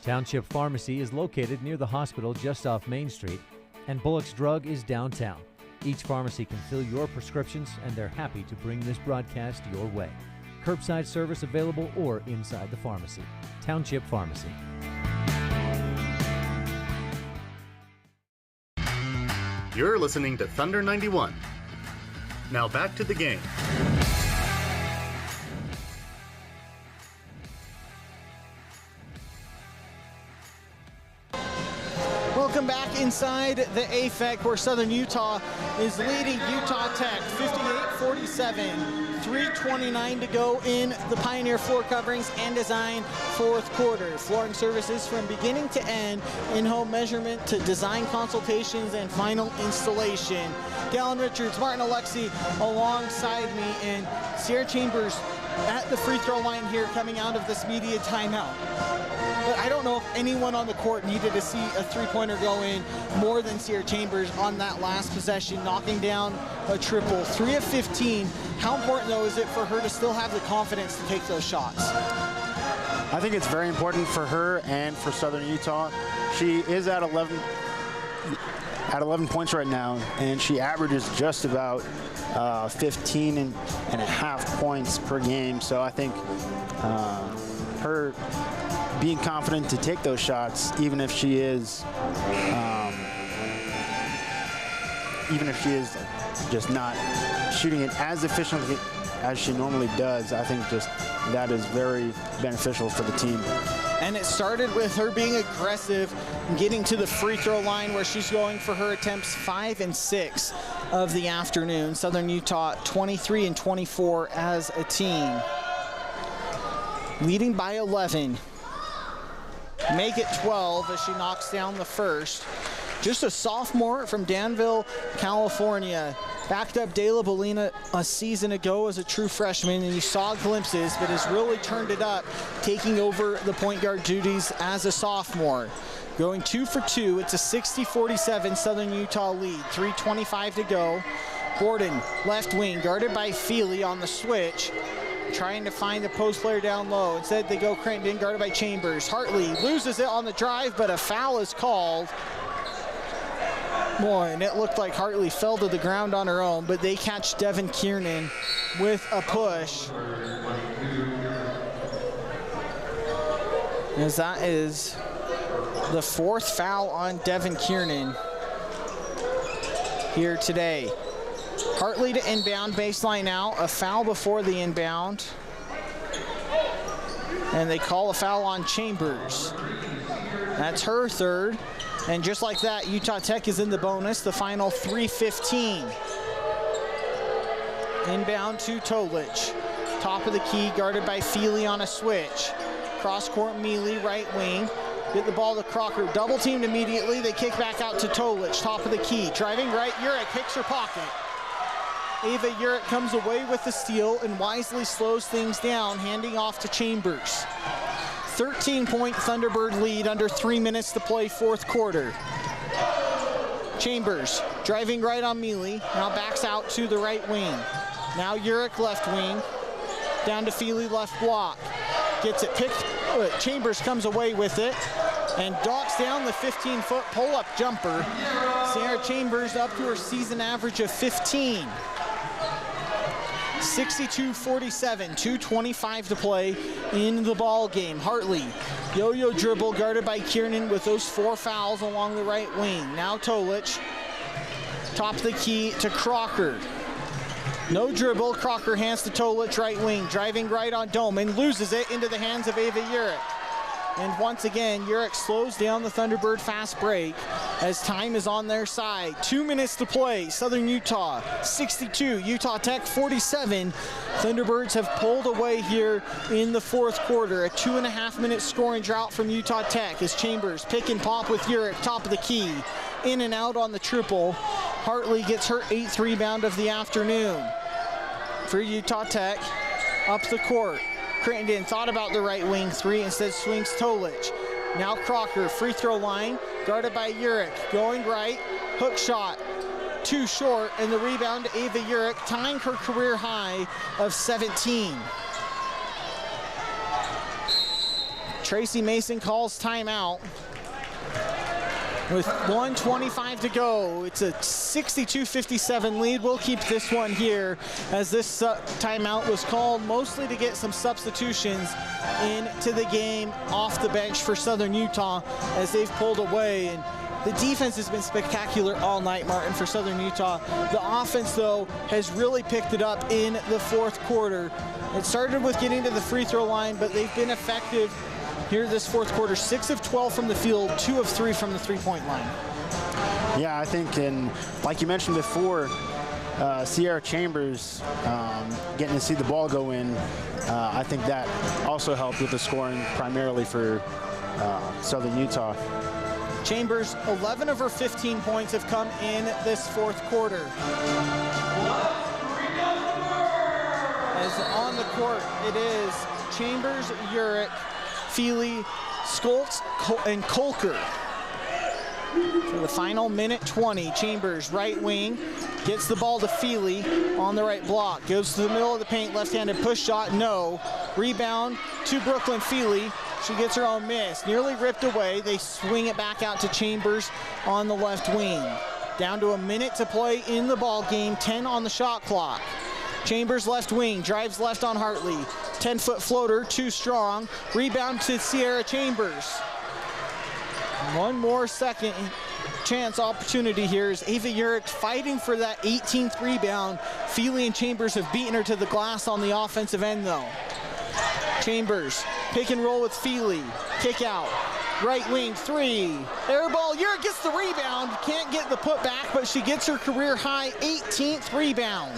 C: Township Pharmacy is located near the hospital just off Main Street, and Bullock's Drug is downtown. Each pharmacy can fill your prescriptions, and they're happy to bring this broadcast your way. Curbside service available or inside the pharmacy. Township Pharmacy.
G: You're listening to Thunder 91. Now back to the game.
A: inside the AFEC where Southern Utah is leading Utah Tech 58-47. 3:29 to go in the Pioneer Floor Coverings and Design fourth quarter. Flooring services from beginning to end, in-home measurement to design consultations and final installation. Dallin Richards, Martin Alexi alongside me, and Sierra Chambers at the free throw line here coming out of this media timeout. But I don't know if anyone on the court needed to see a three-pointer go in more than Sierra Chambers on that last possession, knocking down a triple. 3 of 15. How important, though, is it for her to still have the confidence to take those shots?
B: I think it's very important for her and for Southern Utah. She is at 11 points right now, and she averages just about 15 and a half points per game. So I think her being confident to take those shots, even if she is just not shooting it as efficiently as she normally does, I think just that is very beneficial for the team.
A: And it started with her being aggressive and getting to the free throw line where she's going for her attempts 5 and 6 of the afternoon. Southern Utah 23 and 24 as a team. Leading by 11. Make it 12 as she knocks down the first. Just a sophomore from Danville, California. Backed up De La Bolina a season ago as a true freshman, and you saw glimpses, but has really turned it up, taking over the point guard duties as a sophomore. Going 2 for 2, it's a 60-47 Southern Utah lead. 3:25 to go. Gordon, left wing, guarded by Feely on the switch, trying to find the post player down low. Instead, they go Creighton, guarded by Chambers. Hartley loses it on the drive, but a foul is called. Boy, and it looked like Hartley fell to the ground on her own, but they catch Devin Kiernan with a push. As that is the fourth foul on Devin Kiernan here today. Hartley to inbound, baseline out, a foul before the inbound. And they call a foul on Chambers. That's her third. And just like that, Utah Tech is in the bonus, the final 3:15. Inbound to Tolich. Top of the key, guarded by Feely on a switch. Cross court, Mealy, right wing. Get the ball to Crocker, double teamed immediately. They kick back out to Tolich, top of the key. Driving right, Urich picks her pocket. Ava Urich comes away with the steal and wisely slows things down, handing off to Chambers. 13-point Thunderbird lead under 3 minutes to play fourth quarter. Chambers driving right on Mealy, now backs out to the right wing. Now Urich left wing, down to Feely left block. Gets it picked, Chambers comes away with it and docks down the 15-foot pull-up jumper. Sierra Chambers up to her season average of 15. 62-47, 2:25 to play in the ball game. Hartley, yo-yo dribble guarded by Kiernan with those 4 fouls along the right wing. Now Tolich, top of the key to Crocker. No dribble, Crocker hands to Tolich, right wing, driving right on Doman, loses it into the hands of Ava Urich. And once again, Urich slows down the Thunderbird fast break as time is on their side. 2 minutes to play. Southern Utah 62, Utah Tech 47. Thunderbirds have pulled away here in the fourth quarter. A 2.5-minute scoring drought from Utah Tech as Chambers pick and pop with Urich, top of the key. In and out on the triple. Hartley gets her 8th rebound of the afternoon. For Utah Tech, up the court. Crittenden thought about the right wing three, instead swings Tolich. Now Crocker, free throw line, guarded by Urich. Going right, hook shot, too short, and the rebound to Ava Urich, tying her career high of 17. Tracy Mason calls timeout. With 1:25 to go, it's a 62-57 lead. We'll keep this one here as this timeout was called mostly to get some substitutions into the game off the bench for Southern Utah as they've pulled away. And the defense has been spectacular all night, Martin, for Southern Utah. The offense, though, has really picked it up in the fourth quarter. It started with getting to the free throw line, but they've been effective here this fourth quarter. 6 of 12 from the field, 2 of 3 from the three-point line.
B: Yeah, I think, and like you mentioned before, Sierra Chambers getting to see the ball go in, I think that also helped with the scoring primarily for Southern Utah.
A: Chambers, 11 of her 15 points have come in this fourth quarter. As on the court, it is Chambers, Urich, Feely, Skoltz, and Kolker. For the final minute 20, Chambers, right wing, gets the ball to Feely on the right block. Goes to the middle of the paint, left-handed push shot, no. Rebound to Brooklyn Feely. She gets her own miss. Nearly ripped away. They swing it back out to Chambers on the left wing. Down to a minute to play in the ball game, 10 on the shot clock. Chambers left wing, drives left on Hartley. 10-foot floater, too strong. Rebound to Sierra Chambers. One more second chance opportunity here is Ava Urich fighting for that 18th rebound. Feely and Chambers have beaten her to the glass on the offensive end though. Chambers, pick and roll with Feely. Kick out, right wing, three. Air ball, Urich gets the rebound. Can't get the putback, but she gets her career high 18th rebound.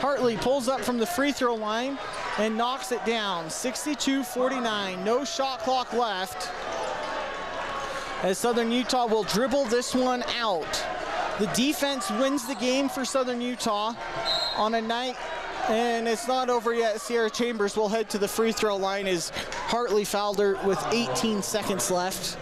A: Hartley pulls up from the free throw line and knocks it down, 62-49, no shot clock left. As Southern Utah will dribble this one out. The defense wins the game for Southern Utah on a night, and it's not over yet. Sierra Chambers will head to the free throw line as Hartley fouled her with 18 seconds left.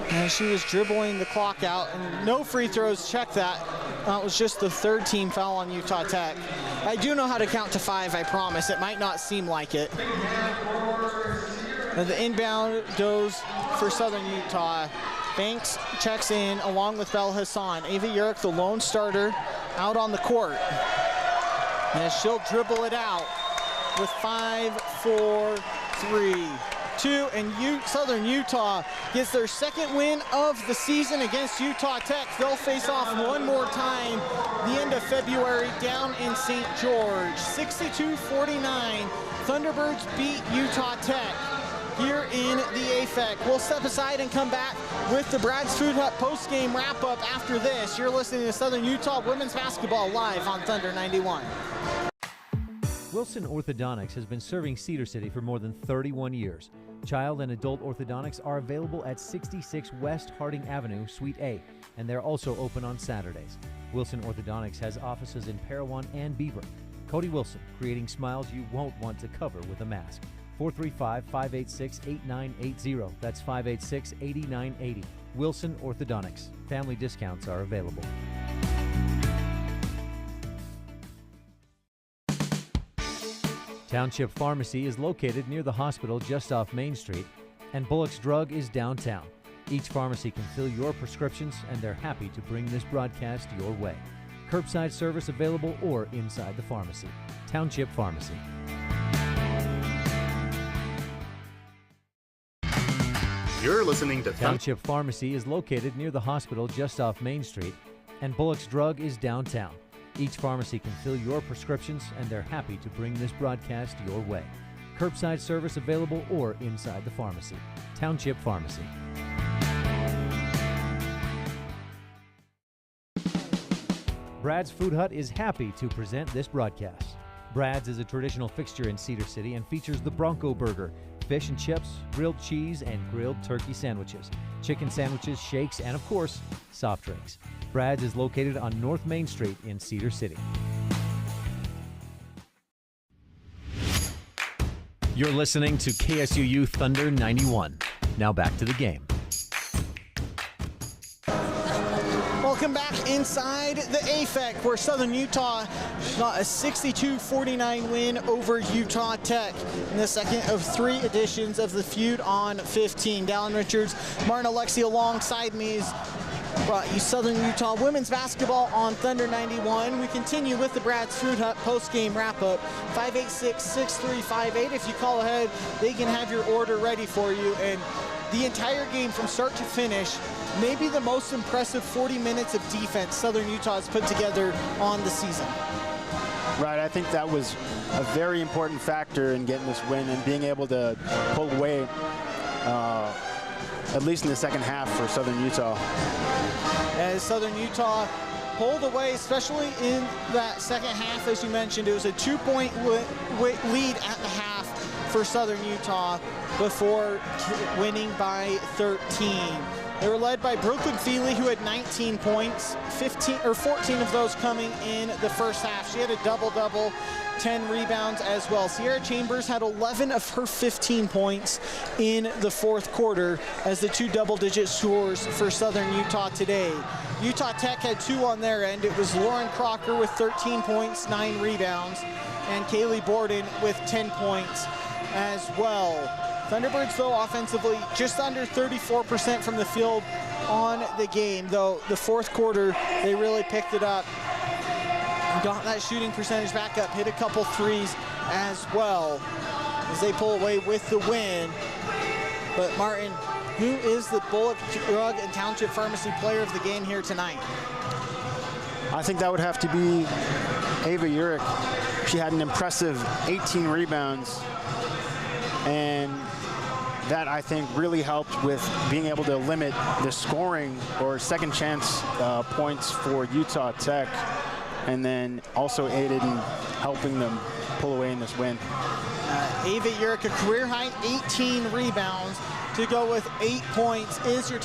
A: And she was dribbling the clock out, and no free throws, check that. That was just the third team foul on Utah Tech. I do know how to count to 5, I promise. It might not seem like it. And the inbound goes for Southern Utah. Banks checks in along with Bel Hassan. Ava Urich, the lone starter, out on the court. And she'll dribble it out with 5, 4, 3, 2, and Southern Utah gets their second win of the season against Utah Tech. They'll face off one more time the end of February down in St. George. 62-49, Thunderbirds beat Utah Tech here in the AFEC. We'll step aside and come back with the Brad's Food Hut post-game wrap-up after this. You're listening to Southern Utah Women's Basketball live on Thunder 91.
C: Wilson Orthodontics has been serving Cedar City for more than 31 years. Child and adult orthodontics are available at 66 West Harding Avenue, Suite A, and they're also open on Saturdays. Wilson Orthodontics has offices in Parowan and Beaver. Cody Wilson, creating smiles you won't want to cover with a mask. 435-586-8980. That's 586-8980. Wilson Orthodontics. Family discounts are available. Township Pharmacy is located near the hospital just off Main Street, and Bullock's Drug is downtown. Each pharmacy can fill your prescriptions, and they're happy to bring this broadcast your way. Curbside service available or inside the pharmacy. Township Pharmacy.
G: You're listening to
C: Township Pharmacy is located near the hospital just off Main Street, and Bullock's Drug is downtown. Each pharmacy can fill your prescriptions, and they're happy to bring this broadcast your way. Curbside service available or inside the pharmacy. Township Pharmacy. Brad's Food Hut is happy to present this broadcast. Brad's is a traditional fixture in Cedar City and features the Bronco Burger, fish and chips, grilled cheese, and grilled turkey sandwiches, chicken sandwiches, shakes, and of course, soft drinks. Brad's is located on North Main Street in Cedar City. You're listening to KSUU Thunder 91. Now back to the game.
A: Welcome back inside the AFEC, where Southern Utah got a 62-49 win over Utah Tech in the second of 3 editions of the Feud on 15. Dallin Richards, Martin Alexi alongside me has brought you Southern Utah women's basketball on Thunder 91. We continue with the Brad's Food Hut post-game wrap-up. 586-6358. If you call ahead, they can have your order ready for you. And the entire game from start to finish, maybe the most impressive 40 minutes of defense Southern Utah has put together on the season.
B: Right, I think that was a very important factor in getting this win and being able to pull away at least in the second half for Southern Utah.
A: As Southern Utah pulled away, especially in that second half, as you mentioned, it was a 2-point lead at the half for Southern Utah before winning by 13. They were led by Brooklyn Feely, who had 19 points, 14 of those coming in the first half. She had a double-double, 10 rebounds as well. Sierra Chambers had 11 of her 15 points in the fourth quarter as the 2 double-digit scores for Southern Utah today. Utah Tech had 2 on their end. It was Lauren Crocker with 13 points, 9 rebounds, and Kaylee Borden with 10 points as well. Thunderbirds, though, offensively just under 34% from the field on the game, though the fourth quarter they really picked it up and got that shooting percentage back up, hit a couple threes as well as they pull away with the win. But Martin, who is the Bullock Drug and Township Pharmacy player of the game here tonight?
B: I think that would have to be Ava Urich. She had an impressive 18 rebounds, and that, I think, really helped with being able to limit the scoring or second chance points for Utah Tech, and then also aided in helping them pull away in this win.
A: Ava Urich, a career high 18 rebounds to go with 8 points, is your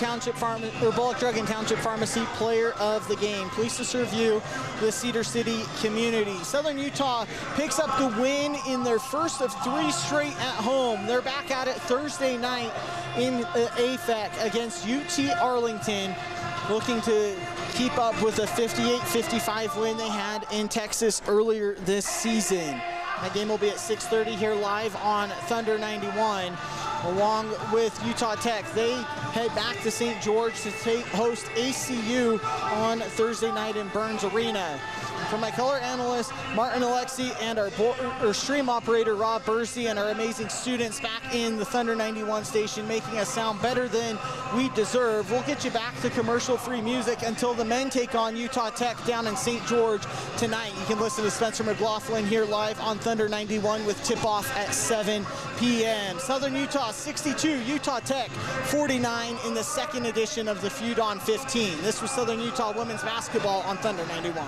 A: Bullock Drug and Township Pharmacy player of the game. Pleased to serve you, the Cedar City community. Southern Utah picks up the win in their first of 3 straight at home. They're back at it Thursday night in AFEC against UT Arlington, looking to keep up with a 58-55 win they had in Texas earlier this season. That game will be at 6:30 here live on Thunder 91. Along with Utah Tech, they head back to St. George to host ACU on Thursday night in Burns Arena. From my color analyst, Martin Alexi, and our stream operator, Rob Bursey, and our amazing students back in the Thunder 91 station, making us sound better than we deserve. We'll get you back to commercial-free music until the men take on Utah Tech down in St. George tonight. You can listen to Spencer McLaughlin here live on Thunder 91 with tip-off at 7 p.m. Southern Utah 62, Utah Tech 49 in the second edition of the Feud on 15. This was Southern Utah women's basketball on Thunder 91.